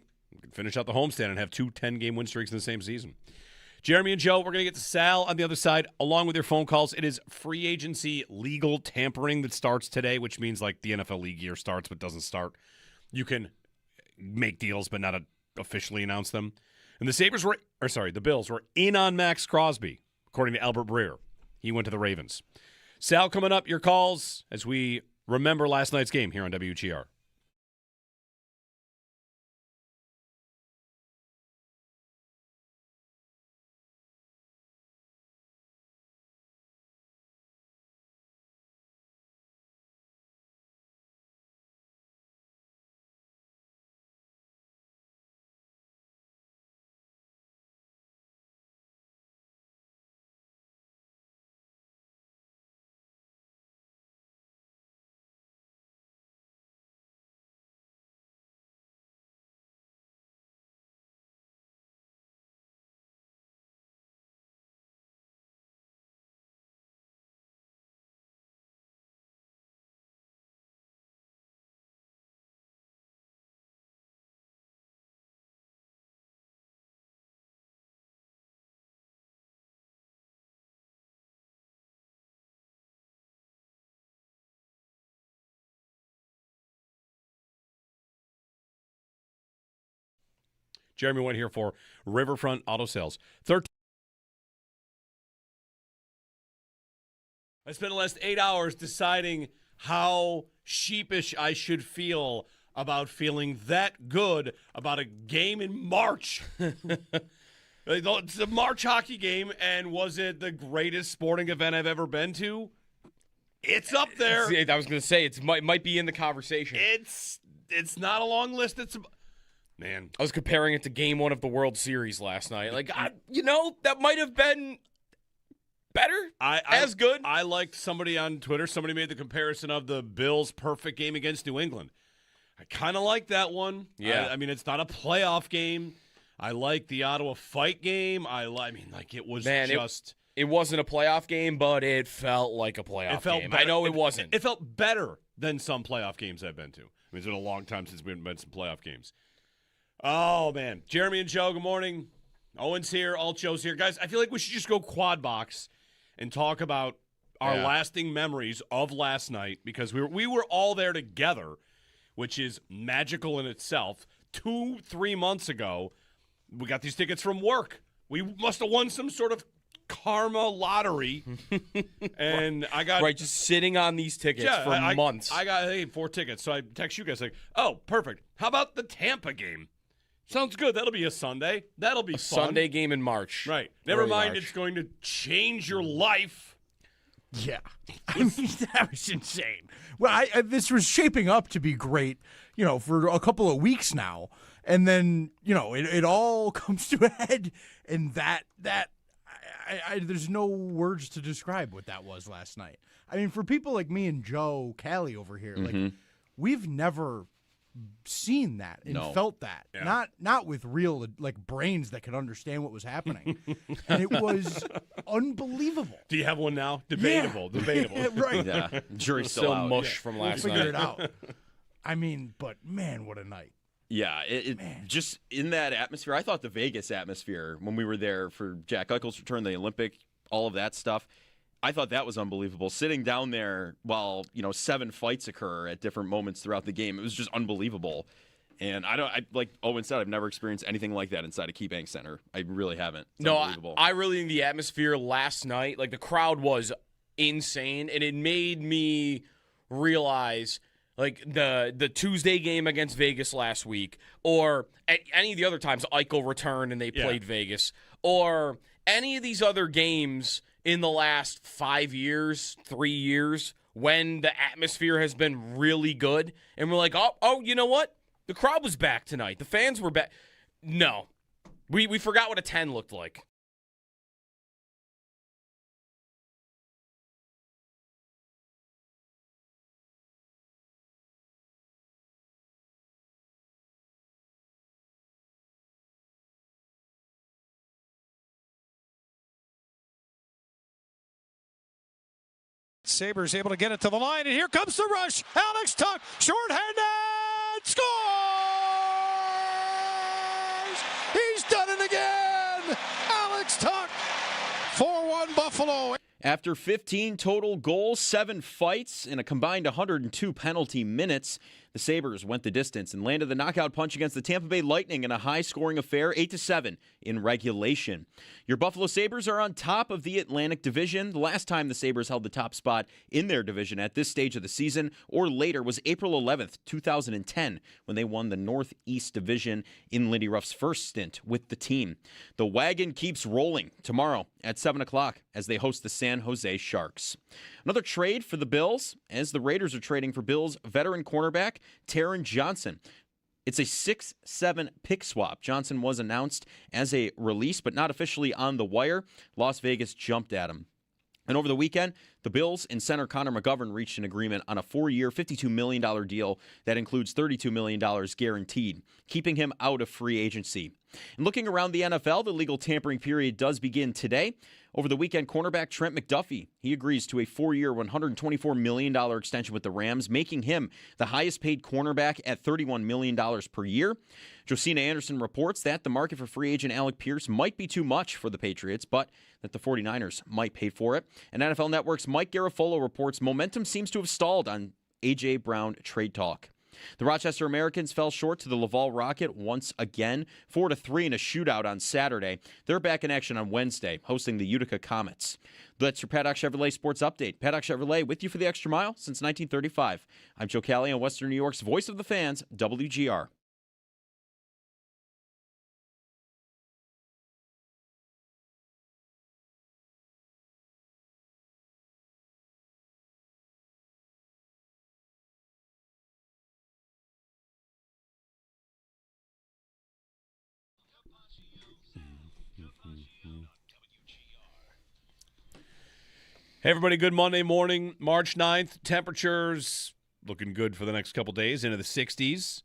Finish out the homestand and have 2 10-game win streaks in the same season. Jeremy and Joe, we're going to get to Sal on the other side, along with your phone calls. It is free agency legal tampering that starts today, which means like the NFL league year starts but doesn't start. You can make deals but not officially announce them. And the Bills were in on Max Crosby, according to Albert Breer. He went to the Ravens. Sal, coming up, your calls as we remember last night's game here on WGR. Jeremy went here for Riverfront Auto Sales. I spent the last 8 hours deciding how sheepish I should feel about feeling that good about a game in March. It's a March hockey game, and was it the greatest sporting event I've ever been to? It's up there. I was going to say, it might be in the conversation. It's not a long list. Man. I was comparing it to Game 1 of the World Series last night. Like, that might have been better, as good. I liked somebody on Twitter. Somebody made the comparison of the Bills' perfect game against New England. I kind of like that one. Yeah. I mean, it's not a playoff game. I like the Ottawa fight game. It was just. It wasn't a playoff game, but it felt like a playoff game. Better. I know it wasn't. It felt better than some playoff games I've been to. I mean, it's been a long time since we've been to some playoff games. Oh, man. Jeremy and Joe, good morning. Owen's here. Alt Joe's here. Guys, I feel like we should just go quad box and talk about our lasting memories of last night because we were all there together, which is magical in itself. 2-3 months ago, we got these tickets from work. We must have won some sort of karma lottery. And I got... Right, just sitting on these tickets for months. I got 4 tickets. So I text you guys like, oh, perfect. How about the Tampa game? Sounds good. That'll be a Sunday. That'll be fun. Sunday game in March. Right. Never mind, March. it's going to change your life. Yeah. I mean, that was insane. Well, this was shaping up to be great, for a couple of weeks now. And then, it all comes to a head. And there's no words to describe what that was last night. I mean, for people like me and Joe Callie over here, like, we've never seen that and felt that. Yeah. Not with real brains that could understand what was happening. And it was unbelievable. Do you have one now? Debatable. Right. Yeah. Jury's still out. mush from last We'll night. figure it out. I mean, but man, what a night. Yeah, it just in that atmosphere. I thought the Vegas atmosphere when we were there for Jack Eichel's return, the Olympic, all of that stuff, I thought that was unbelievable. Sitting down there while 7 fights occur at different moments throughout the game, it was just unbelievable. And like Owen said, I've never experienced anything like that inside a KeyBank Center. I really haven't. It's unbelievable. I really think the atmosphere last night, like the crowd was insane, and it made me realize. Like the Tuesday game against Vegas last week, or any of the other times Eichel returned and they played Vegas, or any of these other games in the last 5 years, 3 years, when the atmosphere has been really good, and we're like, oh, you know what? The crowd was back tonight. The fans were back. No. We forgot what a 10 looked like. Sabres able to get it to the line, and here comes the rush. Alex Tuch, shorthanded, scores! He's done it again! Alex Tuch, 4-1 Buffalo. After 15 total goals, 7 fights, and a combined 102 penalty minutes, the Sabres went the distance and landed the knockout punch against the Tampa Bay Lightning in a high-scoring affair, 8-7 in regulation. Your Buffalo Sabres are on top of the Atlantic Division. The last time the Sabres held the top spot in their division at this stage of the season or later was April 11th, 2010, when they won the Northeast Division in Lindy Ruff's first stint with the team. The wagon keeps rolling tomorrow at 7 o'clock as they host the San Jose Sharks. Another trade for the Bills, as the Raiders are trading for Bills veteran cornerback Taron Johnson. It's a 6-7 pick swap. Johnson was announced as a release, but not officially on the wire. Las Vegas jumped at him. And over the weekend, the Bills and center Connor McGovern reached an agreement on a 4-year, $52 million deal that includes $32 million guaranteed, keeping him out of free agency. And looking around the NFL, the legal tampering period does begin today. Over the weekend, cornerback Trent McDuffie, he agrees to a 4-year, $124 million extension with the Rams, making him the highest-paid cornerback at $31 million per year. Josina Anderson reports that the market for free agent Alec Pierce might be too much for the Patriots, but that the 49ers might pay for it. And NFL Network's Mike Garafolo reports momentum seems to have stalled on A.J. Brown trade talk. The Rochester Americans fell short to the Laval Rocket once again, 4-3 in a shootout on Saturday. They're back in action on Wednesday, hosting the Utica Comets. That's your Paddock Chevrolet Sports Update. Paddock Chevrolet with you for the extra mile since 1935. I'm Joe Callie on Western New York's Voice of the Fans, WGR. Hey, everybody, good Monday morning, March 9th. Temperatures looking good for the next couple days, into the 60s.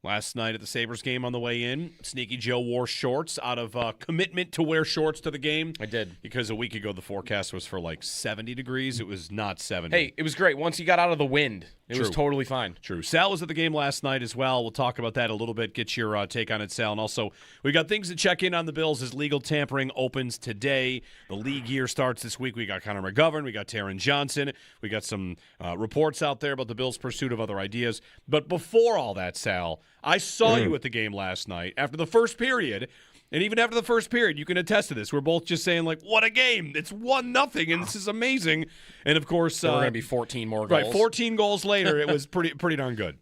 Last night at the Sabres game on the way in, Sneaky Joe wore shorts out of commitment to wear shorts to the game. I did. Because a week ago the forecast was for like 70 degrees. It was not 70. Hey, it was great. Once he got out of the wind, it was totally fine. True. Sal was at the game last night as well. We'll talk about that a little bit, get your take on it, Sal. And also, we got things to check in on the Bills as legal tampering opens today. The league year starts this week. We got Connor McGovern. We got Taron Johnson. We got some reports out there about the Bills' pursuit of other ideas. But before all that, Sal, I saw you at the game last night after the first period. And even after the first period, you can attest to this. We're both just saying, like, what a game. It's 1-0, and this is amazing. And, of course, there were going to be 14 more goals. Right, 14 goals later, it was pretty darn good.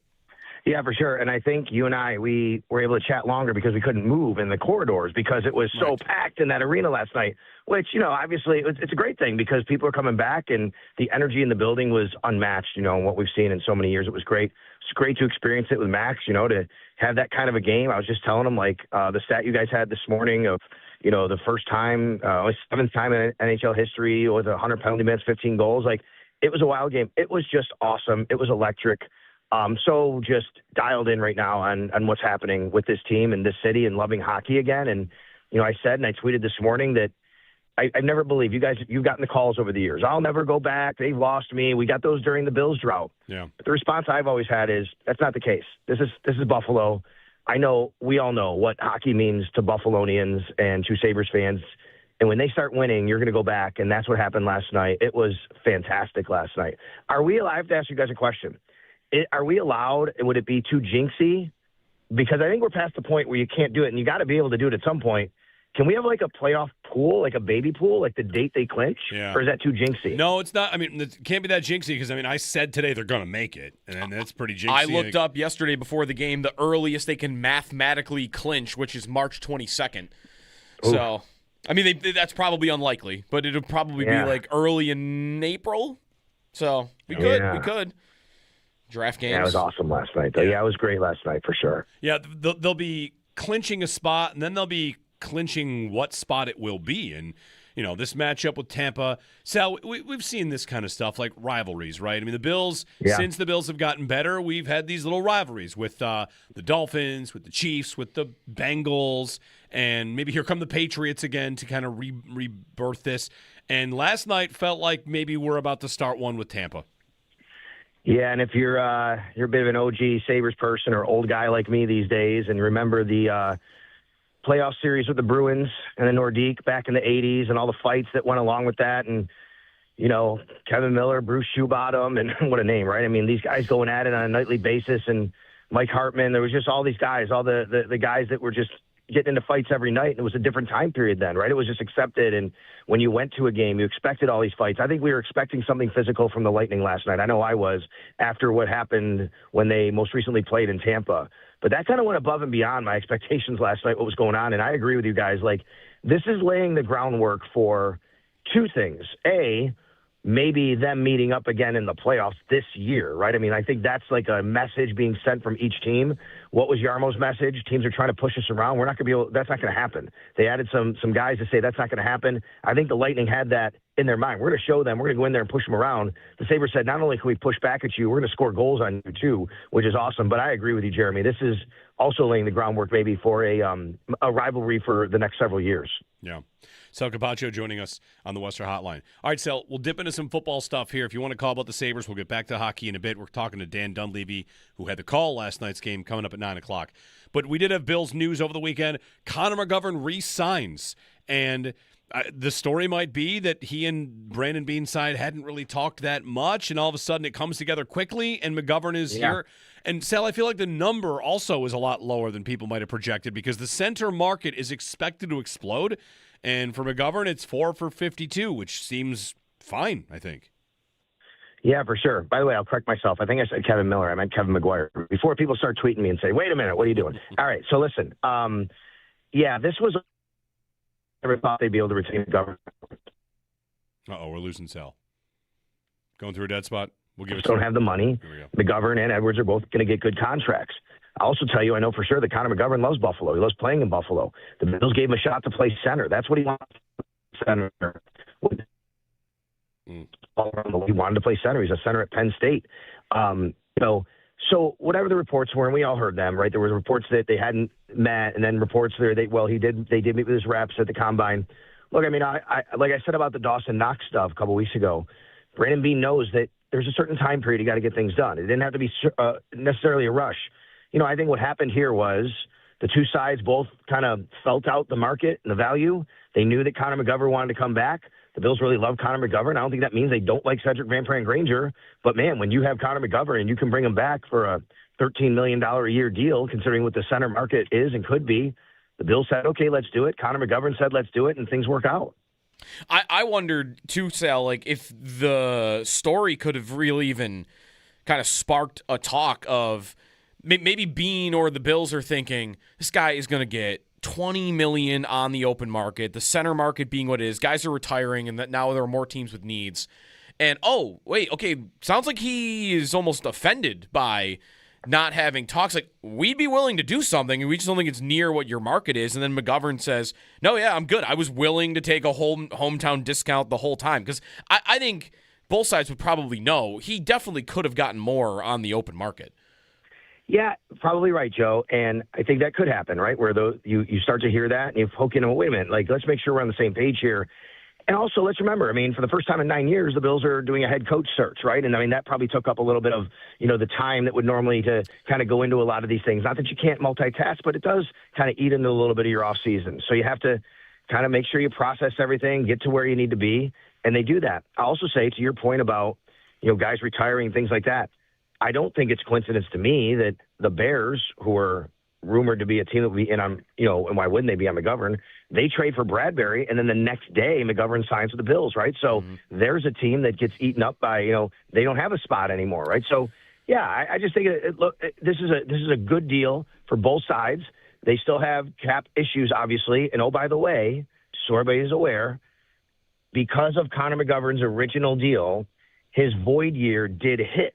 Yeah, for sure. And I think you and I, we were able to chat longer because we couldn't move in the corridors because it was so packed in that arena last night, which, obviously it's a great thing because people are coming back and the energy in the building was unmatched, what we've seen in so many years. It was great. It's great to experience it with Max, to have that kind of a game. I was just telling him, the stat you guys had this morning of, the first time, seventh time in NHL history with 100 penalty minutes, 15 goals. It was a wild game. It was just awesome. It was electric. So just dialed in right now on what's happening with this team and this city and loving hockey again. And, I said, and I tweeted this morning that I never believe you guys, you've gotten the calls over the years. I'll never go back. They've lost me. We got those during the Bills drought. Yeah. But the response I've always had is that's not the case. This is Buffalo. I know we all know what hockey means to Buffalonians and to Sabres fans. And when they start winning, you're going to go back. And that's what happened last night. It was fantastic last night. I have to ask you guys a question. Are we allowed, would it be too jinxy? Because I think we're past the point where you can't do it, and you got to be able to do it at some point. Can we have a playoff pool, a baby pool, the date they clinch? Yeah. Or is that too jinxy? No, it's not. It can't be that jinxy because, I said today they're going to make it, and that's pretty jinxy. I looked up yesterday before the game the earliest they can mathematically clinch, which is March 22nd. Oof. So, that's probably unlikely, but it'll probably be early in April. So, we could. Draft games. Yeah, it was awesome last night, though. Yeah, it was great last night for sure. Yeah, they'll be clinching a spot, and then they'll be clinching what spot it will be. And, this matchup with Tampa. Sal, we've seen this kind of stuff, like rivalries, right? The Bills, since the Bills have gotten better, we've had these little rivalries with the Dolphins, with the Chiefs, with the Bengals, and maybe here come the Patriots again to kind of rebirth this. And last night felt like maybe we're about to start one with Tampa. Yeah, and if you're a bit of an OG Sabres person or old guy like me these days and remember the playoff series with the Bruins and the Nordique back in the 80s and all the fights that went along with that and, Kevin Miller, Bruce Shoebottom, and what a name, right? These guys going at it on a nightly basis and Mike Hartman, there was just all these guys, all the guys that were just getting into fights every night, and it was a different time period then, right? It was just accepted, and when you went to a game, you expected all these fights. I think we were expecting something physical from the Lightning last night. I know I was, after what happened when they most recently played in Tampa. But that kind of went above and beyond my expectations last night, what was going on, and I agree with you guys. This is laying the groundwork for two things. A, maybe them meeting up again in the playoffs this year, right? I think that's a message being sent from each team. What was Yarmo's message? Teams are trying to push us around. We're not going to be able. That's not going to happen. They added some guys to say that's not going to happen. I think the Lightning had that in their mind. We're going to show them. We're going to go in there and push them around. The Sabres said, not only can we push back at you, we're going to score goals on you too, which is awesome. But I agree with you, Jeremy. This is also laying the groundwork maybe for a rivalry for the next several years. Yeah. Sal Capaccio joining us on the Western Hotline. All right, Sal, we'll dip into some football stuff here. If you want to call about the Sabres, we'll get back to hockey in a bit. We're talking to Dan Dunleavy, who had the call last night's game, coming up at 9 o'clock. But we did have Bills news over the weekend. Connor McGovern re-signs, and the story might be that he and Brandon Beanside hadn't really talked that much, and all of a sudden it comes together quickly, and McGovern is here. And, Sal, I feel like the number also is a lot lower than people might have projected because the center market is expected to explode. And for McGovern, it's 4 for 52, which seems fine, I think. Yeah, for sure. By the way, I'll correct myself. I think I said Kevin Miller. I meant Kevin McGuire. Before people start tweeting me and say, wait a minute, what are you doing? All right, so listen. This was – I never thought they'd be able to retain McGovern. Uh-oh, we're losing Sal. Going through a dead spot. We'll give it don't have the money. Here we go. McGovern and Edwards are both going to get good contracts. I'll also tell you, I know for sure that Connor McGovern loves Buffalo. He loves playing in Buffalo. The Bills gave him a shot to play center. That's what he wants. Center. He wanted to play center. He's a center at Penn State. So whatever the reports were, and we all heard them, right? There were reports that they hadn't met, and then reports there they did meet with his reps at the combine. Look, I mean, I like I said about the Dawson Knox stuff a couple weeks ago. Brandon Beane knows that there's a certain time period you got to get things done. It didn't have to be necessarily a rush. I think what happened here was the two sides both kind of felt out the market and the value. They knew that Connor McGovern wanted to come back. The Bills really love Connor McGovern. I don't think that means they don't like Cedric Van Pran Granger. But, man, when you have Connor McGovern and you can bring him back for a $13 million a year deal, considering what the center market is and could be, the Bills said, okay, let's do it. Connor McGovern said, let's do it, and things work out. I wondered, too, Sal, like if the story could have really even kind of sparked a talk of maybe Beane or the Bills are thinking, this guy is going to get $20 million on the open market, the center market being what it is. Guys are retiring, and that now there are more teams with needs. And, oh, wait, okay, sounds like he is almost offended by not having talks. Like, we'd be willing to do something, and we just don't think it's near what your market is. And then McGovern says, no, yeah, I'm good. I was willing to take a hometown discount the whole time. Because I think both sides would probably know he definitely could have gotten more on the open market. Yeah, probably right, Joe. And I think that could happen, right? Where you start to hear that and you poke in, well, wait a minute, like, let's make sure we're on the same page here. And also, let's remember, I mean, for the first time in 9 years, the Bills are doing a head coach search, right? And, I mean, that probably took up a little bit of, the time that would normally to kind of go into a lot of these things. Not that you can't multitask, but it does kind of eat into a little bit of your off season. So you have to kind of make sure you process everything, get to where you need to be, and they do that. I'll also say, to your point about, guys retiring, things like that, I don't think it's coincidence to me that the Bears, who are rumored to be a team that will be in on, and why wouldn't they be on McGovern? They trade for Bradbury, and then the next day McGovern signs with the Bills, right? So there's a team that gets eaten up by, they don't have a spot anymore, right? So, yeah, I just think, this is a good deal for both sides. They still have cap issues, obviously. And, oh, by the way, so everybody is aware, because of Connor McGovern's original deal, his void year did hit.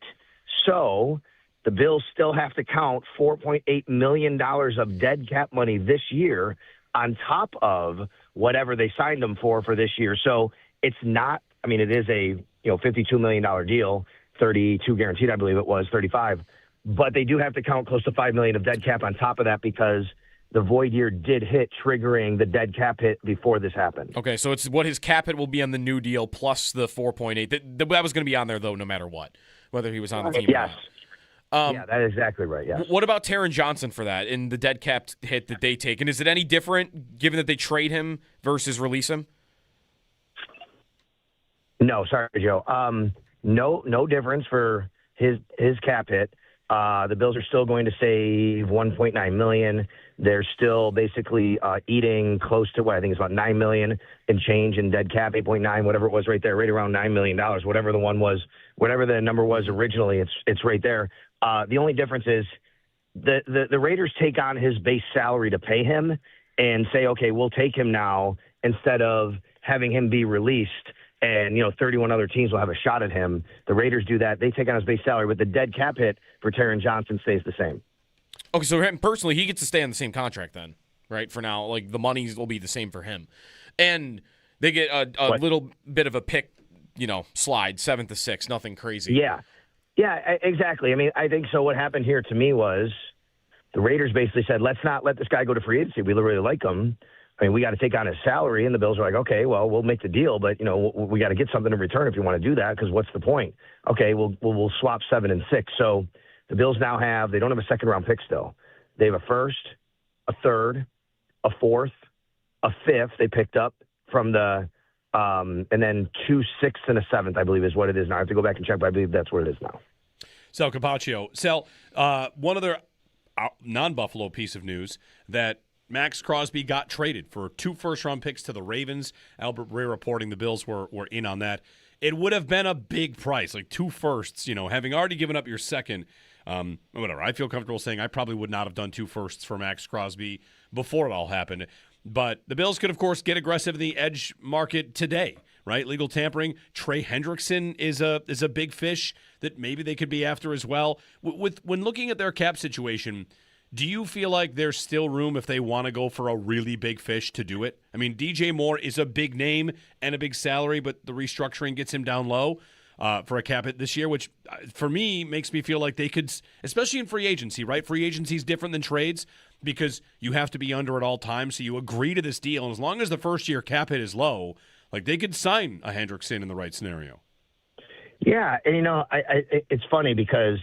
So the Bills still have to count $4.8 million of dead cap money this year on top of whatever they signed him for this year. So it's not, I mean, it is a $52 million deal, 32 guaranteed, I believe it was, 35. But they do have to count close to $5 million of dead cap on top of that because the void year did hit, triggering the dead cap hit before this happened. Okay, so it's what his cap hit will be on the new deal plus the 4.8. That was going to be on there, though, no matter what, whether he was on the team yes. or not. Yeah, that is exactly right, yes. What about Taron Johnson for that in the dead cap hit that they take? And is it any different given that they trade him versus release him? No, sorry, Joe. No difference for his cap hit. The Bills are still going to save $1.9 million. They're still basically eating close to what I think is about $9 million in change in dead cap, 8.9, whatever it was right there, right around $9 million, whatever the one was, whatever the number was originally, it's right there. The only difference is the Raiders take on his base salary to pay him and say, okay, we'll take him now instead of having him be released. And, 31 other teams will have a shot at him. The Raiders do that. They take on his base salary, but the dead cap hit for Taron Johnson stays the same. Okay, so him personally, he gets to stay on the same contract then, right? For now, like the money will be the same for him. And they get a little bit of a pick, slide, 7th to 6th, nothing crazy. Yeah, exactly. I mean, I think so. What happened here to me was the Raiders basically said, let's not let this guy go to free agency. We really like him. I mean, we got to take on his salary, and the Bills are like, okay, well, we'll make the deal, but we got to get something in return if you want to do that. Because what's the point? Okay, we'll swap 7 and 6. So the Bills now they don't have a second-round pick still. They have a first, a third, a fourth, a fifth. They picked up from the, and then 2 6 and a 7th, I believe, is what it is now. I have to go back and check, but I believe that's what it is now. Sal Capaccio. Sal, one other non-Buffalo piece of news that Max Crosby got traded for 2 first-round picks to the Ravens. Albert Bray reporting the Bills were in on that. It would have been a big price, like 2 firsts, having already given up your second. Whatever. I feel comfortable saying I probably would not have done 2 firsts for Max Crosby before it all happened. But the Bills could, of course, get aggressive in the edge market today, right? Legal tampering. Trey Hendrickson is a big fish that maybe they could be after as well. When looking at their cap situation, Do you feel like there's still room if they want to go for a really big fish to do it? I mean, DJ Moore is a big name and a big salary, but the restructuring gets him down low for a cap hit this year, which for me makes me feel like they could, especially in free agency, right? Free agency is different than trades because you have to be under at all times. So you agree to this deal, and as long as the first year cap hit is low, like they could sign a Hendrickson in the right scenario. Yeah, and it's funny because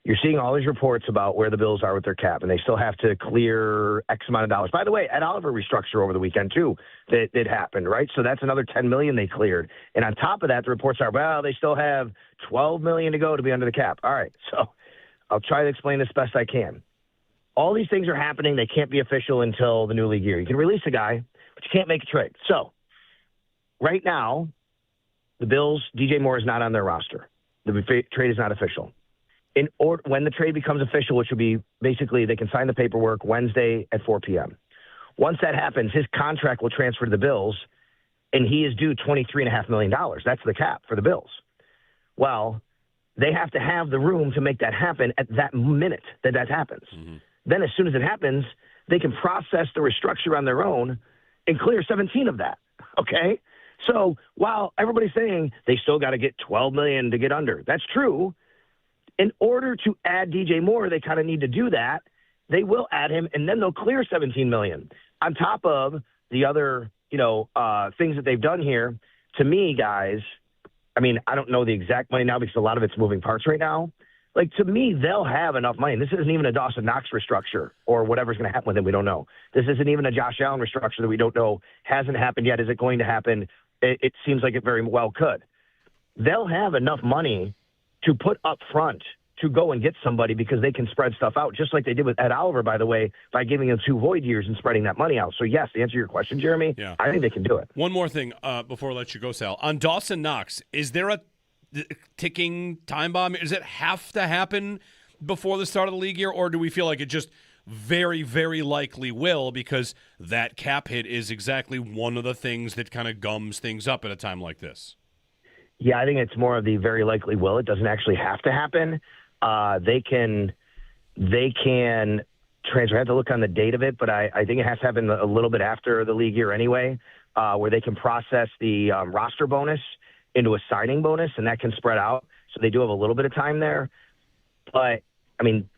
you're seeing all these reports about where the Bills are with their cap, and they still have to clear X amount of dollars. By the way, Ed Oliver restructure over the weekend too that happened, right? So that's another $10 million they cleared, and on top of that, the reports are, well, they still have $12 million to go to be under the cap. All right, so I'll try to explain this best I can. All these things are happening; they can't be official until the new league year. You can release a guy, but you can't make a trade. So right now, the Bills, DJ Moore is not on their roster. The trade is not official. When the trade becomes official, which will be basically they can sign the paperwork Wednesday at 4 p.m. Once that happens, his contract will transfer to the Bills, and he is due $23.5 million. That's the cap for the Bills. Well, they have to have the room to make that happen at that minute that happens. Mm-hmm. Then as soon as it happens, they can process the restructure on their own and clear 17 of that, okay? So while everybody's saying they still got to get $12 million to get under, that's true. In order to add DJ Moore, they kind of need to do that. They will add him, and then they'll clear $17 million on top of the other, things that they've done here. To me, guys, I mean, I don't know the exact money now because a lot of it's moving parts right now. Like, to me, they'll have enough money. This isn't even a Dawson Knox restructure or whatever's going to happen with him. We don't know. This isn't even a Josh Allen restructure that we don't know. Hasn't happened yet. Is it going to happen? It seems like it very well could. They'll have enough money to put up front to go and get somebody because they can spread stuff out, just like they did with Ed Oliver, by the way, by giving him 2 void years and spreading that money out. So, yes, to answer your question, Jeremy, I think they can do it. One more thing before I let you go, Sal. On Dawson Knox, is there a ticking time bomb? Does it have to happen before the start of the league year, or do we feel like it just very, very likely will because that cap hit is exactly one of the things that kind of gums things up at a time like this? Yeah, I think it's more of the very likely will. It doesn't actually have to happen. They can transfer. I have to look on the date of it, but I think it has to happen a little bit after the league year anyway, where they can process the roster bonus into a signing bonus, and that can spread out. So they do have a little bit of time there. But, I mean,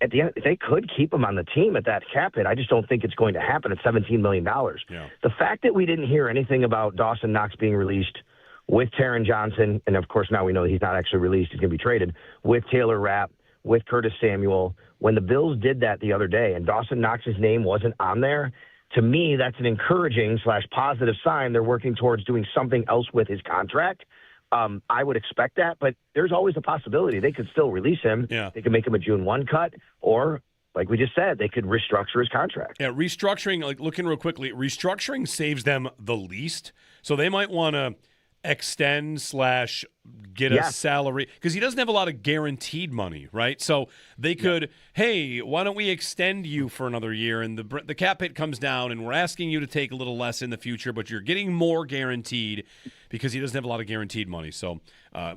at the end, they could keep him on the team at that cap hit. I just don't think it's going to happen at $17 million. Yeah. The fact that we didn't hear anything about Dawson Knox being released with Taron Johnson, and of course now we know he's not actually released, he's going to be traded, with Taylor Rapp, with Curtis Samuel. When the Bills did that the other day and Dawson Knox's name wasn't on there, to me that's an encouraging / positive sign they're working towards doing something else with his contract. I would expect that, but there's always a possibility. They could still release him. Yeah. They could make him a June 1 cut, or like we just said, they could restructure his contract. Yeah, restructuring, like looking real quickly, restructuring saves them the least. So they might want to extend / get a salary because he doesn't have a lot of guaranteed money, right? So they could, hey, why don't we extend you for another year? And the cap hit comes down, and we're asking you to take a little less in the future, but you're getting more guaranteed because he doesn't have a lot of guaranteed money. So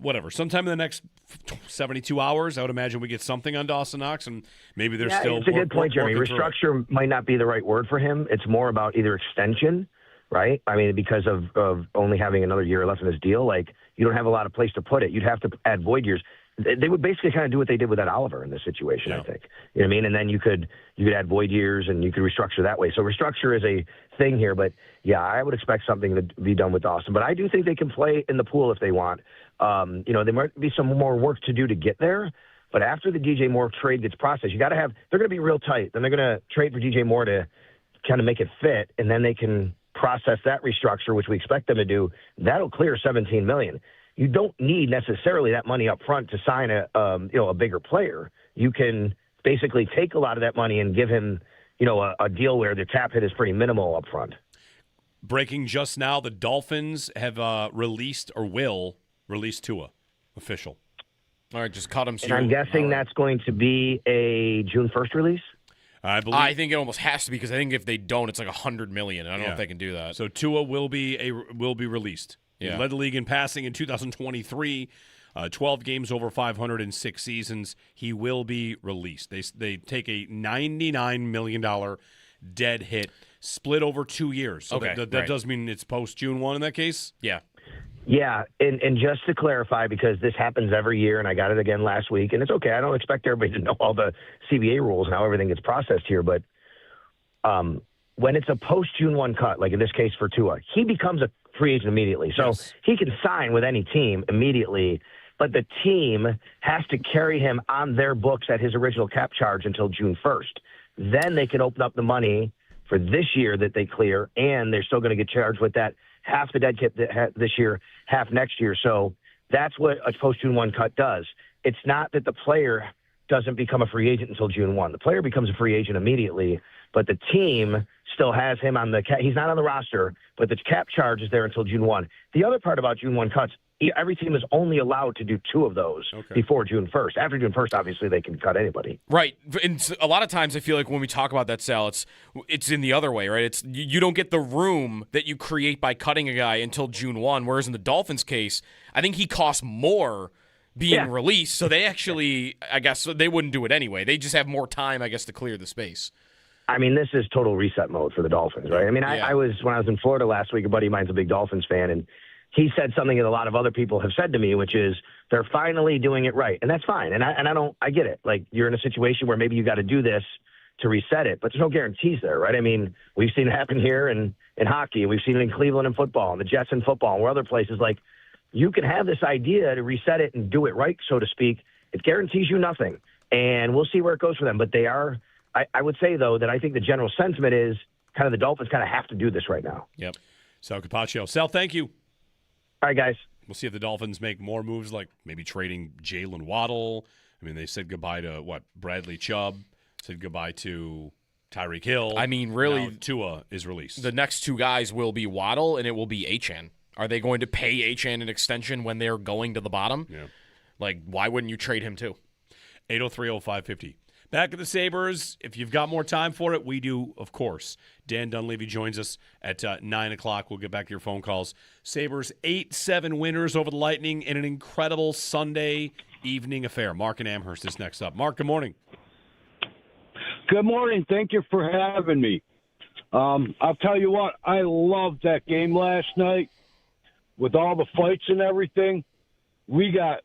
whatever. Sometime in the next 72 hours, I would imagine we get something on Dawson Knox, and maybe they're still. It's a good point, Jeremy. Restructure might not be the right word for him. It's more about either extension. Right? I mean, because of only having another year left in his deal, like you don't have a lot of place to put it. You'd have to add void years. They would basically kind of do what they did with Ed Oliver in this situation, I think. You know what I mean? And then you could add void years and you could restructure that way. So restructure is a thing here, but yeah, I would expect something to be done with Dawson. But I do think they can play in the pool if they want. There might be some more work to do to get there. But after the DJ Moore trade gets processed, they're going to be real tight. Then they're going to trade for DJ Moore to kind of make it fit, and then they can process that restructure, which we expect them to do. That'll clear $17 million. You don't need necessarily that money up front to sign a bigger player. You can basically take a lot of that money and give him, a deal where the cap hit is pretty minimal up front. Breaking just now, the Dolphins have released or will release Tua. Official. All right, just cut him. And I'm guessing that's going to be a June 1st release? I think it almost has to be because I think if they don't, it's like $100 million. I don't know if they can do that. So Tua will be released. Yeah. He led the league in passing in 2023. 12 games over 500 in 6 seasons. He will be released. They take a $99 million dead hit split over 2 years. So Okay, that right. does mean it's post-June 1 in that case? Yeah. Yeah, and just to clarify, because this happens every year, and I got it again last week, and it's okay. I don't expect everybody to know all the CBA rules and how everything gets processed here, but when it's a post-June 1 cut, like in this case for Tua, he becomes a free agent immediately. So he can sign with any team immediately, but the team has to carry him on their books at his original cap charge until June 1st. Then they can open up the money for this year that they clear, and they're still going to get charged with that half the dead cap this year, half next year. So that's what a post-June 1 cut does. It's not that the player doesn't become a free agent until June 1. The player becomes a free agent immediately, but the team still has him on the cap. He's not on the roster, but the cap charge is there until June 1. The other part about June 1 cuts, every team is only allowed to do 2 of those before June 1st. After June 1st, obviously, they can cut anybody. Right. And a lot of times I feel like when we talk about that, Sal, it's in the other way, right? It's you don't get the room that you create by cutting a guy until June 1, whereas in the Dolphins' case, I think he costs more being released, so they actually, I guess, they wouldn't do it anyway. They just have more time, I guess, to clear the space. I mean, this is total reset mode for the Dolphins, right? I mean, I was when I was in Florida last week, a buddy of mine's a big Dolphins fan, and he said something that a lot of other people have said to me, which is they're finally doing it right. And that's fine. And I get it. Like, you're in a situation where maybe you got to do this to reset it, but there's no guarantees there, right? I mean, we've seen it happen here in hockey, and we've seen it in Cleveland in football, and the Jets in football, and where other places. Like, you can have this idea to reset it and do it right, so to speak. It guarantees you nothing. And we'll see where it goes for them. But they are, I would say, though, that I think the general sentiment is kind of the Dolphins kind of have to do this right now. Yep. Sal Capaccio. Sal, thank you. All right, guys. We'll see if the Dolphins make more moves, like maybe trading Jalen Waddle. I mean, they said goodbye to, Bradley Chubb, said goodbye to Tyreek Hill. I mean, really, now Tua is released. The next 2 guys will be Waddle, and it will be Achane. Are they going to pay Achane an extension when they're going to the bottom? Yeah. Like, why wouldn't you trade him too? 803-0550. Back at the Sabres, if you've got more time for it, we do, of course. Dan Dunleavy joins us at 9 o'clock. We'll get back to your phone calls. Sabres 8-7 winners over the Lightning in an incredible Sunday evening affair. Mark and Amherst is next up. Mark, good morning. Good morning. Thank you for having me. I'll tell you what, I loved that game last night with all the fights and everything. We got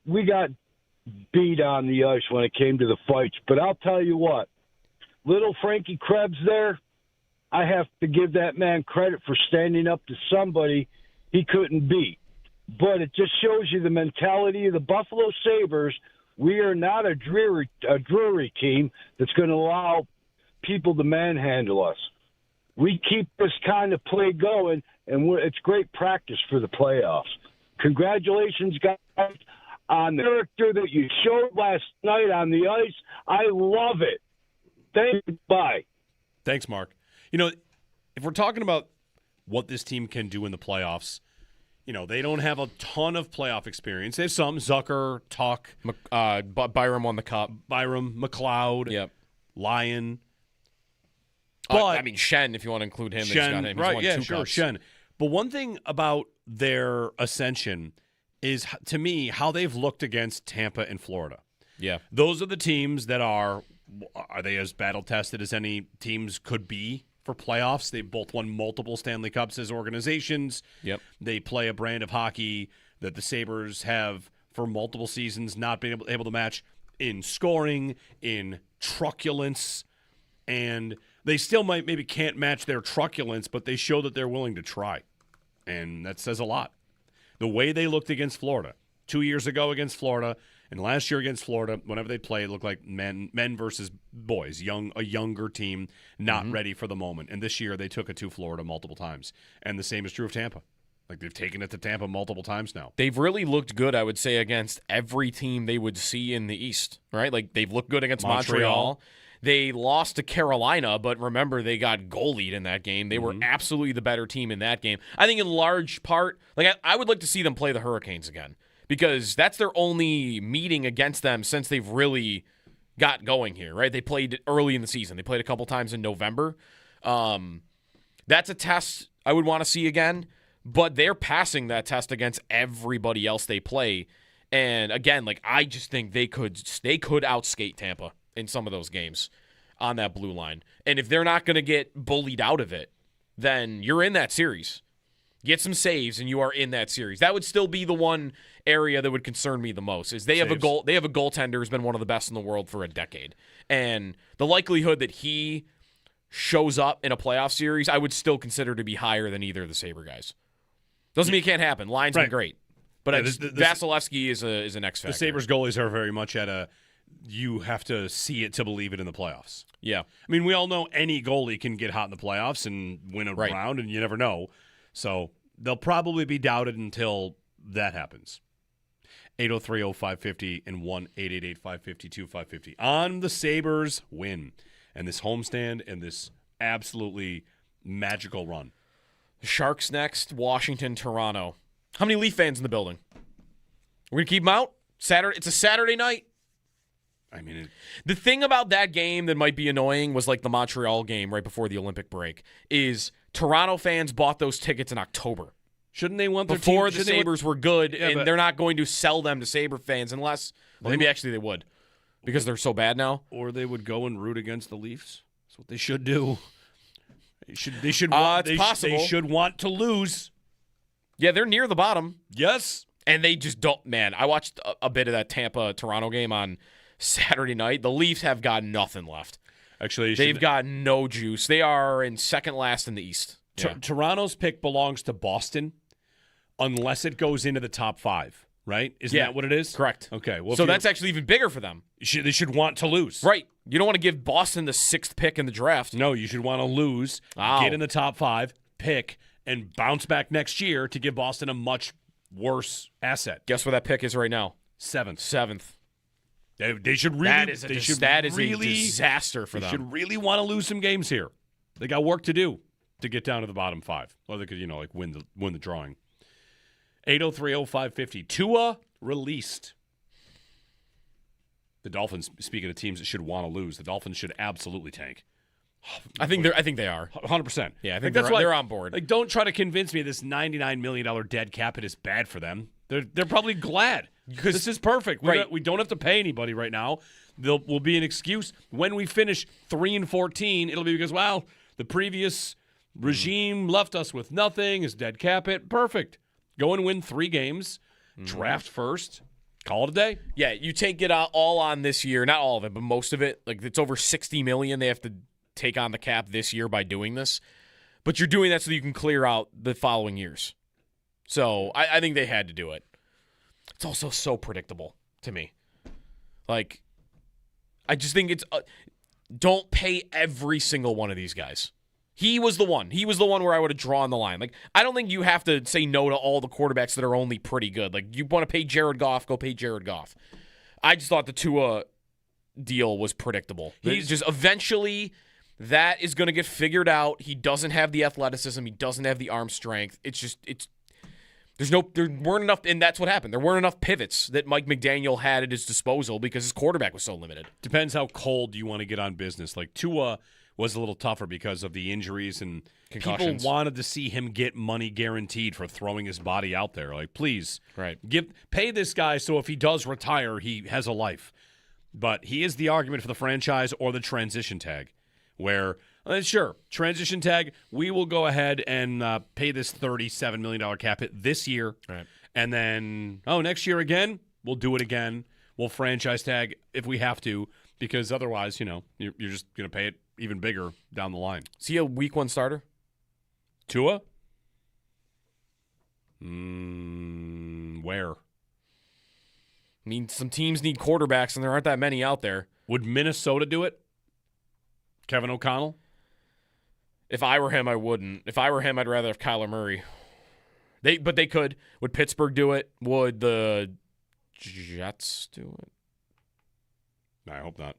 beat on the ice when it came to the fights. But I'll tell you what, little Frankie Krebs there, I have to give that man credit for standing up to somebody he couldn't beat. But it just shows you the mentality of the Buffalo Sabres. We are not a Drury team that's going to allow people to manhandle us. We keep this kind of play going, and it's great practice for the playoffs. Congratulations, guys, on the character that you showed last night on the ice. I love it. Thank you. Bye. Thanks, Mark. You know, if we're talking about what this team can do in the playoffs, you know, they don't have a ton of playoff experience. They have some. Zucker, Tuck. Byram won the cup. Byram, McLeod. Yep. Lyon. But I mean, Shen, if you want to include him. Shen, he's right, won yeah, 2 sure, cups. Shen. But one thing about their ascension is, to me, how they've looked against Tampa and Florida. Yeah. Those are the teams that are they as battle-tested as any teams could be for playoffs? They both won multiple Stanley Cups as organizations. Yep. They play a brand of hockey that the Sabres have for multiple seasons not been able to match in scoring, in truculence, and they still maybe can't match their truculence, but they show that they're willing to try, and that says a lot. The way they looked against Florida 2 years ago against Florida and last year against Florida, whenever they played, it looked like men versus boys, a younger team, not ready for the moment. And this year they took it to Florida multiple times, and the same is true of Tampa. Like, they've taken it to Tampa multiple times now. They've really looked good, I would say, against every team they would see in the East, right? Like, they've looked good against Montreal. They lost to Carolina, but remember, they got goalied in that game. They were absolutely the better team in that game. I think in large part, like, I would like to see them play the Hurricanes again, because that's their only meeting against them since they've really got going here, right? They played early in the season. They played a couple times in November. That's a test I would want to see again, but they're passing that test against everybody else they play. And again, like I just think they could outskate Tampa in some of those games on that blue line. And if they're not going to get bullied out of it, then you're in that series. Get some saves, and you are in that series. That would still be the one area that would concern me the most. Is they have a goal. They have a goaltender who's been one of the best in the world for a decade, and the likelihood that he shows up in a playoff series, I would still consider to be higher than either of the Sabre guys. Doesn't mean it can't happen. Line's been great, but Vasilevsky is an X factor. The Sabres goalies are very much at a. You have to see it to believe it in the playoffs. Yeah, I mean, we all know any goalie can get hot in the playoffs and win a round, and you never know. So they'll probably be doubted until that happens. 803-0550 and 1-888-552-550 on the Sabres win and this homestand and this absolutely magical run. Sharks next, Washington, Toronto. How many Leaf fans in the building? We're going to keep them out? It's a Saturday night. I mean, the thing about that game that might be annoying was like the Montreal game right before the Olympic break is Toronto fans bought those tickets in October. Shouldn't they want their before team, the Sabres were good, Yeah, and but- there not going to sell them to Sabre fans unless maybe actually they would because they're so bad now. Or they would go and root against the Leafs. That's what they should do. They should. It's possible. They should want to lose. Yeah, they're near the bottom. Yes, and they just don't. Man, I watched a bit of that Tampa-Toronto game on Saturday night. The Leafs have got nothing left. Actually, they've got no juice. They are in second last in the East. Yeah. Toronto's pick belongs to Boston unless it goes into the top 5, right? Isn't that what it is? Correct. Okay. Well, so that's actually even bigger for them. They should want to lose. Right. You don't want to give Boston the 6th pick in the draft. No, you should want to lose, get in the top 5, pick, and bounce back next year to give Boston a much worse asset. Guess where that pick is right now? 7th. They should really. That is a disaster for them. They should really want to lose some games here. They got work to do to get down to the bottom 5, or they could, win the drawing. 803-0550. Tua released. The Dolphins. Speaking of teams that should want to lose, the Dolphins should absolutely tank. I think they are 100%. Yeah, I think that's why they're on board. Like, don't try to convince me this $99 million dead cap hit is bad for them. They're probably glad because this is perfect. We don't have to pay anybody right now. Will be an excuse when we finish 3-14. It'll be because the previous regime left us with nothing. Is dead cap hit perfect? Go and win 3 games. Draft first. Call it a day. Yeah, you take it all on this year. Not all of it, but most of it. Like it's over $60 million. They have to take on the cap this year by doing this. But you're doing that so you can clear out the following years. So I think they had to do it. It's also so predictable to me. Like, I just think it's don't pay every single one of these guys. He was the one. He was the one where I would have drawn the line. Like, I don't think you have to say no to all the quarterbacks that are only pretty good. Like, you want to pay Jared Goff, go pay Jared Goff. I just thought the Tua deal was predictable. He's just eventually that is going to get figured out. He doesn't have the athleticism. He doesn't have the arm strength. There weren't enough, and that's what happened. There weren't enough pivots that Mike McDaniel had at his disposal because his quarterback was so limited. Depends how cold you want to get on business. Like Tua was a little tougher because of the injuries and concussions. People wanted to see him get money guaranteed for throwing his body out there. Like, please, pay this guy so if he does retire, he has a life. But he is the argument for the franchise or the transition tag, where sure, transition tag, we will go ahead and pay this $37 million cap hit this year. Right. And then, next year again, we'll do it again. We'll franchise tag if we have to, because otherwise, you're just going to pay it even bigger down the line. Is he a week 1 starter? Tua? Where? I mean, some teams need quarterbacks, and there aren't that many out there. Would Minnesota do it? Kevin O'Connell? If I were him, I wouldn't. If I were him, I'd rather have Kyler Murray. But they could. Would Pittsburgh do it? Would the Jets do it? I hope not.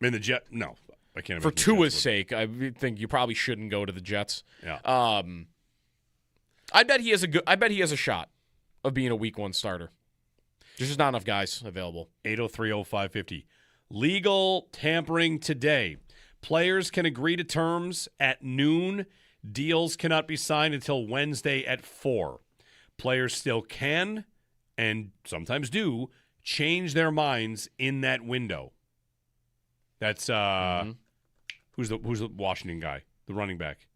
I mean, no. I can't. For Tua's sake, I think you probably shouldn't go to the Jets. Yeah. I bet he has a shot of being a week 1 starter. There's just not enough guys available. 803-0550. Legal tampering today. Players can agree to terms at noon. Deals cannot be signed until Wednesday at 4. Players still can and sometimes do, change their minds in that window. That's who's the Washington guy, the running back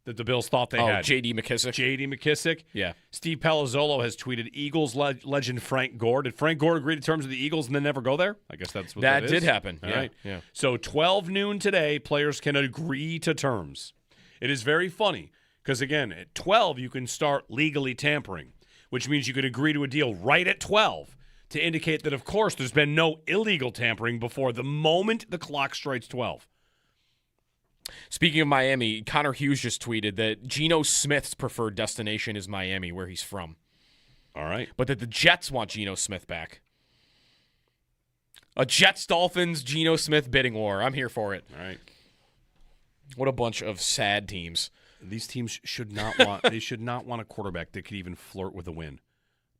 that the Bills thought they had. J.D. McKissick. J.D. McKissick. Yeah. Steve Palazzolo has tweeted Eagles legend Frank Gore. Did Frank Gore agree to terms with the Eagles and then never go there? I guess that's what that is. That did happen. All yeah. right. Yeah. So 12 noon today, players can agree to terms. It is very funny because, again, at 12 you can start legally tampering, which means you could agree to a deal right at 12 to indicate that, of course, there's been no illegal tampering before the moment the clock strikes 12. Speaking of Miami, Connor Hughes just tweeted that Geno Smith's preferred destination is Miami, where he's from. All right. But that the Jets want Geno Smith back. A Jets-Dolphins Geno Smith bidding war. I'm here for it. All right. What a bunch of sad teams. These teams should not want they should not want a quarterback that could even flirt with a win.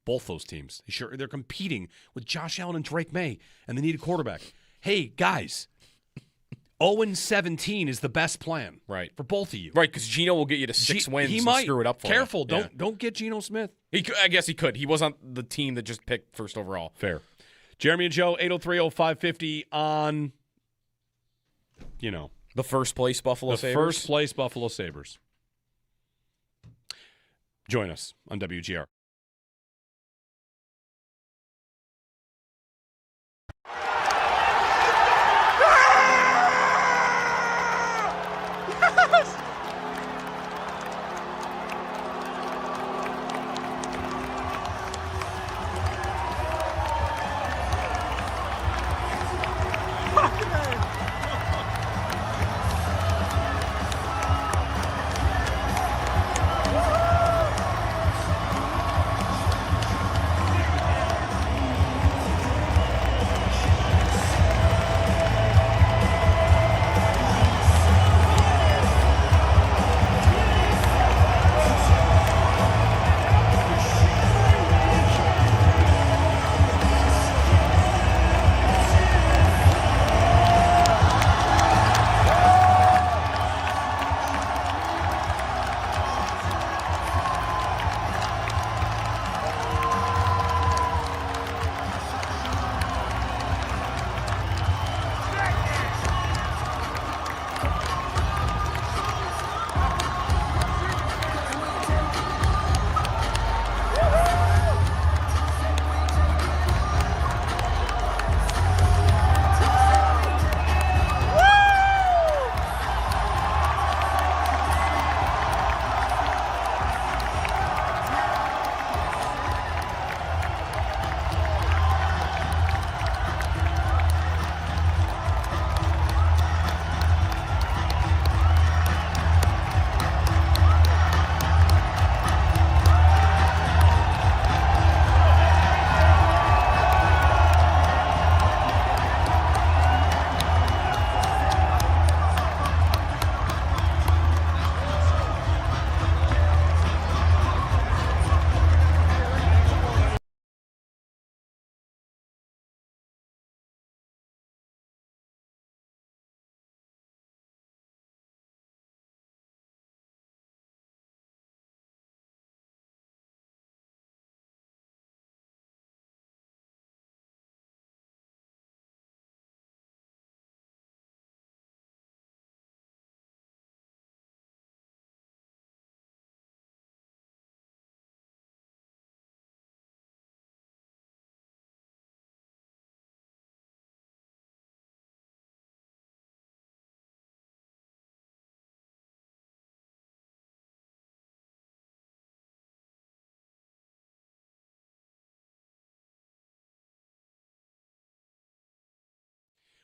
Both those teams. They're competing with Josh Allen and Drake May, and they need a quarterback. Hey, guys, 0-17 is the best plan, right, for both of you. Right, because Geno will get you to 6 wins he and might. screw it up for Careful, you. don't get Geno Smith. I guess he could. He was on the team that just picked first overall. Fair. Jeremy and Joe, 803-0550 on, the first place Buffalo Sabres. The first place Buffalo Sabres. Join us on WGR.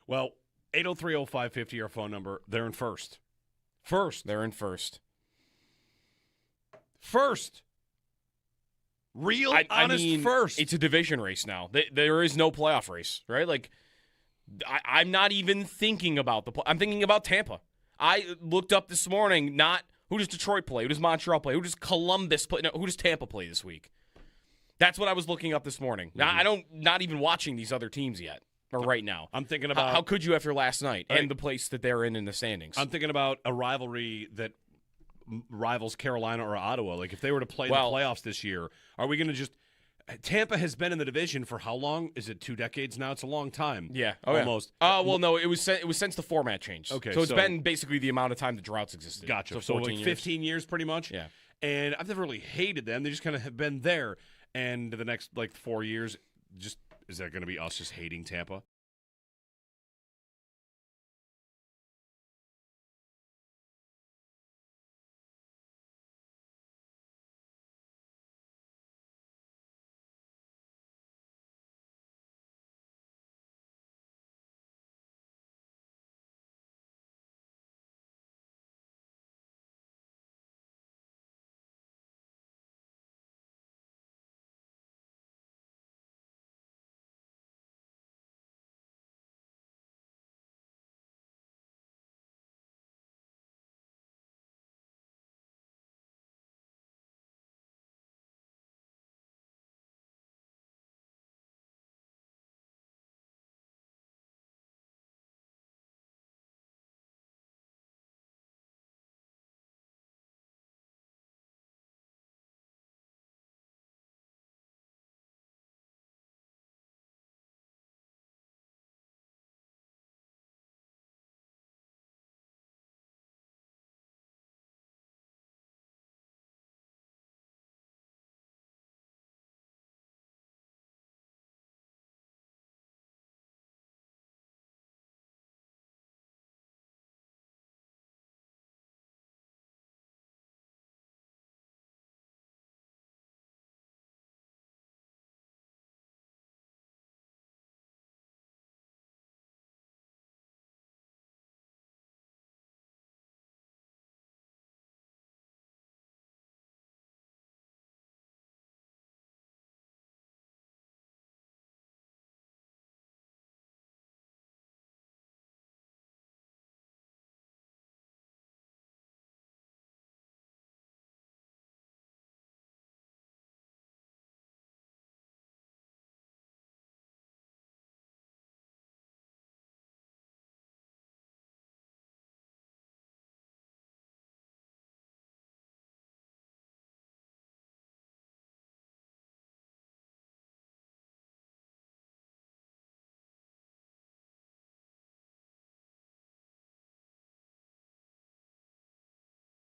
Well, 803-0550, our phone number. They're in first. They're in first. Real, honest first. It's a division race now. There is no playoff race, right? Like, I'm not even thinking about I'm thinking about Tampa. I looked up this morning, not who does Detroit play, who does Montreal play, who does Columbus play, no, who does Tampa play this week? That's what I was looking up this morning. Mm-hmm. Not even watching these other teams yet. Or right now. I'm thinking about... How could you after last night and the place that they're in the standings? I'm thinking about a rivalry that rivals Carolina or Ottawa. Like, if they were to play the playoffs this year, are we going to just... Tampa has been in the division for how long? Is it 2 decades now? It's a long time. Yeah, almost. Well, no, it was since the format changed. Okay, so it's been basically the amount of time the droughts existed. Gotcha. So So like 15 years, pretty much. Yeah. And I've never really hated them. They just kind of have been there. And the next 4 years, just is that going to be us just hating Tampa?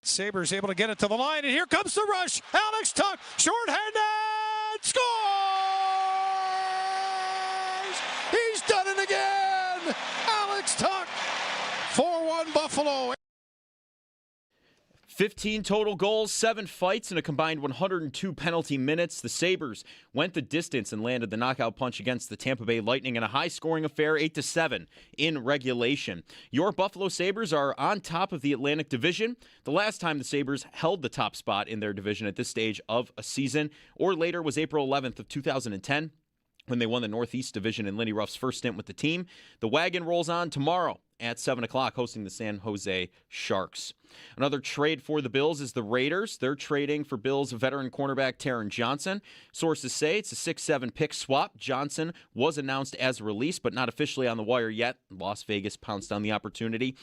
Sabres able to get it to the line, and here comes the rush. Alex Tuch, shorthanded, scores! He's done it again! Alex Tuch, 4-1 Buffalo. 15 total goals, 7 fights, and a combined 102 penalty minutes. The Sabres went the distance and landed the knockout punch against the Tampa Bay Lightning in a high-scoring affair, 8-7 in regulation. Your Buffalo Sabres are on top of the Atlantic Division. The last time the Sabres held the top spot in their division at this stage of a season or later was April 11th of 2010. When they won the Northeast Division in Lindy Ruff's first stint with the team. The wagon rolls on tomorrow at 7 o'clock, hosting the San Jose Sharks. Another trade for the Bills is the Raiders. They're trading for Bills veteran cornerback Taron Johnson. Sources say it's a 6-7 pick swap. Johnson was announced as released, but not officially on the wire yet. Las Vegas pounced on the opportunity.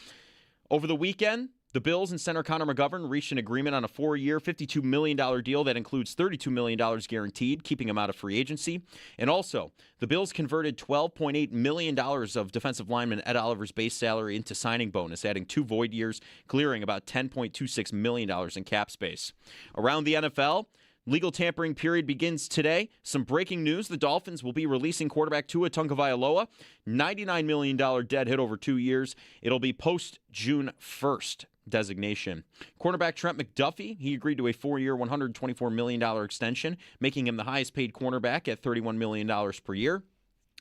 Over the weekend, the Bills and center Connor McGovern reached an agreement on a 4-year, $52 million deal that includes $32 million guaranteed, keeping him out of free agency. And also, the Bills converted $12.8 million of defensive lineman Ed Oliver's base salary into signing bonus, adding 2 void years, clearing about $10.26 million in cap space. Around the NFL, legal tampering period begins today. Some breaking news. The Dolphins will be releasing quarterback Tua Tagovailoa. $99 million dead hit over 2 years. It'll be post-June 1st designation. Cornerback Trent McDuffie, he agreed to a 4-year, $124 million extension, making him the highest paid cornerback at $31 million per year.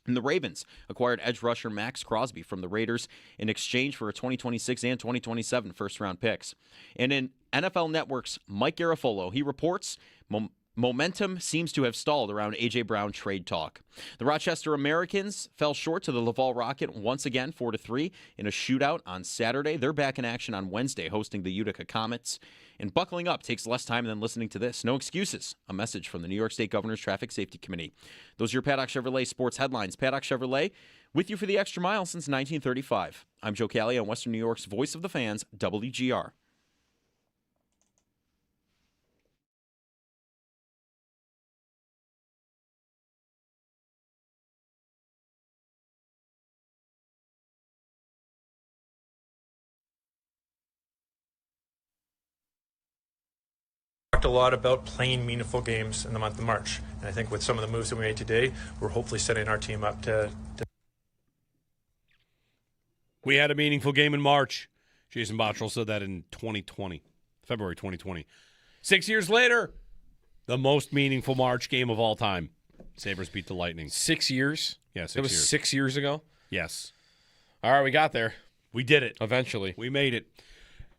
And the Ravens acquired edge rusher Max Crosby from the Raiders in exchange for a 2026 and 2027 first-round picks. And in NFL Network's Mike Garafolo, he reports momentum seems to have stalled around A.J. Brown trade talk. The Rochester Americans fell short to the Laval Rocket once again, 4-3, in a shootout on Saturday. They're back in action on Wednesday, hosting the Utica Comets. And buckling up takes less time than listening to this. No excuses. A message from the New York State Governor's Traffic Safety Committee. Those are your Paddock Chevrolet sports headlines. Paddock Chevrolet, with you for the extra mile since 1935. I'm Joe Cali on Western New York's Voice of the Fans, WGR. talked a lot about playing meaningful games in the month of March. And I think with some of the moves that we made today, we're hopefully setting our team up to We had a meaningful game in March. Jason Bottrell said that in 2020, February 2020. 6 years later, the most meaningful March game of all time. Sabres beat the Lightning. 6 years? Yeah, 6 It was years. 6 years ago? Yes. All right, we got there. We did it. Eventually. We made it.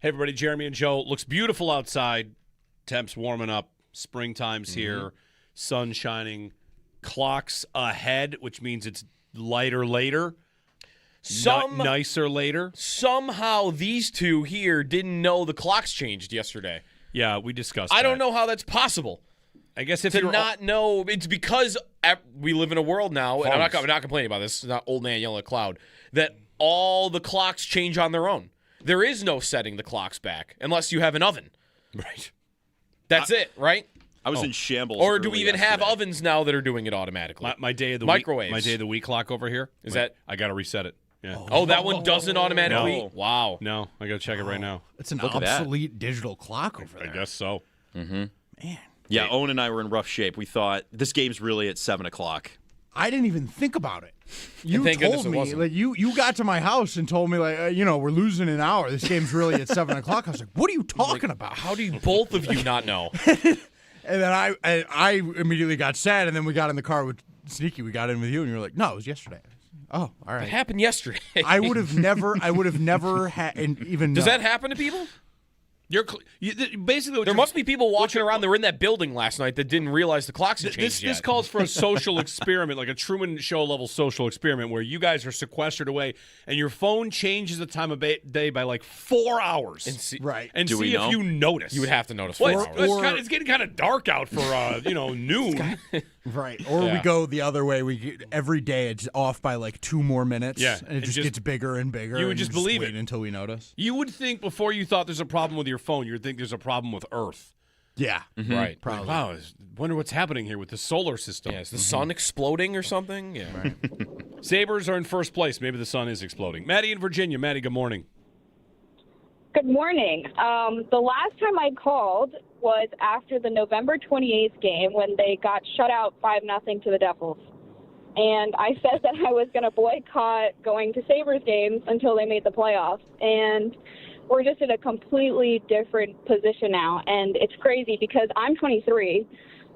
Hey, everybody, Jeremy and Joe. Looks beautiful outside. Temps warming up. Springtime's here. Sun shining. Clocks ahead, which means it's lighter later. Nicer later. Somehow these two here didn't know the clocks changed yesterday. Yeah, we discussed I that. don't know how that's possible. I guess if to you're not know, it's because we live in a world now, and I'm not complaining about this. It's not old man yelling at cloud, that all the clocks change on their own. There is no setting the clocks back unless you have an oven. Right. That's it, right? I was in shambles. Or do we early even have yesterday. ovens now that are doing it automatically? My day of the Microwaves. week. My day of the week clock over here. Is that? I got to reset it. Yeah. Oh, that one doesn't automatically? No. Wow. No, I got to check it right now. It's an Look at that. obsolete digital clock over there. I guess so. Mm-hmm. Man. Yeah, Owen and I were in rough shape. We thought this game's really at 7 o'clock. I didn't even think about it. You thank goodness told it me, wasn't. like you got to my house and told me, like, we're losing an hour. This game's really at 7 o'clock. I was like, what are you talking about? How do you both of you not know? And then I immediately got sad, and then we got in the car with Sneaky. We got in with you, and you were like, no, it was yesterday. Oh, all right. It happened yesterday. I would have never even. Does that happen to people? Basically, there must be people walking around. They're in that building last night that didn't realize the clocks had changed This calls for a social experiment, like a Truman Show level social experiment, where you guys are sequestered away, and your phone changes the time of day by like 4 hours. And see, right. And Do see we know? if you notice. You would have to notice. Well, 4 hours. it's getting kind of dark out for noon. Right. Or we go the other way. Every day it's off by like 2 more minutes. Yeah. And it just gets bigger and bigger. You would and just believe wait it until we notice. You would think before you thought there's a problem with your phone, you would think there's a problem with Earth. Yeah. Mm-hmm. Right. Probably. Like, wow, wonder what's happening here with the solar system. Yeah, is the sun exploding or something? Yeah. Right. Sabres are in first place. Maybe the sun is exploding. Maddie in Virginia. Maddie, good morning. Good morning. The last time I called was after the November 28th game when they got shut out 5-0 to the Devils. And I said that I was going to boycott going to Sabres games until they made the playoffs. And we're just in a completely different position now. And it's crazy because I'm 23,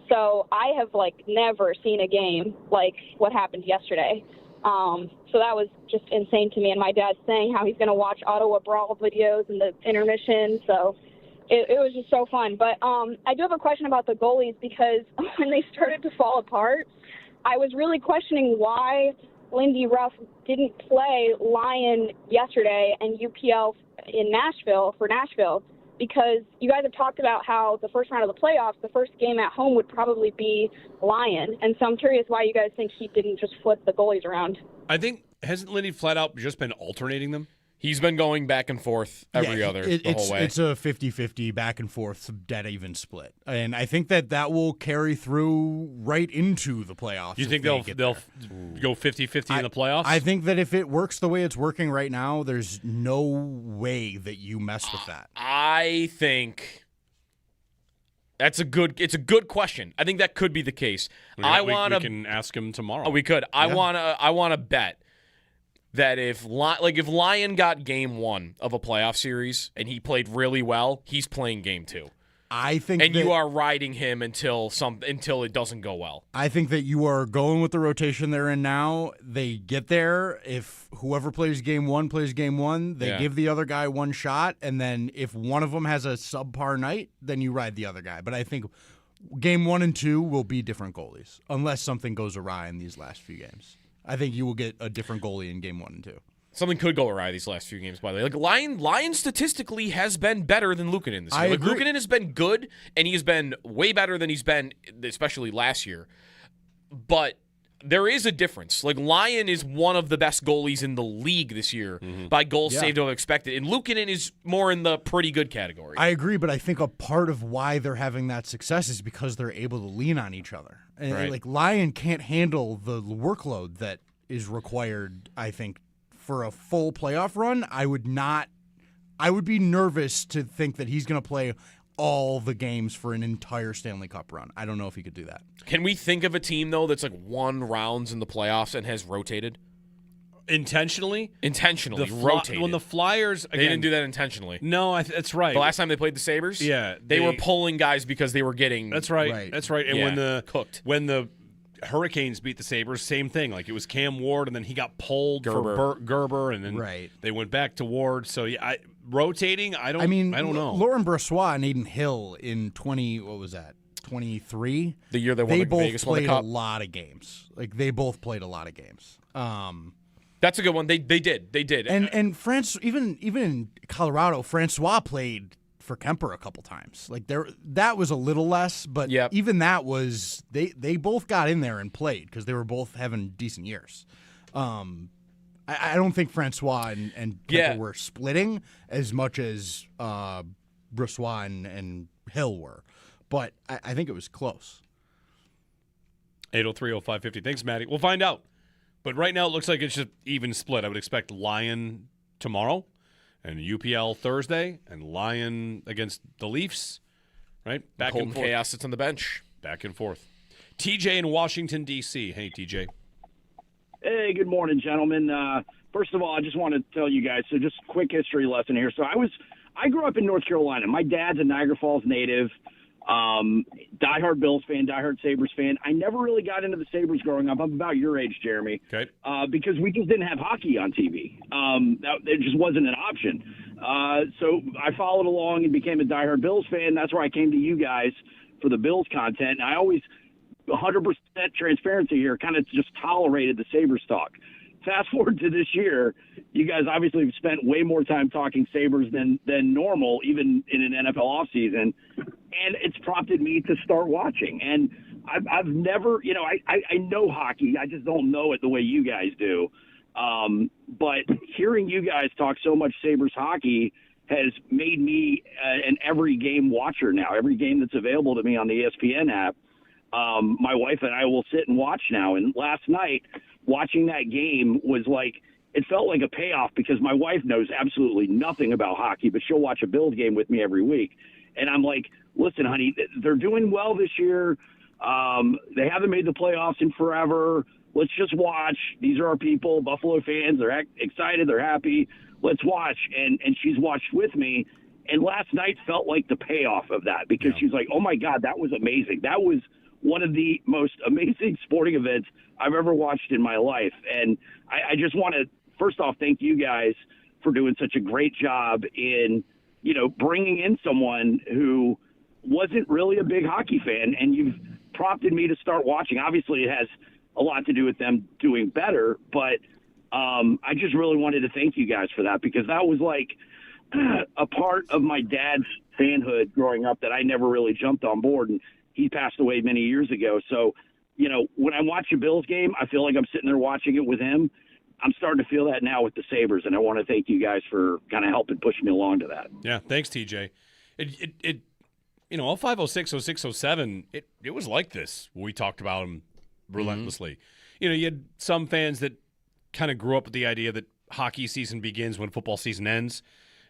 so I have, never seen a game like what happened yesterday. So that was just insane to me. And my dad's saying how he's going to watch Ottawa Brawl videos and the intermission. So it was just so fun. But I do have a question about the goalies because when they started to fall apart, I was really questioning why Lindy Ruff didn't play Lyon yesterday and UPL in Nashville for Nashville, because you guys have talked about how the first round of the playoffs, the first game at home would probably be Lyon. And so I'm curious why you guys think he didn't just flip the goalies around. I think, hasn't Lindy flat out just been alternating them? He's been going back and forth every other the whole way. It's a 50-50 back and forth dead even split. And I think that will carry through right into the playoffs. You think they'll go 50-50 in the playoffs? I think that if it works the way it's working right now, there's no way that you mess with that. I think it's a good question. I think that could be the case. We can ask him tomorrow. Oh, we could. I want to bet that if Lyon got game 1 of a playoff series and he played really well, he's playing game 2. I think and you are riding him until it doesn't go well. I think that you are going with the rotation they're in now. They get there. If whoever plays game 1 plays game 1, they give the other guy one shot, and then if one of them has a subpar night, then you ride the other guy. But I think game 1 and 2 will be different goalies unless something goes awry in these last few games. I think you will get a different goalie in game 1 and 2. Something could go awry these last few games, by the way. Lyon statistically has been better than Luukkonen this year. Luukkonen has been good, and he has been way better than he's been, especially last year. But there is a difference. Lyon is one of the best goalies in the league this year by goals saved over expected, and Luukkonen is more in the pretty good category. I agree, but I think a part of why they're having that success is because they're able to lean on each other. And Right. Lyon can't handle the workload that is required, I think, for a full playoff run. I would be nervous to think that he's going to play all the games for an entire Stanley Cup run. I don't know if he could do that. Can we think of a team, though, that's like won rounds in the playoffs and has rotated? Intentionally? Intentionally rotated. When the Flyers, again, they didn't do that intentionally. No, that's right. The last time they played the Sabres, they were pulling guys because they were getting. That's right. That's right. And cooked. When the Hurricanes beat the Sabres, same thing. Like it was Cam Ward, and then he got pulled for Gerber, and then they went back to Ward. So rotating. I don't know. Laurent Brossoit and Aiden Hill in 23. The year they won both Vegas won the played Cup. a lot of games. Like they both played a lot of games. That's a good one. They did. And France, even in Colorado, Francois played for Kemper a couple times. Like that was a little less, but even that was they both got in there and played because they were both having decent years. I don't think Francois and Kemper were splitting as much as Brossoit and Hill were, but I think it was close. 803-0550. Thanks, Maddie. We'll find out. But right now it looks like it's just even split. I would expect Lion tomorrow and UPL Thursday and Lion against the Leafs, right? Back Colton and forth. Chaos sits on the bench. Back and forth. TJ in Washington, D.C. Hey, TJ. Hey, good morning, gentlemen. First of all, I just want to tell you guys, so just a quick history lesson here. So I grew up in North Carolina. My dad's a Niagara Falls native. Diehard Bills fan, diehard Sabres fan. I never really got into the Sabres growing up. I'm about your age, Jeremy. Okay. Because we just didn't have hockey on TV. It just wasn't an option. So I followed along and became a diehard Bills fan. That's where I came to you guys for the Bills content. And I always, 100% transparency here, kind of just tolerated the Sabres talk. Fast forward to this year, you guys obviously have spent way more time talking Sabres than normal, even in an NFL offseason. And it's prompted me to start watching. And I've never, I know hockey. I just don't know it the way you guys do. But hearing you guys talk so much Sabres hockey has made me an every game watcher now. Every game that's available to me on the ESPN app, my wife and I will sit and watch now. And last night, watching that game was like, it felt like a payoff because my wife knows absolutely nothing about hockey, but she'll watch a Bills game with me every week. And I'm like, listen, honey, they're doing well this year. They haven't made the playoffs in forever. Let's just watch. These are our people, Buffalo fans. They're excited. They're happy. Let's watch. And she's watched with me. And last night felt like the payoff of that because she's like, oh, my God, that was amazing. That was one of the most amazing sporting events I've ever watched in my life. And I just want to, first off, thank you guys for doing such a great job in, bringing in someone who wasn't really a big hockey fan, and you've prompted me to start watching. Obviously, it has a lot to do with them doing better, but I just really wanted to thank you guys for that because that was like a part of my dad's fanhood growing up that I never really jumped on board, and he passed away many years ago. So, when I watch a Bills game, I feel like I'm sitting there watching it with him. I'm starting to feel that now with the Sabres, and I want to thank you guys for kind of helping push me along to that. Yeah, thanks, TJ. It 05, 06, 06, 07, it was like this. We talked about them relentlessly. You had some fans that kind of grew up with the idea that hockey season begins when football season ends,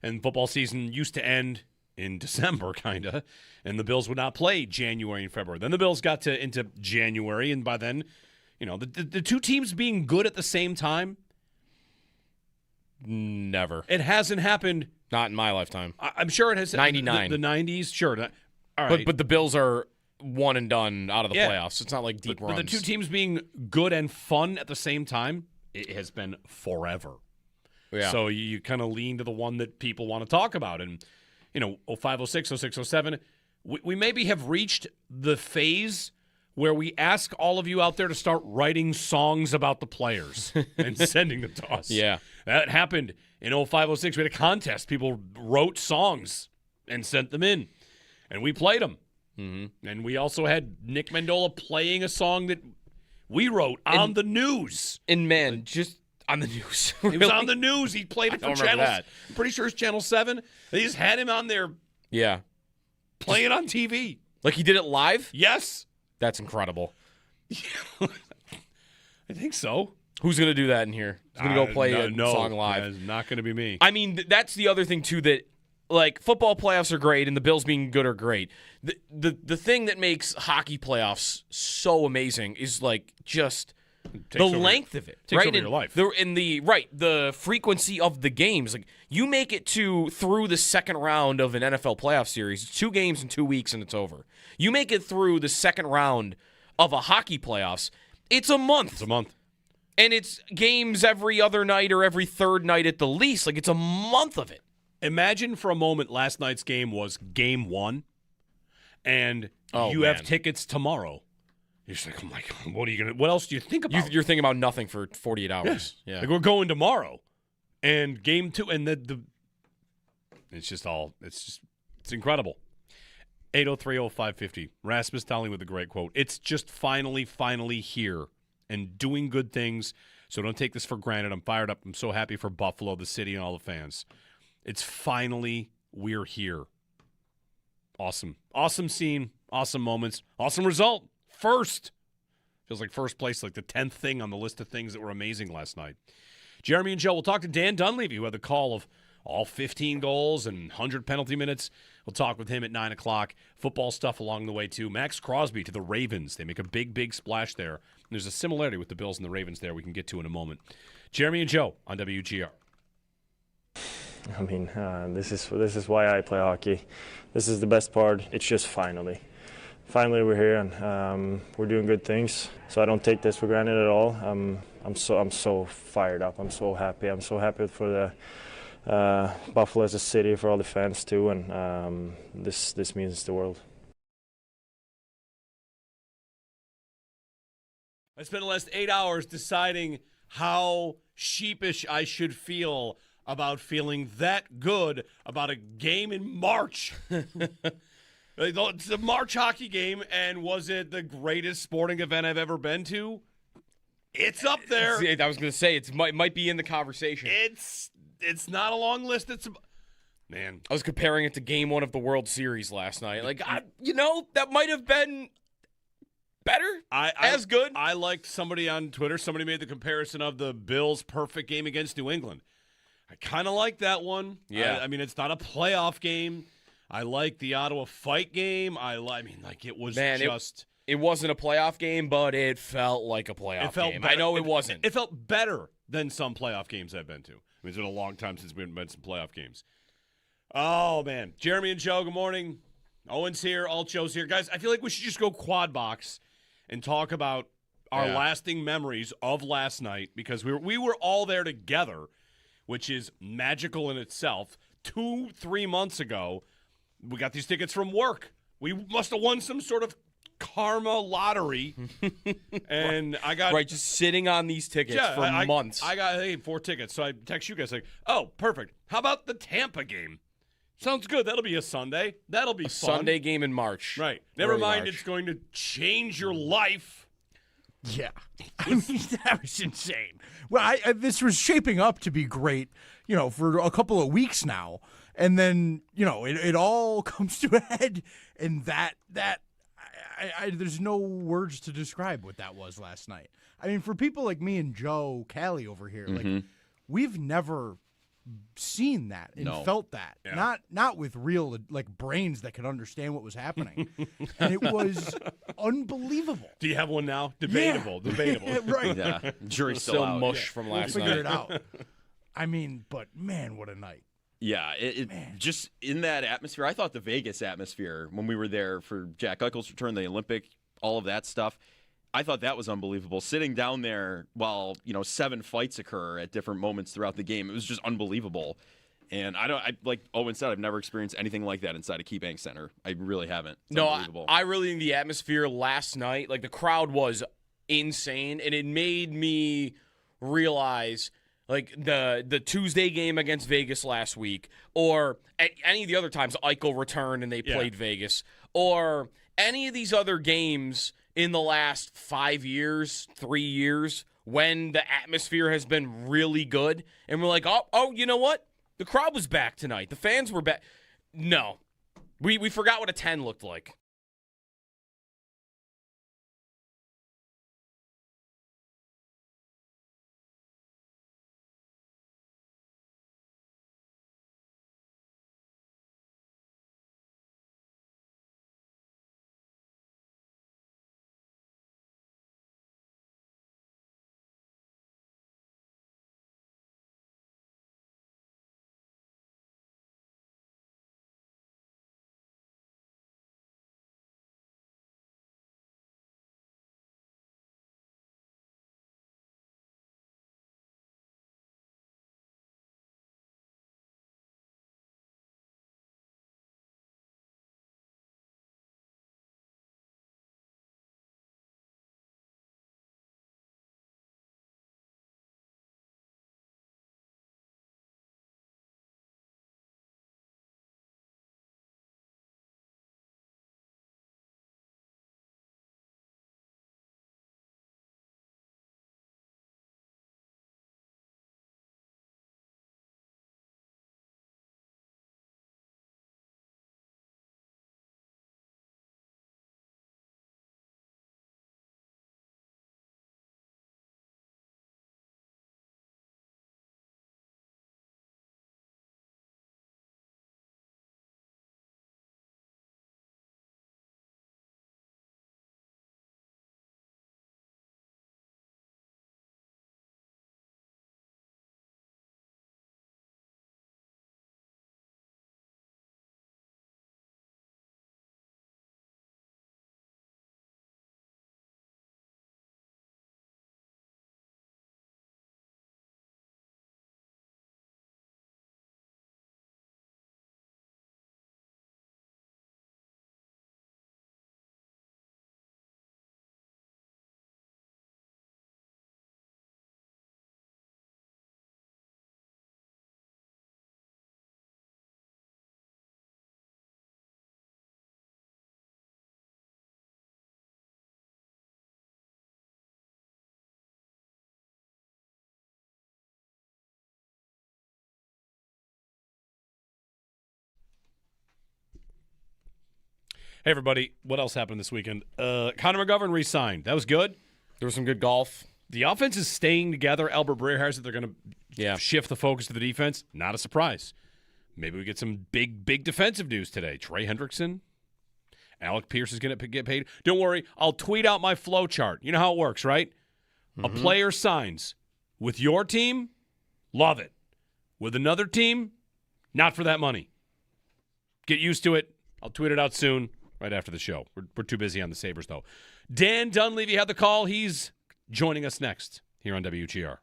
and football season used to end in December, kind of, and the Bills would not play January and February. Then the Bills got into January, and by then, the two teams being good at the same time, never. It hasn't happened. Not in my lifetime. I'm sure it has. 99. The 90s, sure. All right. But the Bills are one and done out of the playoffs. It's not like deep runs. But the two teams being good and fun at the same time, it has been forever. Yeah. So you kind of lean to the one that people want to talk about. And, 05, 06, 06, 07, we maybe have reached the phase where we ask all of you out there to start writing songs about the players and sending them to us. Yeah. That happened in 05, 06. We had a contest. People wrote songs and sent them in, and we played them. Mm-hmm. And we also had Nick Mendola playing a song that we wrote on the news. And, man, just on the news. He was on the news. He played it for Channel. I'm pretty sure it's Channel 7. They just had him on there. Yeah. Playing on TV. Like he did it live? Yes. That's incredible. I think so. Who's going to do that in here? Who's going to go play a song live? It's not going to be me. I mean, that's the other thing, too, that like football playoffs are great and the Bills being good are great. The thing that makes hockey playoffs so amazing is like just the length of it, takes right? over your life. The frequency of the games. Like you make it through the second round of an NFL playoff series, it's 2 games in 2 weeks and it's over. You make it through the second round of a hockey playoffs, it's a month. It's a month. And it's games every other night or every third night at the least. Like it's a month of it. Imagine for a moment last night's game was game 1, and you have tickets tomorrow. You're just like, oh my God, what else do you think about? You're thinking about nothing for 48 hours. Yeah. Like we're going tomorrow. And game 2, and it's incredible. 8030550. Rasmus Tolling with a great quote. It's just finally here and doing good things. So don't take this for granted. I'm fired up. I'm so happy for Buffalo, the city, and all the fans. It's finally, we're here. Awesome. Awesome scene. Awesome moments. Awesome result. First. Feels like first place, like the 10th thing on the list of things that were amazing last night. Jeremy and Joe, we'll talk to Dan Dunleavy, who had the call of all 15 goals and 100 penalty minutes. We'll talk with him at 9 o'clock. Football stuff along the way, too. Max Crosby to the Ravens. They make a big splash there. And there's a similarity with the Bills and the Ravens there we can get to in a moment. Jeremy and Joe on WGR. I mean, this is why I play hockey. This is the best part. It's just finally we're here and we're doing good things. So I don't take this for granted at all. I'm so fired up. I'm so happy. I'm so happy for the Buffalo as a city, for all the fans too, and this means the world. I spent the last 8 hours deciding how sheepish I should feel about feeling that good about a game in March. It's a March hockey game, and was it the greatest sporting event I've ever been to? It's up there. I was going to say, it might be in the conversation. It's not a long list. Man. I was comparing it to Game 1 of the World Series last night. Like, that might have been better, as good. I liked somebody on Twitter. Somebody made the comparison of the Bills' perfect game against New England. I kind of like that one. Yeah. I mean, it's not a playoff game. I like the Ottawa fight game. It was just... It wasn't a playoff game, but it felt like a playoff game. Better. I know it wasn't. It felt better than some playoff games I've been to. I mean, it's been a long time since we've been to some playoff games. Oh, man. Jeremy and Joe, good morning. Owen's here. Alt Joe's here. Guys, I feel like we should just go quad box and talk about our lasting memories of last night, because we were all there together, which is magical in itself. 2-3 months ago, we got these tickets from work. We must have won some sort of karma lottery. And I got... Right, just sitting on these tickets for months. I got 4 tickets. So I text you guys like, oh, perfect. How about the Tampa game? Sounds good. That'll be a Sunday. That'll be fun. Sunday game in March. Right. Never mind, it's going to change your life. Yeah. I mean, that was insane. Well, this was shaping up to be great, for a couple of weeks now. And then, it all comes to a head. And there's no words to describe what that was last night. I mean, for people like me and Joe Callie over here, like, we've never seen that and felt that. Yeah. Not with real brains that could understand what was happening. And it was unbelievable. Do you have one now? Debatable. Right. Yeah. Jury's still out. Mush from last night. We'll figure it out. I mean, but man, what a night. Yeah, it just in that atmosphere. I thought the Vegas atmosphere when we were there for Jack Eichel's return, the Olympic, all of that stuff, I thought that was unbelievable. Sitting down there while 7 fights occur at different moments throughout the game, it was just unbelievable. And like Owen said, I've never experienced anything like that inside a KeyBank Center. I really haven't. It's unbelievable. I really think the atmosphere last night, like the crowd was insane, and it made me realize. Like the Tuesday game against Vegas last week, or any of the other times Eichel returned and they played Vegas, or any of these other games in the last 5 years, 3 years, when the atmosphere has been really good, and we're like, oh, you know what? The crowd was back tonight. The fans were back. No. We forgot what a 10 looked like. Hey, everybody. What else happened this weekend? Connor McGovern re-signed. That was good. There was some good golf. The offense is staying together. Albert Breer has that they're going to shift the focus to the defense. Not a surprise. Maybe we get some big defensive news today. Trey Hendrickson. Alec Pierce is going to get paid. Don't worry. I'll tweet out my flow chart. You know how it works, right? A player signs with your team, love it. With another team, not for that money. Get used to it. I'll tweet it out soon, right after the show. We're too busy on the Sabres, though. Dan Dunleavy had the call. He's joining us next here on WGR.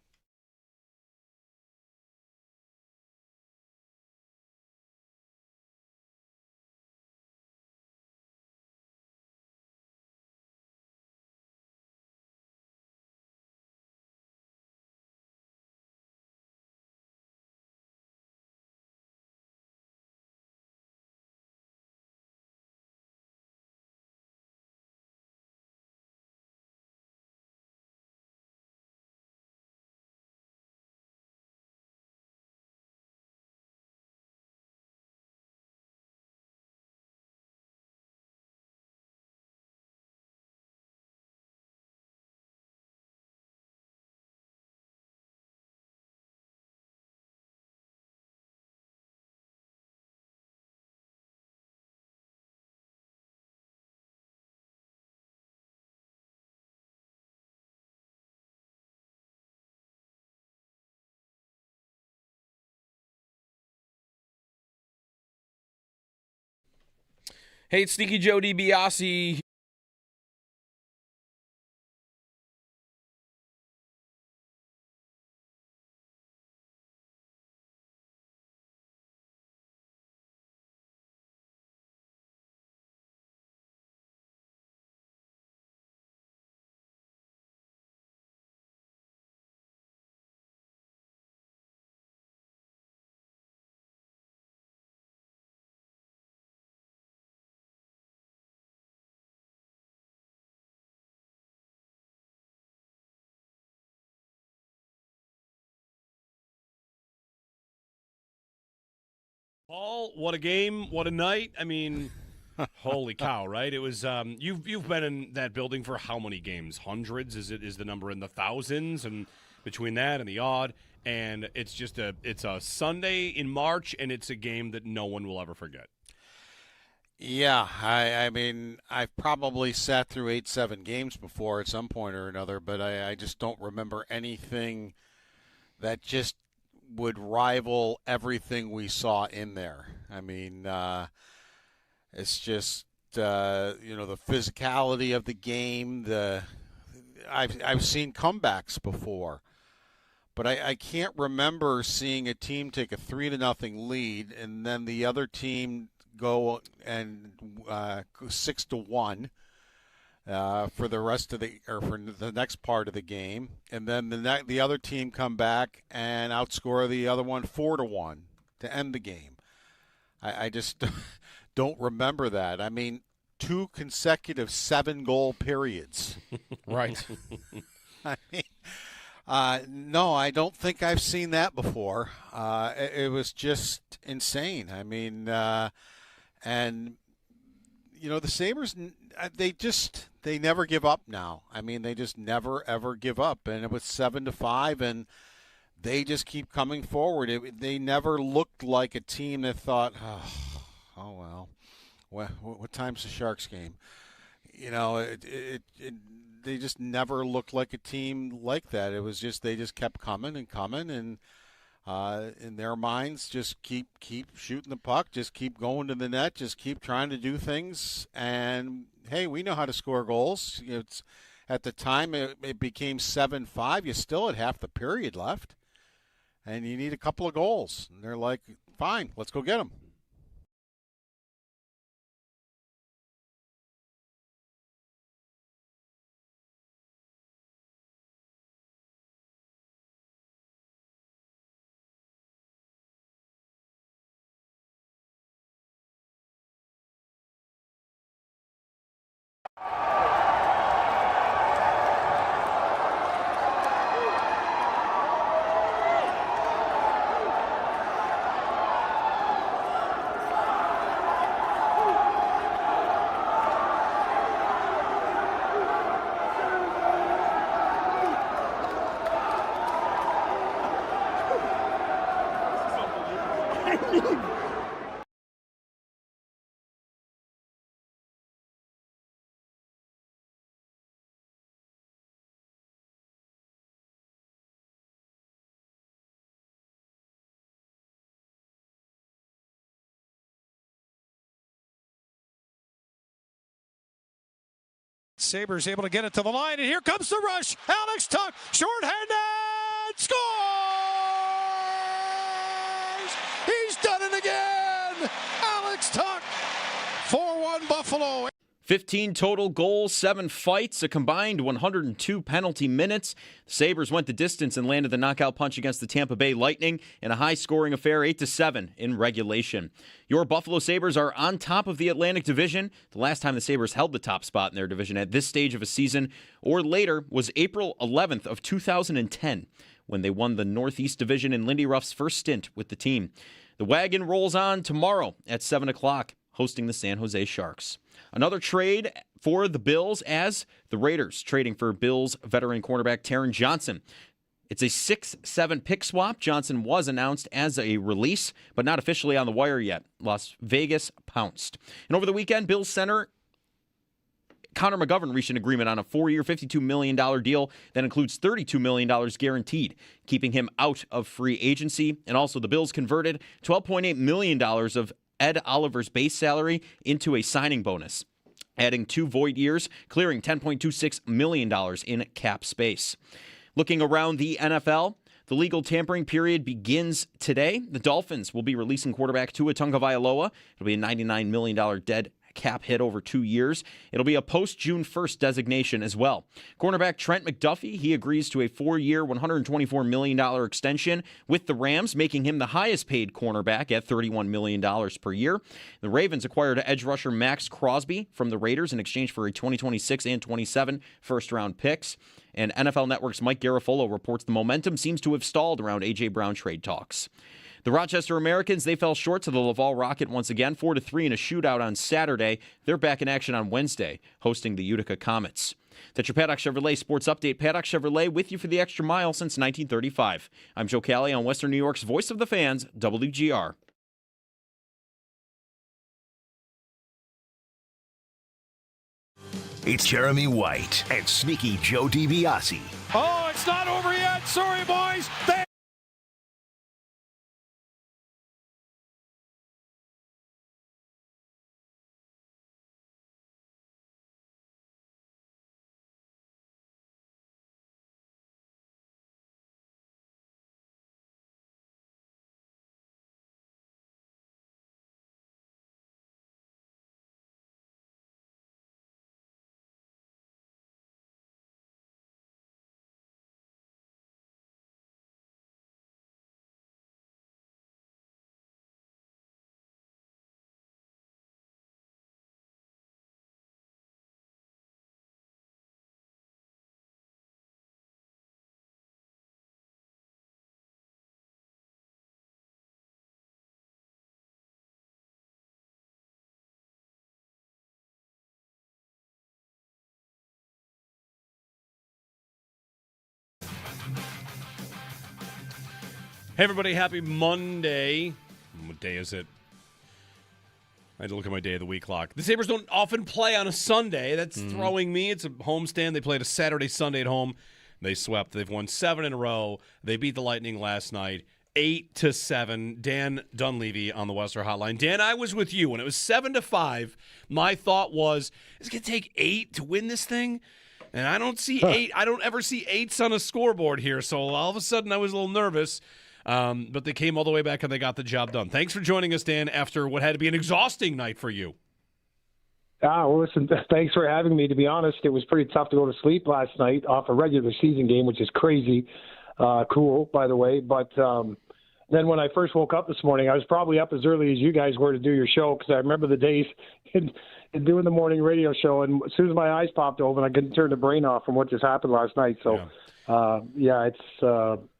Hey, it's Sneaky Joe DiBiase. Paul, what a game, what a night. I mean, holy cow, right? It was you've been in that building for how many games? Hundreds? Is the number in the thousands? And between that and the odd, and it's a Sunday in March, and it's a game that no one will ever forget. Yeah, I mean, I've probably sat through 8-7 games before at some point or another, but I just don't remember anything that just would rival everything we saw in there. I mean, it's just the physicality of the game. I've seen comebacks before, but I can't remember seeing a team take a 3-0 lead and then the other team go and 6-1 for the rest of for the next part of the game, and then the other team come back and outscore the other one 4-1 to end the game. I just don't remember that. I mean, 2 consecutive 7-goal periods. Right. I mean, no, I don't think I've seen that before. It was just insane. I mean, and the Sabres, they never give up now. I mean, they just never ever give up. And it was 7-5, and they just keep coming forward. They never looked like a team that thought, oh well, what time's the Sharks game? They just never looked like a team like that. It was just they just kept coming and coming, and in their minds, just keep shooting the puck, just keep going to the net, just keep trying to do things. And hey, we know how to score goals. It's at the time it became 7-5. You still had half the period left, and you need a couple of goals. And they're like, fine, let's go get them. Sabres able to get it to the line, and here comes the rush. Alex Tuch, shorthanded, scores! He's done it again! Alex Tuch, 4-1 Buffalo. 15 total goals, 7 fights, a combined 102 penalty minutes. The Sabres went the distance and landed the knockout punch against the Tampa Bay Lightning in a high-scoring affair, 8-7 in regulation. Your Buffalo Sabres are on top of the Atlantic Division. The last time the Sabres held the top spot in their division at this stage of a season or later was April 11th of 2010 when they won the Northeast Division in Lindy Ruff's first stint with the team. The wagon rolls on tomorrow at 7 o'clock, hosting the San Jose Sharks. Another trade for the Bills as the Raiders trading for Bills veteran cornerback Taron Johnson. It's a 6-7 pick swap. Johnson was announced as a release, but not officially on the wire yet. Las Vegas pounced. And over the weekend, Bills center Connor McGovern reached an agreement on a 4-year, $52 million deal that includes $32 million guaranteed, keeping him out of free agency. And also the Bills converted $12.8 million of Ed Oliver's base salary into a signing bonus, adding 2 void years, clearing $10.26 million in cap space. Looking around the NFL, the legal tampering period begins today. The Dolphins will be releasing quarterback Tua Tagovailoa. It'll be a $99 million dead cap hit over 2 years. It'll be a post-June 1st designation as well. Cornerback Trent McDuffie, he agrees to a 4-year, $124 million extension with the Rams, making him the highest-paid cornerback at $31 million per year. The Ravens acquired edge rusher Max Crosby from the Raiders in exchange for a 2026 and 27 first-round picks. And NFL Network's Mike Garafolo reports the momentum seems to have stalled around A.J. Brown trade talks. The Rochester Americans, they fell short to the Laval Rocket once again, 4-3 in a shootout on Saturday. They're back in action on Wednesday, hosting the Utica Comets. That's your Paddock Chevrolet Sports Update. Paddock Chevrolet with you for the extra mile since 1935. I'm Joe Cali on Western New York's Voice of the Fans, WGR. It's Jeremy White and Sneaky Joe DiBiase. Oh, it's not over yet. Sorry, boys. Hey, everybody. Happy Monday. What day is it? I had to look at my day of the week clock. The Sabres don't often play on a Sunday. That's throwing me. It's a homestand. They played a Saturday, Sunday at home. They swept. They've won 7 in a row. They beat the Lightning last night, 8-7. Dan Dunleavy on the Western Hotline. Dan, I was with you when it was 7-5. My thought was, it's going to take 8 to win this thing. And I don't see 8. I don't ever see 8s on a scoreboard here. So all of a sudden I was a little nervous. But they came all the way back and they got the job done. Thanks for joining us, Dan, after what had to be an exhausting night for you. Well, listen, thanks for having me. To be honest, it was pretty tough to go to sleep last night off a regular season game, which is crazy cool, by the way. But then when I first woke up this morning, I was probably up as early as you guys were to do your show, because I remember the days in doing the morning radio show, and as soon as my eyes popped open, I couldn't turn the brain off from what just happened last night. So, it's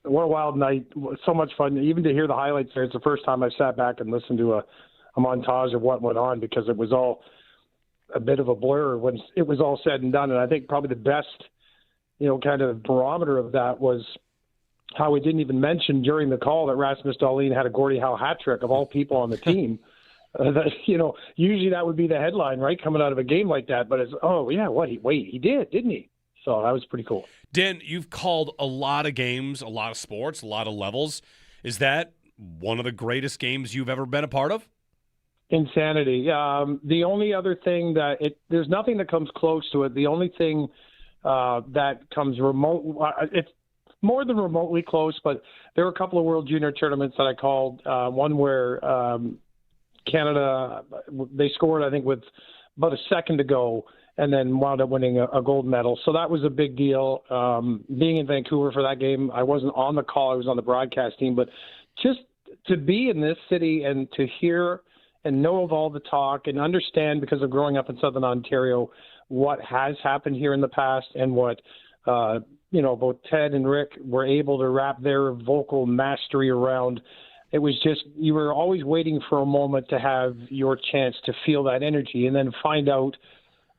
what a wild night. So much fun. Even to hear the highlights there, it's the first time I've sat back and listened to a montage of what went on, because it was all a bit of a blur when it was all said and done. And I think probably the best, kind of barometer of that was how we didn't even mention during the call that Rasmus Dahlin had a Gordie Howe hat trick of all people on the team. Usually that would be the headline, right, coming out of a game like that. But it's, he did, didn't he? So that was pretty cool. Dan, you've called a lot of games, a lot of sports, a lot of levels. Is that one of the greatest games you've ever been a part of? Insanity. The only other thing there's nothing that comes close to it. The only thing that comes remote, it's more than remotely close, but there were a couple of World Junior tournaments that I called. One where Canada, they scored, I think, with about a second to go, and then wound up winning a gold medal. So that was a big deal. Being in Vancouver for that game, I wasn't on the call. I was on the broadcast team. But just to be in this city and to hear and know of all the talk and understand, because of growing up in Southern Ontario, what has happened here in the past and what, both Ted and Rick were able to wrap their vocal mastery around. It was just, you were always waiting for a moment to have your chance to feel that energy and then find out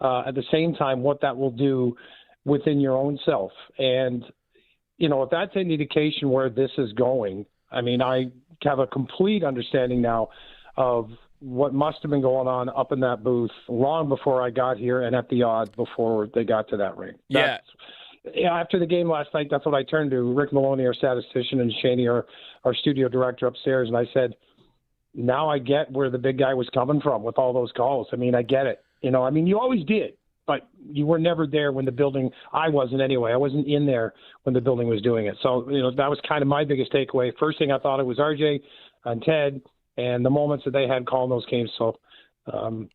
at the same time what that will do within your own self. And, if that's any indication where this is going, I mean, I have a complete understanding now of what must have been going on up in that booth long before I got here and at the odds before they got to that ring. Yeah. After the game last night, that's what I turned to Rick Maloney, our statistician, and Shaney, our studio director upstairs, and I said, now I get where the big guy was coming from with all those calls. I mean, I get it. You always did, but you were never there when the building, I wasn't anyway. I wasn't in there when the building was doing it. So, that was kind of my biggest takeaway. First thing I thought it was RJ and Ted and the moments that they had calling those games. So, kind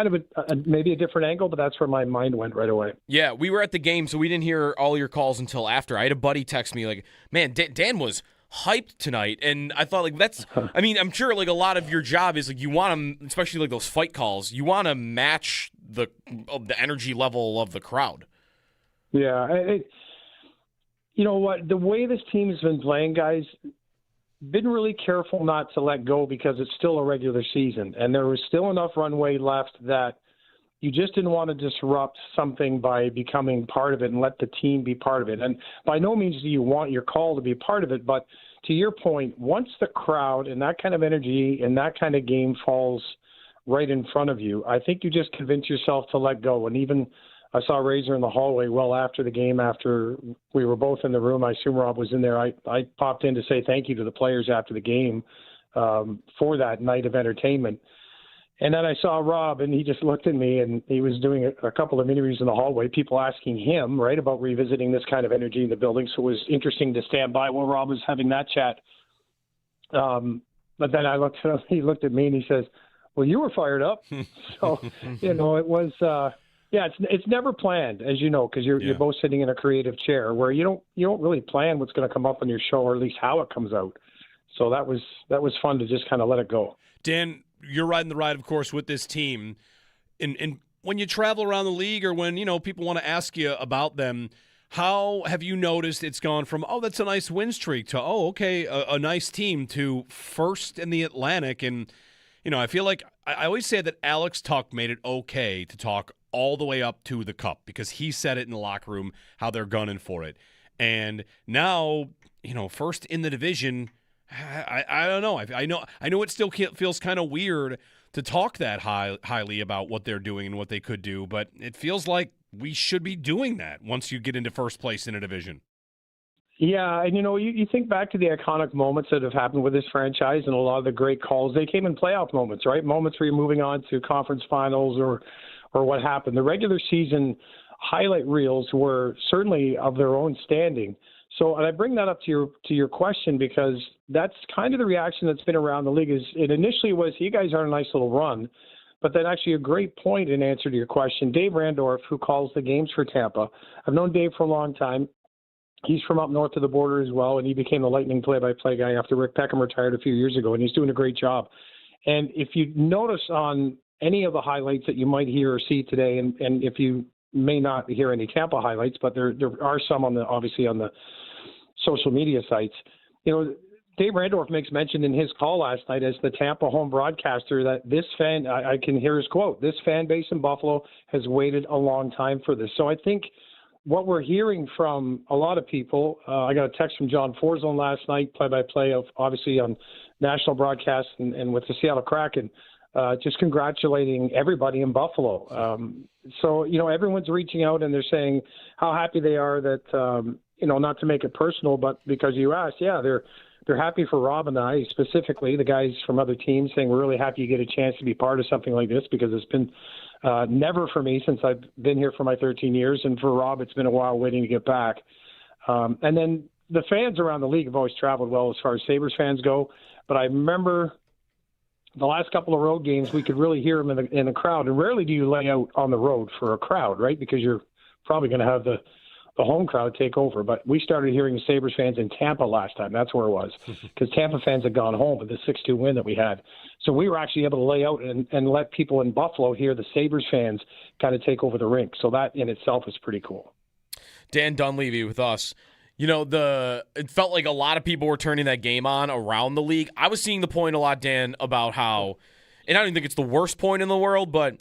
of maybe a different angle, but that's where my mind went right away. Yeah, we were at the game, so we didn't hear all your calls until after. I had a buddy text me like, man, Dan was hyped tonight, and I thought, like, that's, I mean, I'm sure, like, a lot of your job is, like, you want to, especially, like, those fight calls, you want to match the energy level of the crowd. Yeah. You know what? The way this team's been playing, guys, been really careful not to let go because it's still a regular season, and there was still enough runway left that you just didn't want to disrupt something by becoming part of it and let the team be part of it. And by no means do you want your call to be part of it, but to your point, once the crowd and that kind of energy and that kind of game falls right in front of you, I think you just convince yourself to let go. And even I saw Razor in the hallway well after the game, after we were both in the room. I assume Rob was in there. I popped in to say thank you to the players after the game for that night of entertainment. And then I saw Rob, and he just looked at me, and he was doing a couple of interviews in the hallway, people asking him, right, about revisiting this kind of energy in the building. So it was interesting to stand by while Rob was having that chat. But then he looked at me, and he says, well, you were fired up. So, it was it's never planned, as you know, because you're both sitting in a creative chair where you don't really plan what's going to come up on your show, or at least how it comes out. So that was fun to just kind of let it go. Dan, you're riding the ride, of course, with this team. And when you travel around the league, or when people want to ask you about them, how have you noticed it's gone from, oh, that's a nice win streak, to, oh, okay, a nice team, to first in the Atlantic? And I feel like I always say that Alex Tuck made it okay to talk all the way up to the Cup, because he said it in the locker room how they're gunning for it. And now, first in the division, I don't know. I know it still feels kind of weird to talk that highly about what they're doing and what they could do, but it feels like we should be doing that once you get into first place in a division. Yeah, and you think back to the iconic moments that have happened with this franchise, and a lot of the great calls, they came in playoff moments, right? Moments where you're moving on to conference finals or what happened. The regular season highlight reels were certainly of their own standing. So, and I bring that up to your question because that's kind of the reaction that's been around the league. Is it initially was, you guys are on a nice little run, but then actually a great point in answer to your question. Dave Randorf, who calls the games for Tampa, I've known Dave for a long time. He's from up north of the border as well, and he became the Lightning play-by-play guy after Rick Peckham retired a few years ago, and he's doing a great job. And if you notice on any of the highlights that you might hear or see today, and if you may not hear any Tampa highlights, but there are some obviously on the social media sites. Dave Randorf makes mention in his call last night as the Tampa home broadcaster that this fan, I can hear his quote, this fan base in Buffalo has waited a long time for this. So I think what we're hearing from a lot of people, I got a text from John Forzone last night, play-by-play of obviously on national broadcast and with the Seattle Kraken, just congratulating everybody in Buffalo. So, everyone's reaching out and they're saying how happy they are that, not to make it personal, but because you asked, they're happy for Rob and I, specifically the guys from other teams, saying we're really happy you get a chance to be part of something like this, because it's been never for me since I've been here for my 13 years, and for Rob it's been a while waiting to get back. And then the fans around the league have always traveled well as far as Sabres fans go, but I remember the last couple of road games we could really hear them in the crowd, and rarely do you lay out on the road for a crowd, right, because you're probably going to have the home crowd take over. But we started hearing Sabres fans in Tampa last time. That's where it was, because Tampa fans had gone home with the 6-2 win that we had. So we were actually able to lay out and let people in Buffalo hear the Sabres fans kind of take over the rink. So that in itself is pretty cool. Dan Dunleavy with us. It felt like a lot of people were turning that game on around the league. I was seeing the point a lot, Dan, about how, and I don't even think it's the worst point in the world, but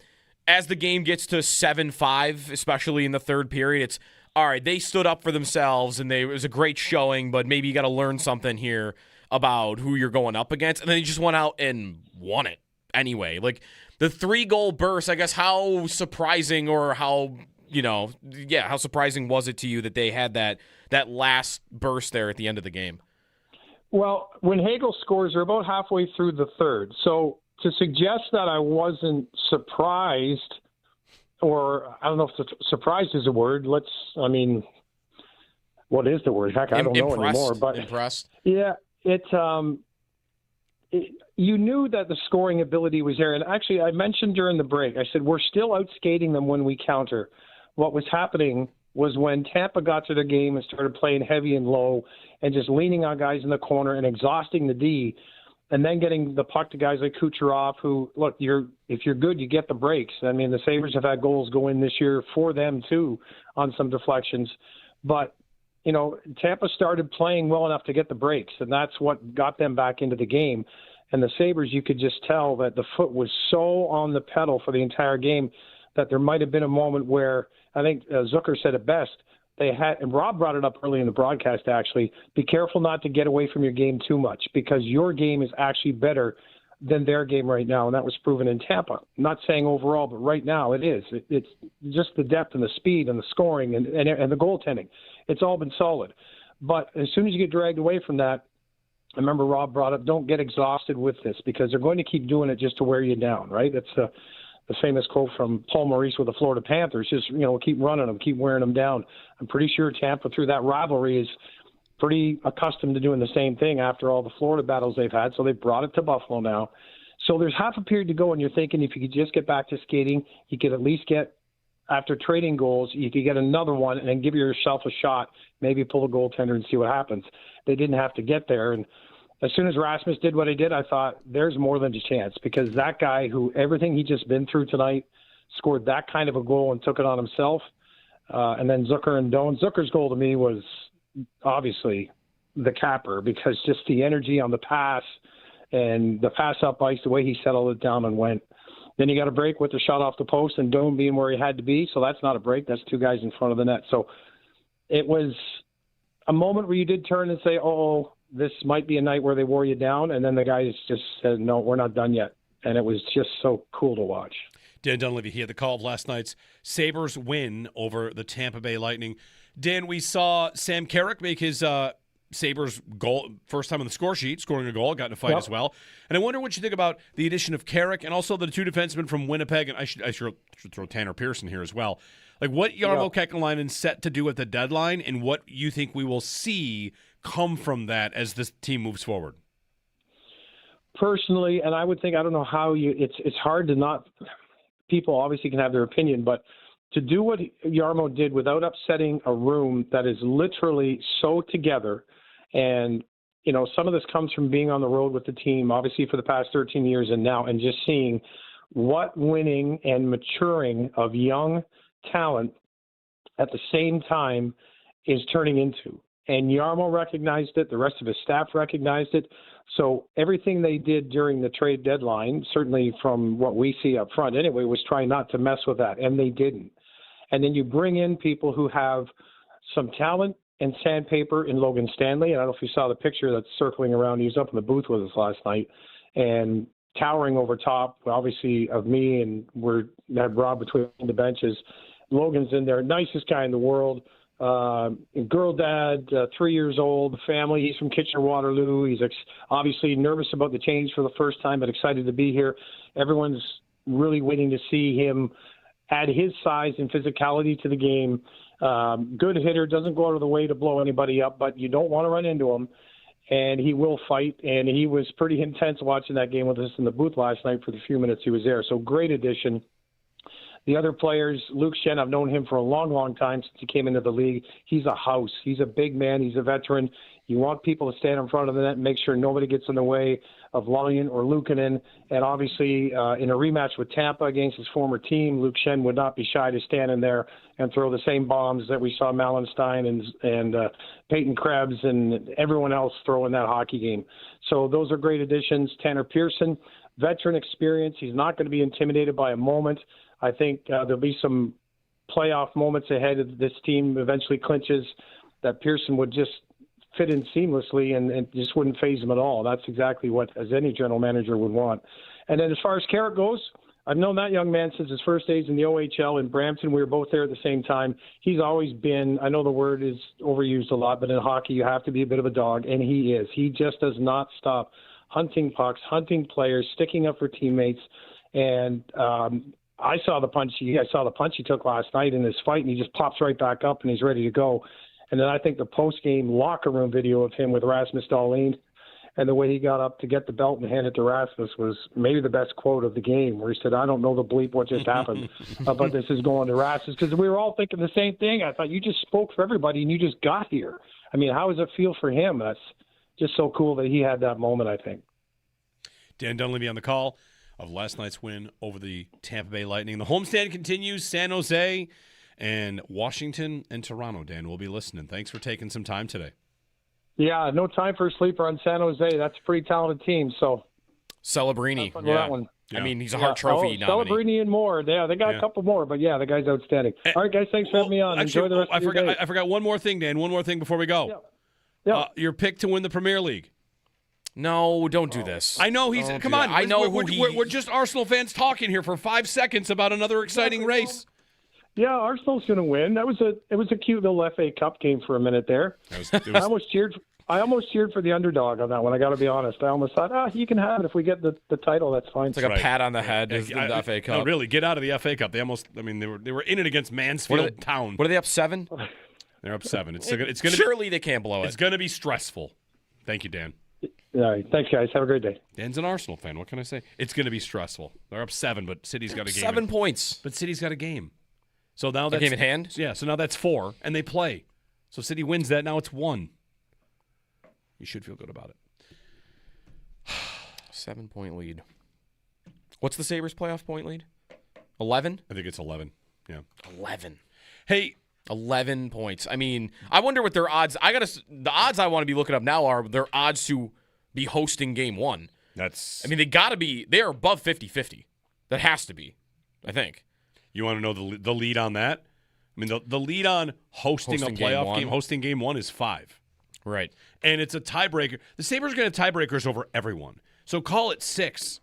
as the game gets to 7-5, especially in the third period, it's, all right, they stood up for themselves, and it was a great showing, but maybe you got to learn something here about who you're going up against. And then he just went out and won it anyway. Like, the 3-goal burst, I guess, how surprising or how surprising was it to you that they had that last burst there at the end of the game? Well, when Hagel scores, they're about halfway through the third. So to suggest that I wasn't surprised, or I don't know if surprised is a word. What is the word? Heck, I don't know anymore. But impressed? Yeah, you knew that the scoring ability was there. And actually, I mentioned during the break, I said, we're still outskating them when we counter. What was happening was when Tampa got to their game and started playing heavy and low and just leaning on guys in the corner and exhausting the D, and then getting the puck to guys like Kucherov, who, look, if you're good, you get the breaks. I mean, the Sabres have had goals go in this year for them, too, on some deflections. But, Tampa started playing well enough to get the breaks, and that's what got them back into the game. And the Sabres, you could just tell that the foot was so on the pedal for the entire game that there might have been a moment where, I think Zucker said it best, they had, and Rob brought it up early in the broadcast actually, be careful not to get away from your game too much, because your game is actually better than their game right now, and that was proven in Tampa. I'm not saying overall, but right now it is. It's just the depth and the speed and the scoring and the goaltending. It's all been solid. But as soon as you get dragged away from that, I remember Rob brought up, don't get exhausted with this, because they're going to keep doing it just to wear you down, right? That's the famous quote from Paul Maurice with the Florida Panthers, just, keep running them, keep wearing them down. I'm pretty sure Tampa, through that rivalry, is pretty accustomed to doing the same thing after all the Florida battles they've had, so they've brought it to Buffalo now. So there's half a period to go, and you're thinking if you could just get back to skating, you could at least get, after trading goals, you could get another one and then give yourself a shot, maybe pull the goaltender and see what happens. They didn't have to get there, and as soon as Rasmus did what he did, I thought there's more than a chance, because that guy who everything he just been through tonight scored that kind of a goal and took it on himself. And then Zucker and Doan. Zucker's goal to me was obviously the capper, because just the energy on the pass and the pass up ice, the way he settled it down and went. Then you got a break with the shot off the post and Doan being where he had to be. So that's not a break. That's two guys in front of the net. So it was a moment where you did turn and say, oh, this might be a night where they wore you down, and then the guys just said, no, we're not done yet. And it was just so cool to watch. Dan Dunleavy, he had the call of last night's Sabres win over the Tampa Bay Lightning. Dan, we saw Sam Carrick make his Sabres goal, first time on the score sheet, scoring a goal, got in a fight as well. And I wonder what you think about the addition of Carrick and also the two defensemen from Winnipeg, and I should throw Tanner Pearson here as well. Like, what Jarmo Kekalainen's set to do at the deadline, and what you think we will see come from that as this team moves forward? Personally, and I would think, I don't know how it's hard to not, people obviously can have their opinion, but to do what Jarmo did without upsetting a room that is literally so together, and, some of this comes from being on the road with the team, obviously for the past 13 years and now, and just seeing what winning and maturing of young talent at the same time is turning into. And Jarmo recognized it. The rest of his staff recognized it. So everything they did during the trade deadline, certainly from what we see up front anyway, was trying not to mess with that, and they didn't. And then you bring in people who have some talent and sandpaper in Logan Stanley. And I don't know if you saw the picture that's circling around. He was up in the booth with us last night and towering over top, obviously, of me, and we had Rob between the benches. Logan's in there, nicest guy in the world. Girl dad, 3 years old, family. He's from Kitchener-Waterloo. He's obviously nervous about the change for the first time, but excited to be here. Everyone's really waiting to see him add his size and physicality to the game. Good hitter, doesn't go out of the way to blow anybody up, but you don't want to run into him. And he will fight, and he was pretty intense watching that game with us in the booth last night for the few minutes he was there. So great addition. The other players, Luke Shen, I've known him for a long, long time since he came into the league. He's a house. He's a big man. He's a veteran. You want people to stand in front of the net and make sure nobody gets in the way of Lyon or Luukkonen. And obviously, in a rematch with Tampa against his former team, Luke Shen would not be shy to stand in there and throw the same bombs that we saw Malenstein and Peyton Krebs and everyone else throw in that hockey game. So those are great additions. Tanner Pearson, veteran experience. He's not going to be intimidated by a moment. I think there'll be some playoff moments ahead if this team eventually clinches that Pearson would just fit in seamlessly and just wouldn't phase him at all. That's exactly what as any general manager would want. And then as far as Carrick goes, I've known that young man since his first days in the OHL in Brampton. We were both there at the same time. He's always been, I know the word is overused a lot, but in hockey you have to be a bit of a dog, and he is. He just does not stop hunting pucks, hunting players, sticking up for teammates. And I saw the punch he took last night in his fight, and he just pops right back up and he's ready to go. And then I think the post-game locker room video of him with Rasmus Dahlin and the way he got up to get the belt and hand it to Rasmus was maybe the best quote of the game, where he said, "I don't know the bleep what just happened, but this is going to Rasmus." Because we were all thinking the same thing. I thought, you just spoke for everybody and you just got here. I mean, how does it feel for him? That's just so cool that he had that moment, I think. Dan Dunleavy on the call of last night's win over the Tampa Bay Lightning. The homestand continues. San Jose and Washington and Toronto. Dan, we'll be listening. Thanks for taking some time today. Yeah, no time for a sleeper on San Jose. That's a pretty talented team. So Celebrini, yeah. I mean, he's a Hart Trophy nominee. Celebrini and more. Yeah, they got a couple more, but yeah, the guy's outstanding. All right, guys, thanks for having me on. Enjoy the rest of your day. I forgot one more thing, Dan. One more thing before we go. Yeah. Your pick to win the Premier League. No, don't do this. I know he's. Come on, I know we're just Arsenal fans talking here for 5 seconds about another exciting race. Yeah, Arsenal's going to win. It was a cute little FA Cup game for a minute there. I almost cheered for the underdog on that one. I got to be honest. I almost thought, you can have it if we get the title. That's fine. It's like a pat on the head of the FA Cup. No, really, get out of the FA Cup. They were in it against Mansfield Town. What are they up 7? They're up 7. It's going to surely they can't blow it. It's going to be stressful. Thank you, Dan. All right. Thanks, guys. Have a great day. Dan's an Arsenal fan. What can I say? It's going to be stressful. They're up 7, but City's got a game. 7 points. But City's got a game. So now that's a game in hand? Yeah, so now that's 4, and they play. So City wins that. Now it's 1. You should feel good about it. 7-point lead. What's the Sabres playoff point lead? 11? I think it's 11. Yeah. 11. Hey. 11 points. I mean, I wonder what their odds. The odds I want to be looking up now are their odds to be hosting game 1. They are above 50-50. That has to be, I think. You want to know the lead on that? I mean, the lead on hosting a playoff game, hosting game 1 is 5. Right. And it's a tiebreaker. The Sabres are going to have tiebreakers over everyone. So call it 6.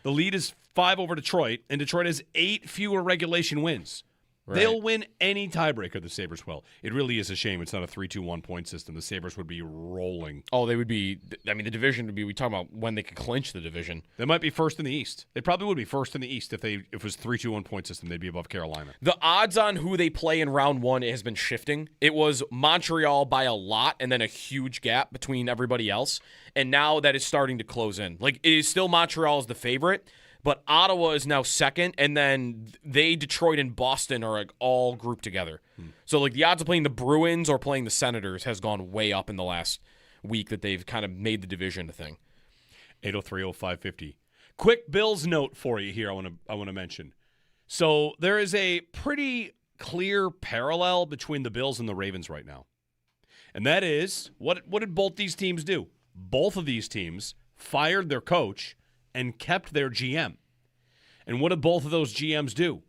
The lead is 5 over Detroit, and Detroit has 8 fewer regulation wins. Right. They'll win any tiebreaker, the Sabres will. It really is a shame it's not a 3-2-1 point system. The Sabres would be rolling. Oh, they would be. I mean, the division would be, we talk about when they could clinch the division. They might be first in the East. They probably would be first in the East if it was 3-2-1 point system. They'd be above Carolina. The odds on who they play in round 1 has been shifting. It was Montreal by a lot and then a huge gap between everybody else. And now that is starting to close in. Like, it is still Montreal as the favorite, but Ottawa is now second, and then Detroit, and Boston are like all grouped together. So like the odds of playing the Bruins or playing the Senators has gone way up in the last week that they've kind of made the division a thing. 803-0550. Quick Bills note for you here I want to mention. So there is a pretty clear parallel between the Bills and the Ravens right now. And that is, what did both these teams do? Both of these teams fired their coach and kept their GM. And what did both of those GMs do?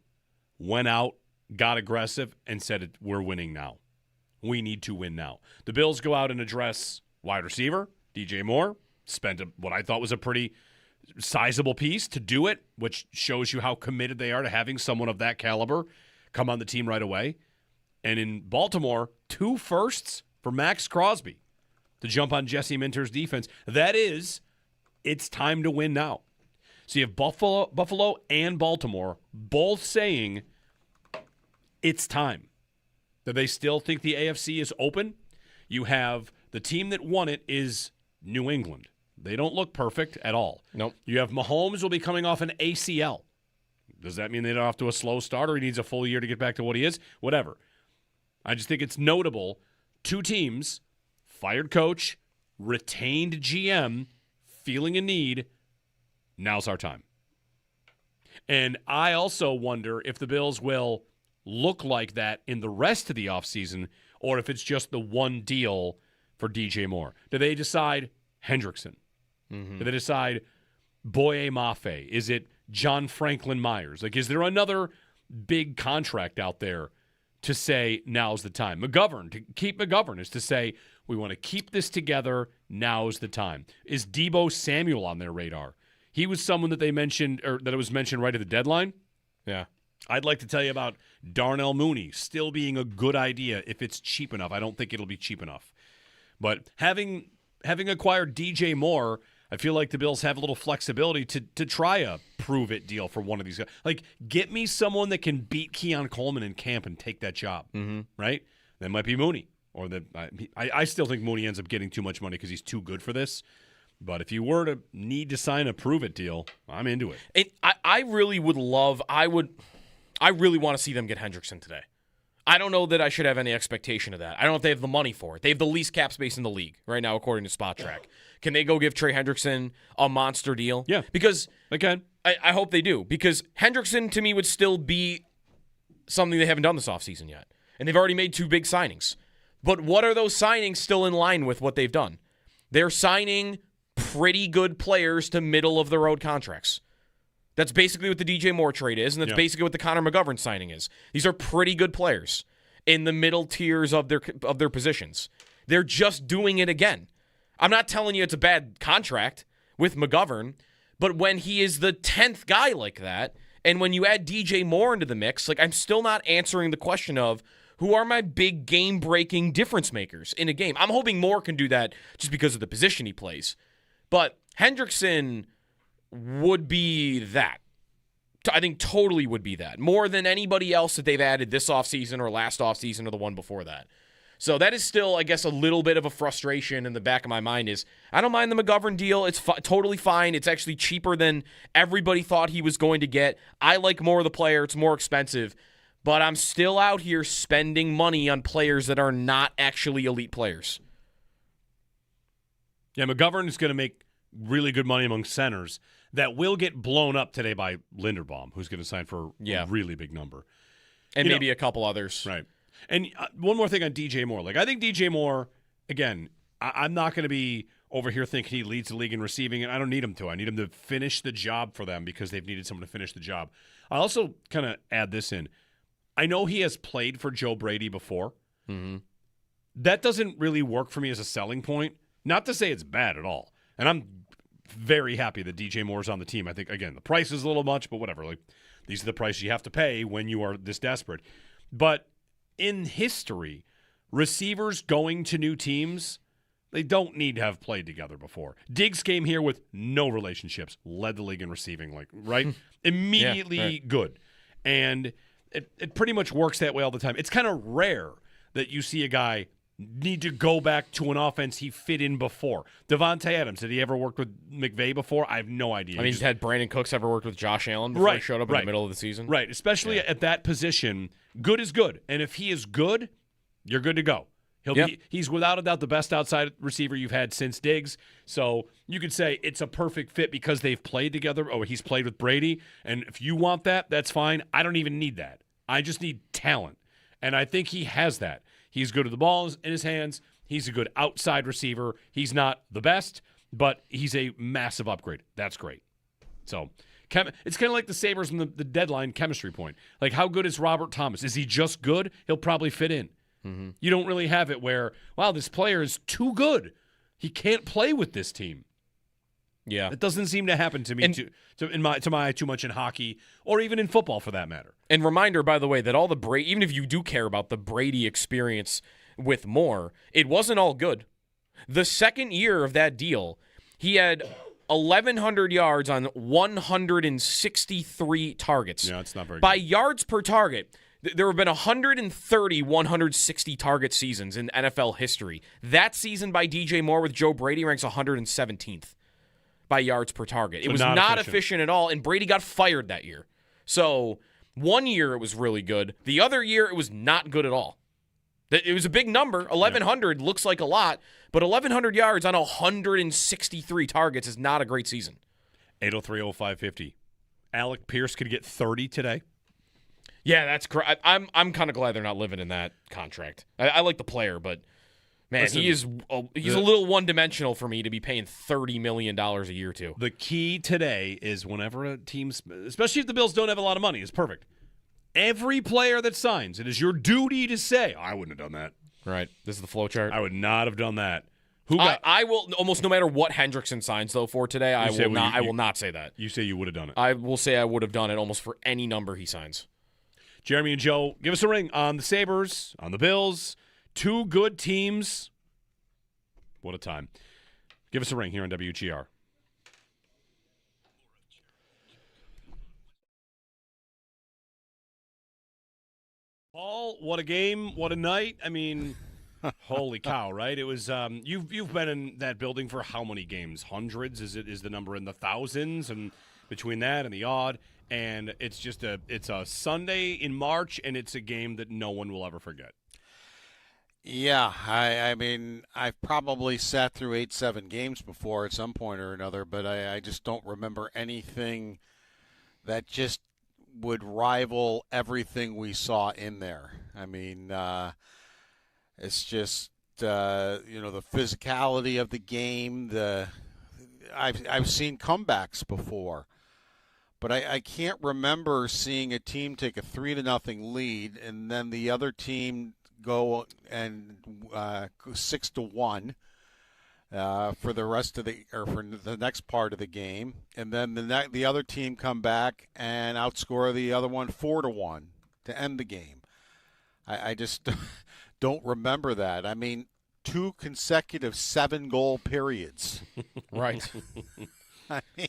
Went out, got aggressive, and said, we're winning now. We need to win now. The Bills go out and address wide receiver, DJ Moore, spent what I thought was a pretty sizable piece to do it, which shows you how committed they are to having someone of that caliber come on the team right away. And in Baltimore, 2 firsts for Max Crosby to jump on Jesse Minter's defense. That is, it's time to win now. So you have Buffalo and Baltimore both saying it's time. That they still think the AFC is open. You have the team that won it is New England. They don't look perfect at all. Nope. You have Mahomes will be coming off an ACL. Does that mean they're off to a slow start or he needs a full year to get back to what he is? Whatever. I just think it's notable. 2 teams, fired coach, retained GM, feeling a need. Now's our time. And I also wonder if the Bills will look like that in the rest of the offseason or if it's just the one deal for DJ Moore. Do they decide Hendrickson? Mm-hmm. Do they decide Boye Mafe? Is it John Franklin Myers? Like, is there another big contract out there to say now's the time? McGovern, to keep McGovern is to say we want to keep this together, now's the time. Is Deebo Samuel on their radar? He was someone that they mentioned, or that it was mentioned right at the deadline. Yeah. I'd like to tell you about Darnell Mooney still being a good idea if it's cheap enough. I don't think it'll be cheap enough. But having acquired DJ Moore, I feel like the Bills have a little flexibility to try a prove-it deal for one of these guys. Like, get me someone that can beat Keon Coleman in camp and take that job, right? That might be Mooney. Or I still think Mooney ends up getting too much money because he's too good for this. But if you were to need to sign a prove-it deal, I'm into it. I really would love – I really want to see them get Hendrickson today. I don't know that I should have any expectation of that. I don't know if they have the money for it. They have the least cap space in the league right now, according to Spot Track. Can they go give Trey Hendrickson a monster deal? Yeah. Because they can. I hope they do. Because Hendrickson, to me, would still be something they haven't done this offseason yet. And they've already made 2 big signings. But what are those signings still in line with what they've done? They're signing pretty good players to middle-of-the-road contracts. That's basically what the DJ Moore trade is, and that's basically what the Connor McGovern signing is. These are pretty good players in the middle tiers of their positions. They're just doing it again. I'm not telling you it's a bad contract with McGovern, but when he is the 10th guy like that, and when you add DJ Moore into the mix, like, I'm still not answering the question of who are my big game-breaking difference makers in a game. I'm hoping Moore can do that just because of the position he plays. But Hendrickson would be that. I think totally would be that. More than anybody else that they've added this offseason or last offseason or the one before that. So that is still, I guess, a little bit of a frustration in the back of my mind is I don't mind the McGovern deal. It's totally fine. It's actually cheaper than everybody thought he was going to get. I like more of the player. It's more expensive. But I'm still out here spending money on players that are not actually elite players. Yeah, McGovern is going to make really good money among centers that will get blown up today by Linderbaum, who's going to sign for a really big number. And maybe a couple others. Right. And one more thing on DJ Moore. Like, I think DJ Moore, again, I'm not going to be over here thinking he leads the league in receiving, and I don't need him to. I need him to finish the job for them because they've needed someone to finish the job. I also kind of add this in. I know he has played for Joe Brady before. Mm-hmm. That doesn't really work for me as a selling point. Not to say it's bad at all. And I'm very happy that DJ Moore's on the team. I think, again, the price is a little much, but whatever. Like, these are the prices you have to pay when you are this desperate. But in history, receivers going to new teams, they don't need to have played together before. Diggs came here with no relationships, led the league in receiving, like, right? Immediately good. And it pretty much works that way all the time. It's kind of rare that you see a guy need to go back to an offense he fit in before. Devontae Adams, did he ever work with McVay before? I have no idea. I mean, had Brandon Cooks ever worked with Josh Allen before he showed up in the middle of the season? Right, especially at that position. Good is good. And if he is good, you're good to go. He's without a doubt the best outside receiver you've had since Diggs. So you could say it's a perfect fit because they've played together, or he's played with Brady. And if you want that, that's fine. I don't even need that. I just need talent. And I think he has that. He's good with the ball in his hands. He's a good outside receiver. He's not the best, but he's a massive upgrade. That's great. So It's kind of like the Sabres and the deadline chemistry point. Like, how good is Robert Thomas? Is he just good? He'll probably fit in. Mm-hmm. You don't really have it where, wow, this player is too good. He can't play with this team. Yeah. It doesn't seem to happen to me to my eye too much in hockey or even in football for that matter. And reminder, by the way, that all the Brady, even if you do care about the Brady experience with Moore, it wasn't all good. The second year of that deal, he had 1,100 yards on 163 targets. Yeah, it's not very good. By yards per target, there have been 130 160 target seasons in NFL history. That season by DJ Moore with Joe Brady ranks 117th by yards per target. So it was not efficient at all, and Brady got fired that year. So 1 year it was really good. The other year it was not good at all. It was a big number. 1,100 looks like a lot, but 1,100 yards on 163 targets is not a great season. 803-0550. Alec Pierce could get 30 today. Yeah, that's correct. I'm kind of glad they're not living in that contract. I like the player, but man, Listen, he's a little one-dimensional for me to be paying $30 million a year to. The key today is whenever a team, especially if the Bills don't have a lot of money, is perfect. Every player that signs, it is your duty to say, I wouldn't have done that. Right. This is the flow chart. I would not have done that. I will almost no matter what Hendrickson signs though for today. I will not say that. You say you would have done it. I will say I would have done it almost for any number he signs. Jeremy and Joe, give us a ring on the Sabres, on the Bills. Two good teams. What a time. Give us a ring here on WGR. Paul, what a game, what a night. I mean, holy cow, right? It was you've been in that building for how many games? Hundreds? Is the number in the thousands? And between that and the odd, and it's just it's a Sunday in March, and it's a game that no one will ever forget. Yeah, I mean, I've probably sat through 8-7 games before at some point or another, but I just don't remember anything that just would rival everything we saw in there. I mean, it's just the physicality of the game. I've seen comebacks before, but I can't remember seeing a team take a 3-0 lead and then the other team go and 6-1 for the rest of for the next part of the game, and then the other team come back and outscore the other one 4-1 to end the game. I just don't remember that. I mean, 2 consecutive 7-goal periods. Right. I mean,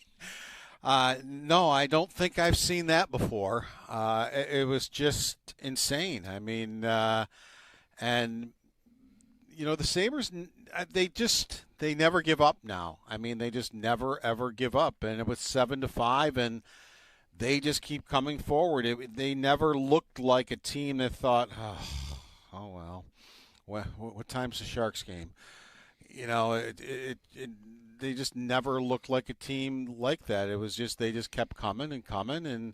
no, I don't think I've seen that before. It was just insane. I mean, and the Sabres, they never give up now. I mean, they just never ever give up. And it was 7-5, and they just keep coming forward. They never looked like a team that thought, oh well, what time's the Sharks game? They just never looked like a team like that. It was just they just kept coming and coming, and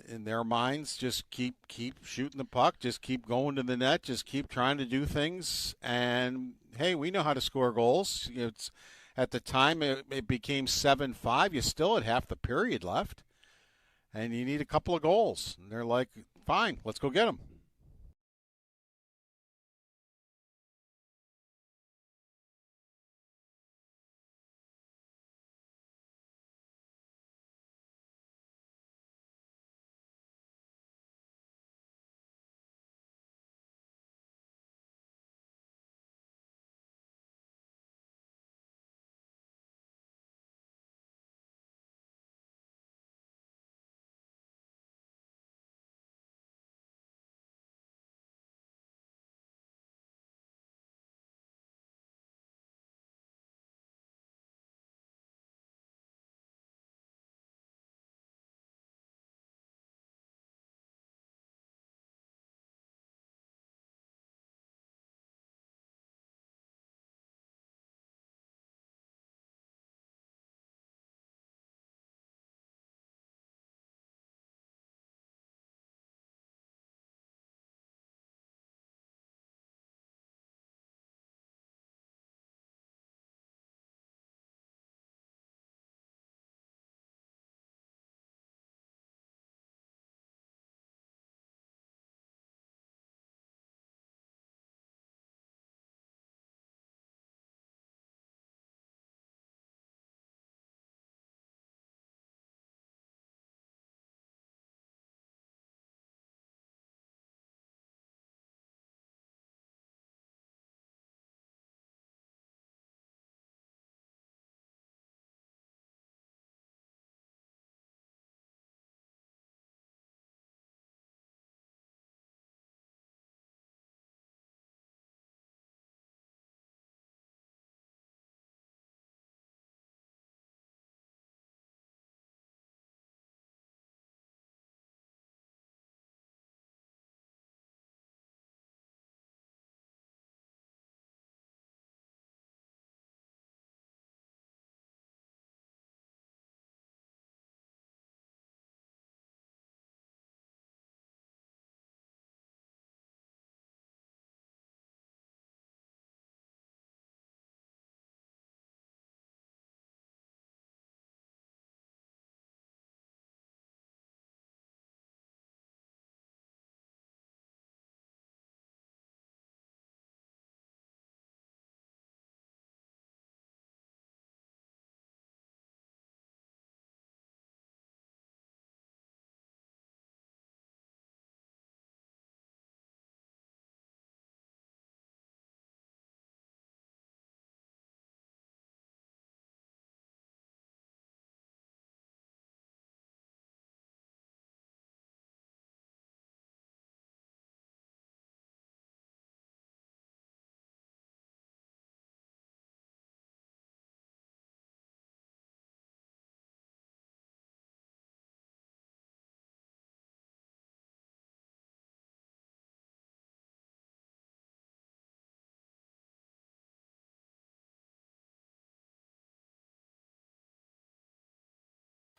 in their minds, just keep shooting the puck, just keep going to the net, just keep trying to do things. And hey, we know how to score goals. It's at the time it became 7-5. You still had half the period left, and you need a couple of goals. And they're like, fine, let's go get them.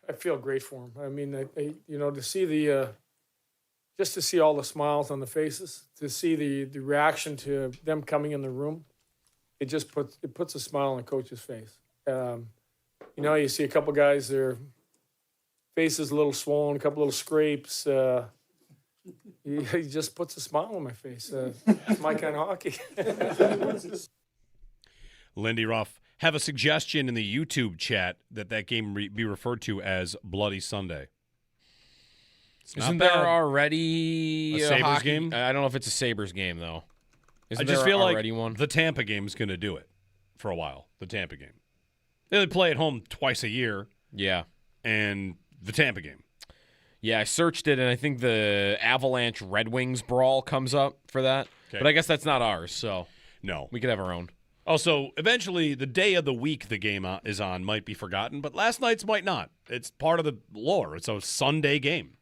I feel great for them. I mean, to see just to see all the smiles on the faces, to see the reaction to them coming in the room, it just puts a smile on the coach's face. You see a couple guys, their faces a little swollen, a couple little scrapes. He just puts a smile on my face. It's my kind of hockey. Lindy Ruff, have a suggestion in the YouTube chat that game be referred to as Bloody Sunday. Isn't there already a Sabres hockey game? I don't know if it's a Sabres game, though. I just feel like one? the Tampa game is going to do it for a while. The Tampa game. They play at home twice a year. Yeah. And the Tampa game. Yeah, I searched it, and I think the Avalanche Red Wings brawl comes up for that. Okay. But I guess that's not ours, so no, we could have our own. Also, eventually, the day of the week the game is on might be forgotten, but last night's might not. It's part of the lore. It's a Sunday game.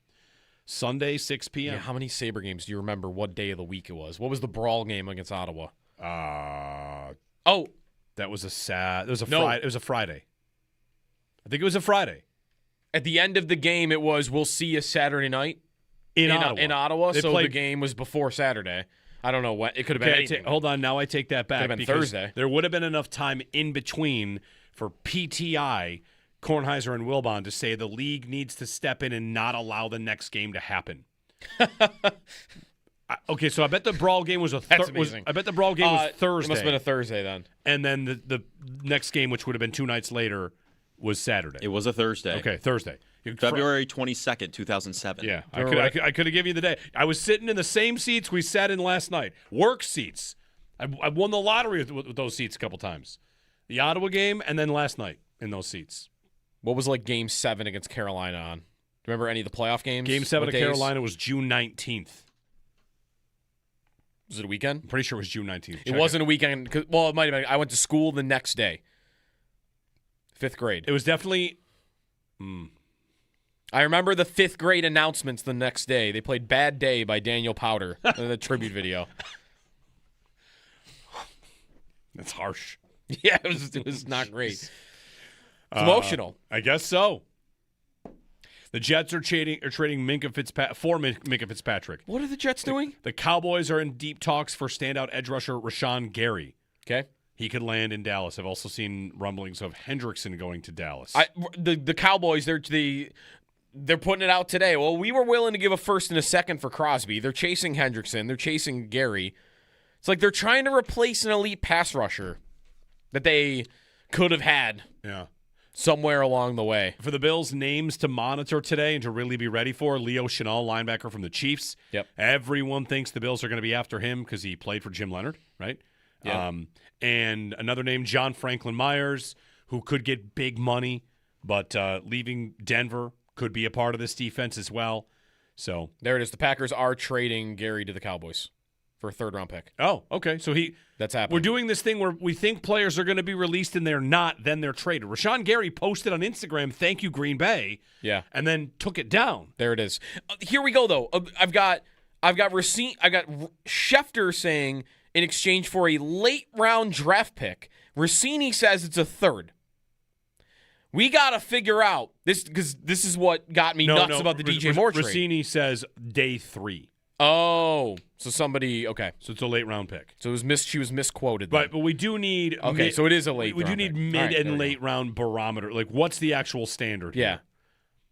Sunday, 6 p.m. Yeah, how many Sabre games do you remember what day of the week it was? What was the brawl game against Ottawa? That was Friday. It was a Friday. I think it was a Friday. At the end of the game, it was, we'll see you Saturday night in Ottawa. In Ottawa, They so played- the game was before Saturday. I don't know what. It could have been anything. Hold on, now I take that back. Could have been because Thursday. There would have been enough time in between for PTI, Kornheiser, and Wilbon to say the league needs to step in and not allow the next game to happen. Okay, so I bet the brawl game was That's amazing. I bet the brawl game was Thursday. It must have been a Thursday then. And then the next game, which would have been 2 nights later, was Saturday. It was a Thursday. Okay, Thursday. February 22nd, 2007. Yeah, I could have given you the day. I was sitting in the same seats we sat in last night. Work seats. I won the lottery with those seats a couple times. The Ottawa game and then last night in those seats. What was like Game 7 against Carolina on? Do you remember any of the playoff games? Game 7 What of days? Carolina was June 19th. Was it a weekend? I'm pretty sure it was June 19th. It wasn't a weekend. Well, it might have been. I went to school the next day. 5th grade. It was definitely... I remember the 5th grade announcements the next day. They played Bad Day by Daniel Powder in the tribute video. That's harsh. Yeah, it was not great. It's emotional. I guess so. The Jets are trading Minka Fitzpatrick. What are the Jets doing? The Cowboys are in deep talks for standout edge rusher Rashawn Gary. Okay. He could land in Dallas. I've also seen rumblings of Hendrickson going to Dallas. The Cowboys, they're putting it out today. Well, we were willing to give a first and a second for Crosby. They're chasing Hendrickson. They're chasing Gary. It's like they're trying to replace an elite pass rusher that they could have had. Yeah. Somewhere along the way. For the Bills, names to monitor today and to really be ready for, Leo Chenal, linebacker from the Chiefs. Yep. Everyone thinks the Bills are going to be after him because he played for Jim Leonard, right? Yeah. And another name, John Franklin Myers, who could get big money, but leaving Denver could be a part of this defense as well. So there it is. The Packers are trading Gary to the Cowboys for a 3rd-round pick. Oh, okay. So that's happening. We're doing this thing where we think players are going to be released and they're not, then they're traded. Rashawn Gary posted on Instagram, "Thank you, Green Bay." Yeah. And then took it down. There it is. Here we go though. I've got Schefter saying in exchange for a late-round draft pick, Rossini says it's a 3rd. We got to figure out this because this is what got me nuts about the DJ Moore trade. Rossini says day 3. Oh, so somebody So it's a late round pick. So she was misquoted. Right, but we do need so it is a late. We do round need pick. mid All right, and late round barometer. Like, what's the actual standard? Yeah. Here?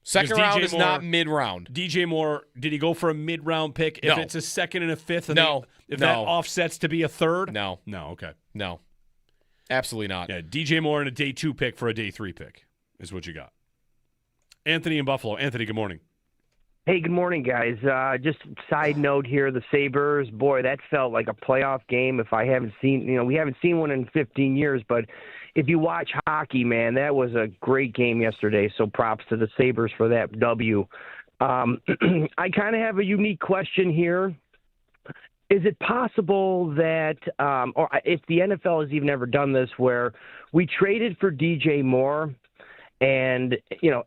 Second Because round DJ is Moore- not mid round. DJ Moore, did he go for a mid round pick? If No. it's a 2nd and a 5th, and No. if No. that offsets to be a 3rd? No. Okay. No. Absolutely not. Yeah, DJ Moore and a day 2 pick for a day 3 pick is what you got. Anthony in Buffalo. Anthony, good morning. Hey, good morning, guys. Just side note here, the Sabres, boy, that felt like a playoff game. If I haven't seen, we haven't seen one in 15 years, but if you watch hockey, man, that was a great game yesterday. So props to the Sabres for that W. I kind of have a unique question here. Is it possible that, or if the NFL has even ever done this, where we traded for DJ Moore and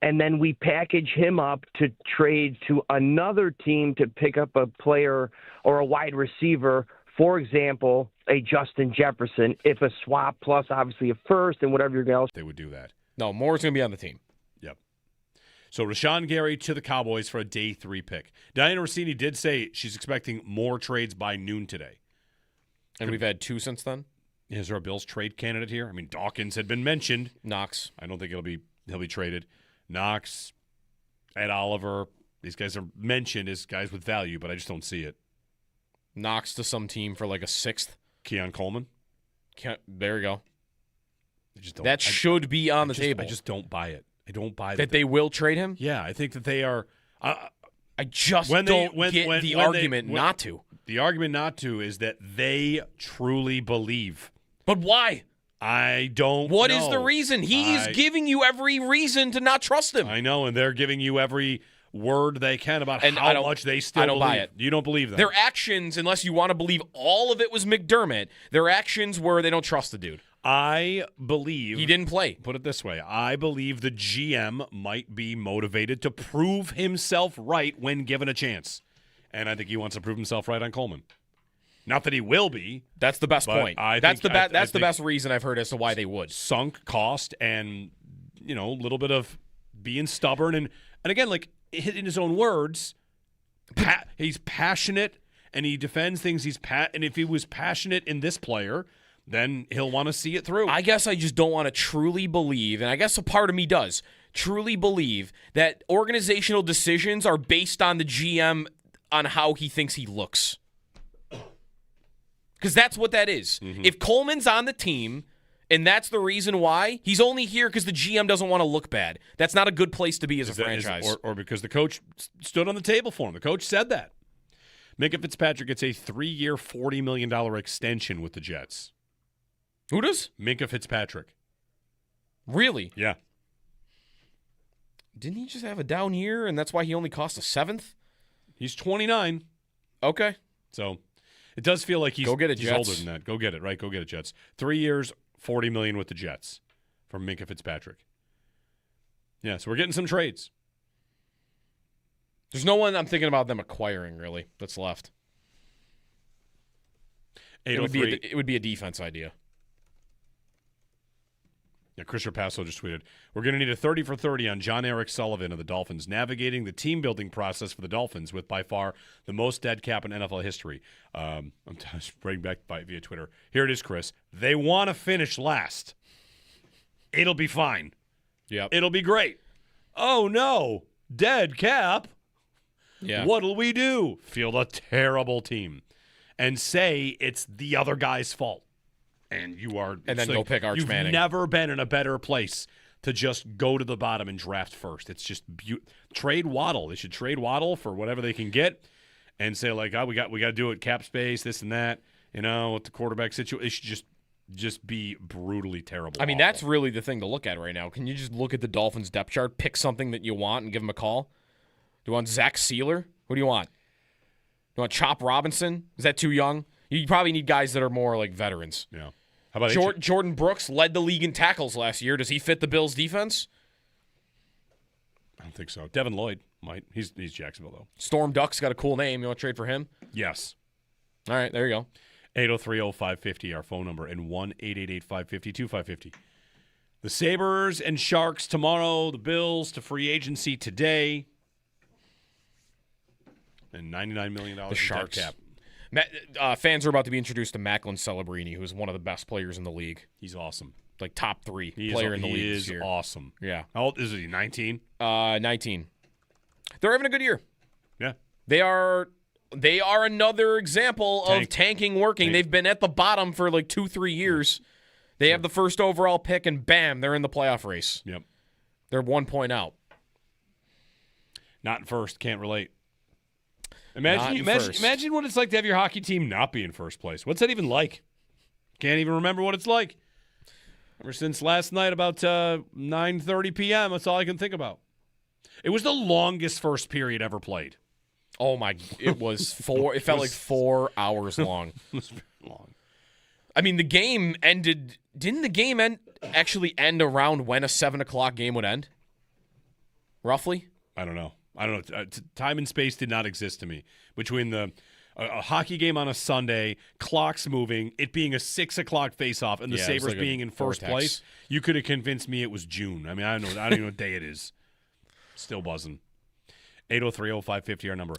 then we package him up to trade to another team to pick up a player or a wide receiver, for example, a Justin Jefferson, if a swap plus obviously a first and whatever else. They would do that. No, Moore's going to be on the team. Yep. So Rashawn Gary to the Cowboys for a day 3 pick. Diana Rossini did say she's expecting more trades by noon today. And we've had 2 since then? Is there a Bills trade candidate here? I mean, Dawkins had been mentioned. Knox. I don't think he'll be traded. Knox, Ed Oliver, these guys are mentioned as guys with value, but I just don't see it. Knox to some team for like a 6th. Keon Coleman. There you go. That should be on the table. I just don't buy it. I don't buy that they will trade him. Yeah, I think that they are. I just don't get the argument not to. The argument not to is that they truly believe. But why? I don't What know. is the reason? He's giving you every reason to not trust him. I know, and they're giving you every word they can about how much they still I don't believe. buy it. You don't believe them. Their actions, unless you want to believe all of it was McDermott, their actions were they don't trust the dude. I believe he didn't play. Put it this way. I believe the GM might be motivated to prove himself right when given a chance. And I think he wants to prove himself right on Coleman. Not that he will be. That's the best point. That's the best reason I've heard as to why they would. Sunk cost and, a little bit of being stubborn. And again, like in his own words, he's passionate and he defends things. And if he was passionate in this player, then he'll want to see it through. I guess I just don't want to truly believe, and I guess a part of me does, truly believe that organizational decisions are based on the GM on how he thinks he looks. Because that's what that is. Mm-hmm. If Coleman's on the team, and that's the reason why, he's only here because the GM doesn't want to look bad. That's not a good place to be as a franchise. Or because the coach stood on the table for him. The coach said that. Minka Fitzpatrick gets a 3-year, $40 million extension with the Jets. Who does? Minka Fitzpatrick. Really? Yeah. Didn't he just have a down year, and that's why he only cost a 7th? He's 29. Okay. So it does feel like he's, Go get it, he's Jets. older than that. Go get it, right? Go get it, Jets. 3 years, $40 million with the Jets from Minka Fitzpatrick. Yeah, so we're getting some trades. There's no one I'm thinking about them acquiring, really, that's left. It would be a defense idea. Yeah, Chris Rapasso just tweeted, we're going to need a 30 for 30 on John Eric Sullivan of the Dolphins, navigating the team-building process for the Dolphins with by far the most dead cap in NFL history. I'm just bringing back via Twitter. Here it is, Chris. They want to finish last. It'll be fine. Yep. It'll be great. Oh, no. Dead cap. Yeah. What'll we do? Field a terrible team and say it's the other guy's fault. And you are, and then go pick Arch you've Manning. Never been in a better place to just go to the bottom and draft first. It's just trade Waddle. They should trade Waddle for whatever they can get, and say like, oh, we got to do it cap space, this and that. With the quarterback situation, it should just be brutally terrible. I mean, that's really the thing to look at right now. Can you just look at the Dolphins depth chart, pick something that you want, and give them a call? Do you want Zach Sealer? Who do you want? Do you want Chop Robinson? Is that too young? You probably need guys that are more like veterans. Yeah. How about Jordan Brooks led the league in tackles last year. Does he fit the Bills' defense? I don't think so. Devin Lloyd might. He's Jacksonville, though. Storm Duck's got a cool name. You want to trade for him? Yes. All right, there you go. 803-0550, our phone number, and 1-888-550-2550. The Sabres and Sharks tomorrow. The Bills to free agency today. And $99 million the Sharks. Dead cap. Fans are about to be introduced to Macklin Celebrini, who's one of the best players in the league. He's awesome. Like top 3 player in the league this year. He is awesome. Yeah. How old is he, 19? 19. They're having a good year. Yeah. They are another example of tanking working. They've been at the bottom for like 2-3 years. They have the first overall pick, and bam, they're in the playoff race. Yep. They're 1 point out. Not in first. Can't relate. Imagine what it's like to have your hockey team not be in first place. What's that even like? Can't even remember what it's like. Ever since last night about 9:30 p.m., that's all I can think about. It was the longest first period ever played. Oh, my. It was 4. It felt like 4 hours long. It was very long. I mean, the game ended. Didn't the game actually end around when a 7 o'clock game would end? Roughly? I don't know. Time and space did not exist to me. Between a hockey game on a Sunday, clocks moving, it being a 6 o'clock face-off, and the Sabres being in first place, you could have convinced me it was June. I mean, I don't even know what day it is. Still buzzing. 803-0550, our number.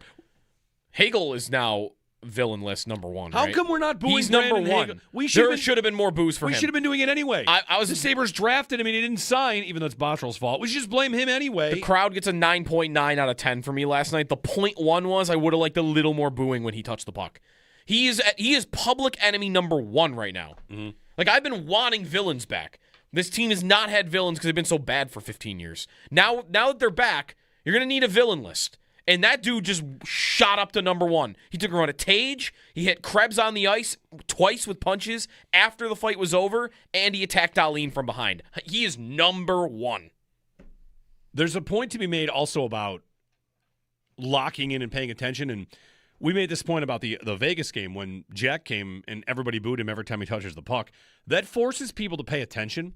Hagel is now villain list number one. How right? come we're not booing He's Brandon number one. Hagel? We There should have been more boos for him. We should have been doing it anyway. I was the Sabres drafted him and he didn't sign, even though it's Bottrell's fault. We should just blame him anyway. The crowd gets a 9.9 out of 10 for me last night. The 0.1 was I would have liked a little more booing when he touched the puck. He is public enemy number one right now. Mm-hmm. Like, I've been wanting villains back. This team has not had villains because they've been so bad for 15 years. Now that they're back, you're going to need a villain list. And that dude just shot up to number one. He took a run at Tage. He hit Krebs on the ice twice with punches after the fight was over, and he attacked Dahlin from behind. He is number one. There's a point to be made also about locking in and paying attention. And we made this point about the Vegas game when Jack came and everybody booed him every time he touches the puck. That forces people to pay attention.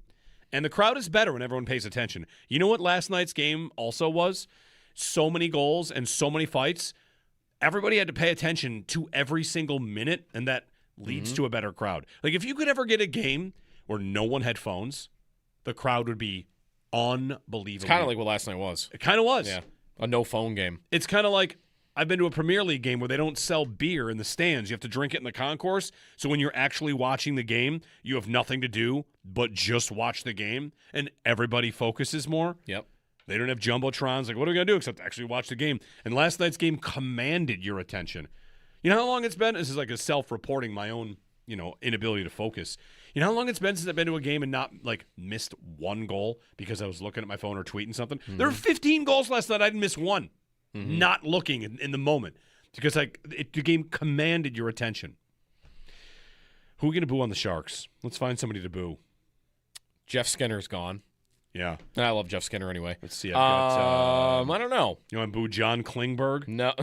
And the crowd is better when everyone pays attention. You know what last night's game also was? So many goals and so many fights. Everybody had to pay attention to every single minute, and that leads to a better crowd. Like, if you could ever get a game where no one had phones, the crowd would be unbelievable. It's kind of like what last night was. It kind of was. Yeah, a no-phone game. It's kind of like I've been to a Premier League game where they don't sell beer in the stands. You have to drink it in the concourse. So when you're actually watching the game, you have nothing to do but just watch the game, and everybody focuses more. Yep. They don't have jumbotrons. Like, what are we going to do except actually watch the game? And last night's game commanded your attention. You know how long it's been? This is like a self-reporting my own, inability to focus. You know how long it's been since I've been to a game and not, missed one goal because I was looking at my phone or tweeting something? Mm-hmm. There were 15 goals last night. I didn't miss one. Mm-hmm. Not looking in the moment because the game commanded your attention. Who are we going to boo on the Sharks? Let's find somebody to boo. Jeff Skinner's gone. Yeah. And I love Jeff Skinner anyway. Let's see. I've got, I don't know. You want to boo John Klingberg? No.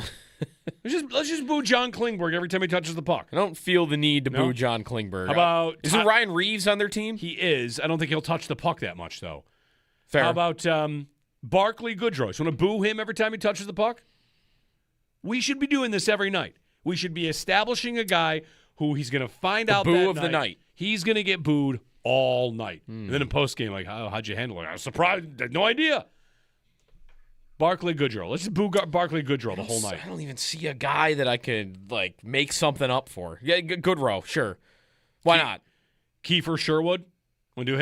let's just boo John Klingberg every time he touches the puck. I don't feel the need to boo John Klingberg. How about... Isn't Ryan Reeves on their team? He is. I don't think he'll touch the puck that much, though. Fair. How about Barclay Goodrow? You want to boo him every time he touches the puck? We should be doing this every night. We should be establishing a guy who he's going to find out boo that of the night. He's going to get booed all night. And then in postgame, how'd you handle it? I was surprised. I had no idea. Barclay Goodrow. Let's just boo Barclay Goodrow the whole night. I don't even see a guy that I could, make something up for. Yeah, Goodrow, sure. Why not? Kiefer Sherwood? Want to do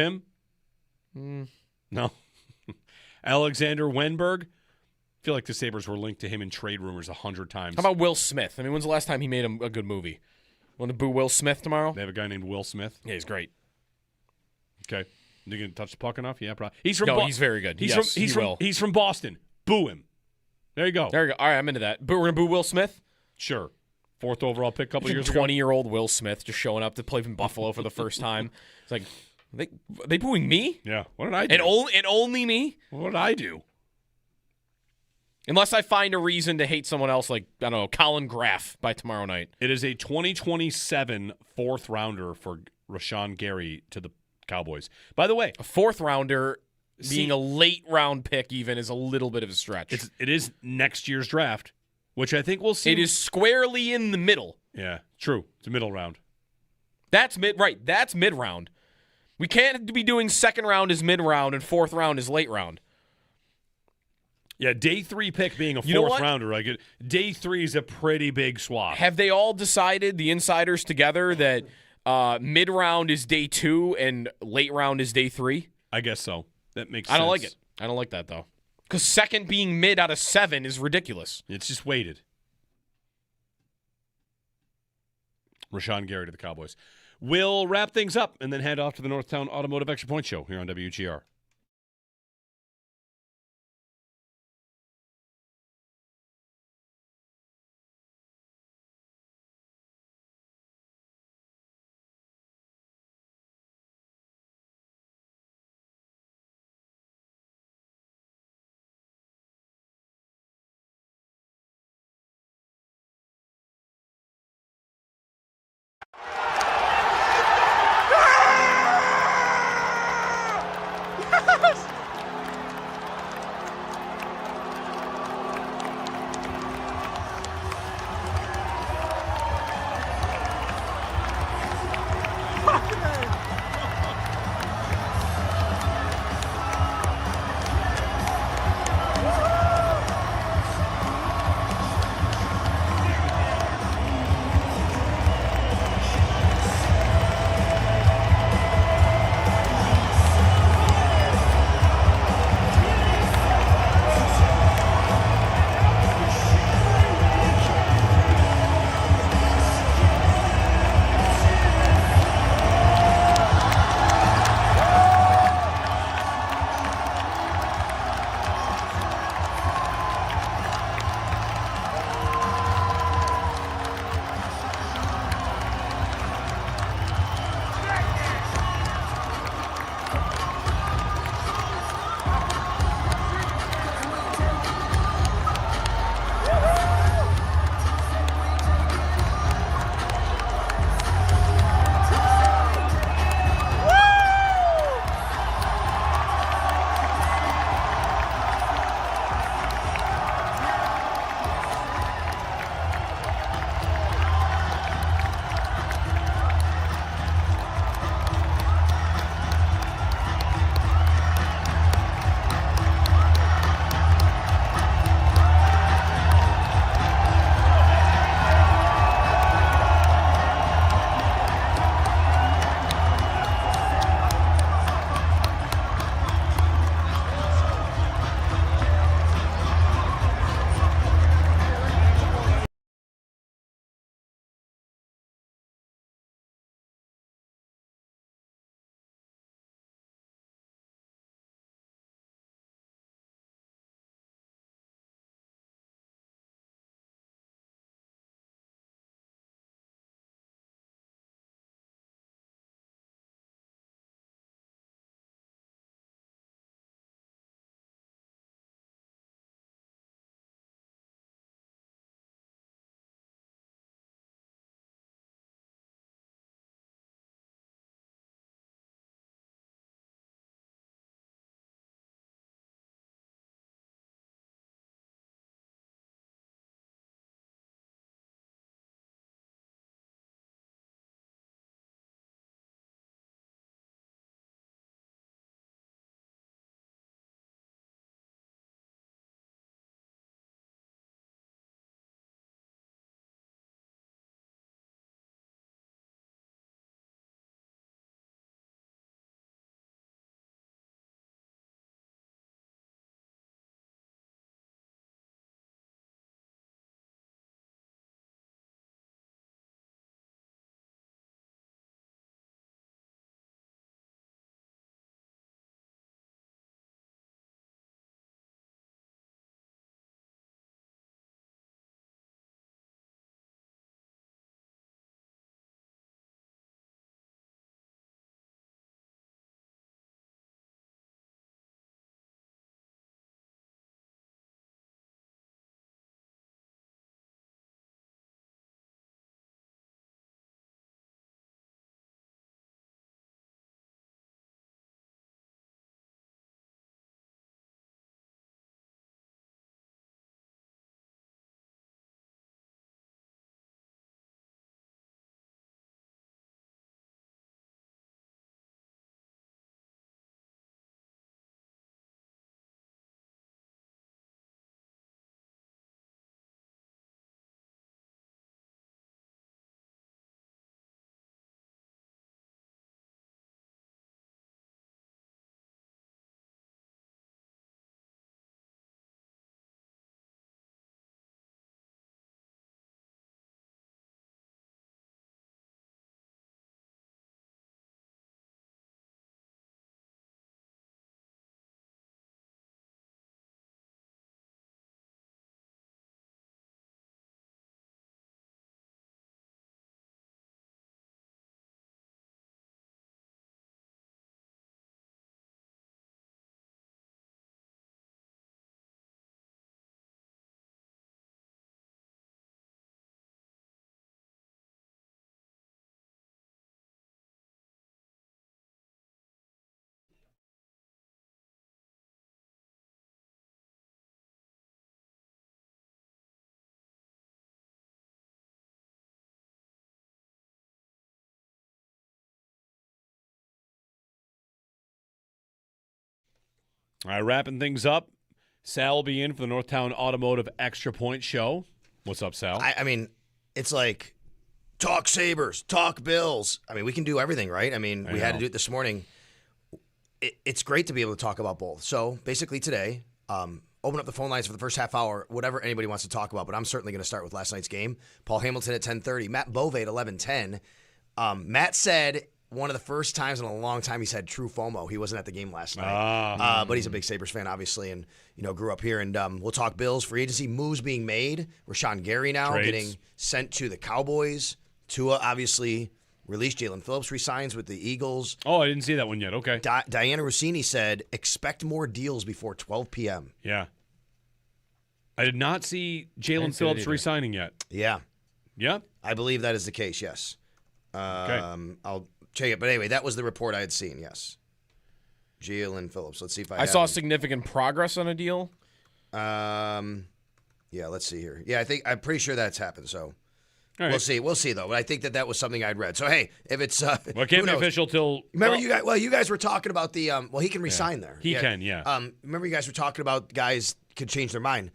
him? No. Alexander Wenberg? I feel like the Sabres were linked to him in trade rumors 100 times. How about Will Smith? I mean, when's the last time he made a good movie? Want to boo Will Smith tomorrow? They have a guy named Will Smith. Yeah, he's great. Okay. You going to touch the puck enough? Yeah, probably. He's from he's very good. He's from Boston. Boo him. There you go. There you go. All right, I'm into that. We're going to boo Will Smith? Sure. 4th overall pick a couple years 20-year-old Will Smith just showing up to play in Buffalo for the first time. It's like, are they booing me? Yeah. What did I do? And only me? What did I do? Unless I find a reason to hate someone else, like, I don't know, Colin Graff by tomorrow night. It is a 2027 4th rounder for Rashawn Gary to the Cowboys. By the way, a 4th rounder being a late round pick even is a little bit of a stretch. It is next year's draft, which I think we'll see. It is squarely in the middle. Yeah, true. It's a middle round. That's mid round. We can't be doing 2nd round is mid round and 4th round is late round. Yeah, day 3 pick being a 4th rounder. Day 3 is a pretty big swap. Have they all decided, the insiders together, that mid round is day 2 and late round is day 3? I guess so. That makes sense. I don't like it. I don't like that, though. Because 2nd being mid out of 7 is ridiculous. It's just weighted. Rashawn Gary to the Cowboys. We'll wrap things up and then head off to the Northtown Automotive Extra Point Show here on WGR. All right, wrapping things up. Sal will be in for the Northtown Automotive Extra Point Show. What's up, Sal? I mean, it's like talk Sabres, talk Bills. I mean, we can do everything, right? I mean, we had to do it this morning. It's great to be able to talk about both. So basically today, open up the phone lines for the first half hour, whatever anybody wants to talk about, but I'm certainly going to start with last night's game. Paul Hamilton at 10:30, Matt Bove at 11:10. Matt said one of the first times in a long time he's had true FOMO. He wasn't at the game last night, but he's a big Sabres fan, obviously, and grew up here. And we'll talk Bills, free agency moves being made. Rashawn Gary now getting sent to the Cowboys. Tua obviously released. Jalen Phillips resigns with the Eagles. Oh, I didn't see that one yet. Okay. Diana Rossini said, expect more deals before 12 p.m. Yeah. I did not see Jalen Phillips resigning yet. Yeah. Yeah? I believe that is the case, yes. I'll check it. But anyway, that was the report I had seen, yes. Jalen Phillips. Let's see if I saw significant progress on a deal. Yeah, let's see here. Yeah, I'm pretty sure that's happened, so... Right. We'll see. We'll see, though. But I think that was something I'd read. So, hey, if it's well, it can't be official till. Remember, you guys were talking about the. He can resign there. He can, yeah. Remember, you guys were talking about guys could change their mind.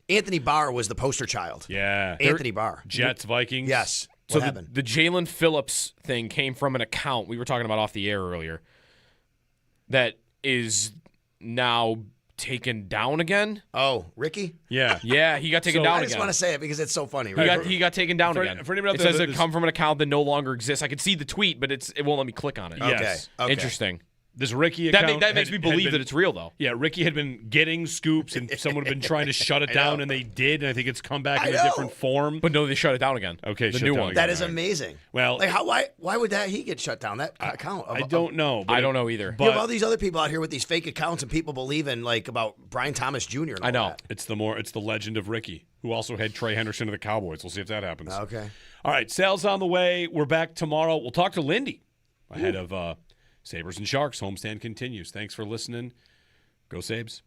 Anthony Barr was the poster child. Yeah. Anthony Barr. Jets, Vikings. Yes. So what happened? The Jalen Phillips thing came from an account we were talking about off the air earlier that is now taken down again. Oh, Ricky? Yeah. Yeah, he got taken down again. I just want to say it because it's so funny. Right? He got taken down again. For anybody it says it come from an account that no longer exists. I could see the tweet, but it won't let me click on it. Yes. Okay. Interesting. This Ricky account that makes me believe that it's real, though. Yeah, Ricky had been getting scoops, and someone had been trying to shut it down, and they did, and I think it's come back in a different form. But no, they shut it down again. Okay, the new one. That is amazing. Well, like why would he get shut down? That account? I don't know. I don't know either. You have all these other people out here with these fake accounts, and people believe in about Brian Thomas Jr. And all I know. that. It's the legend of Ricky, who also had Trey Henderson to the Cowboys. We'll see if that happens. Okay. All right, Sal's on the way. We're back tomorrow. We'll talk to Lindy ahead of Sabres and Sharks. Homestand continues. Thanks for listening. Go Sabres.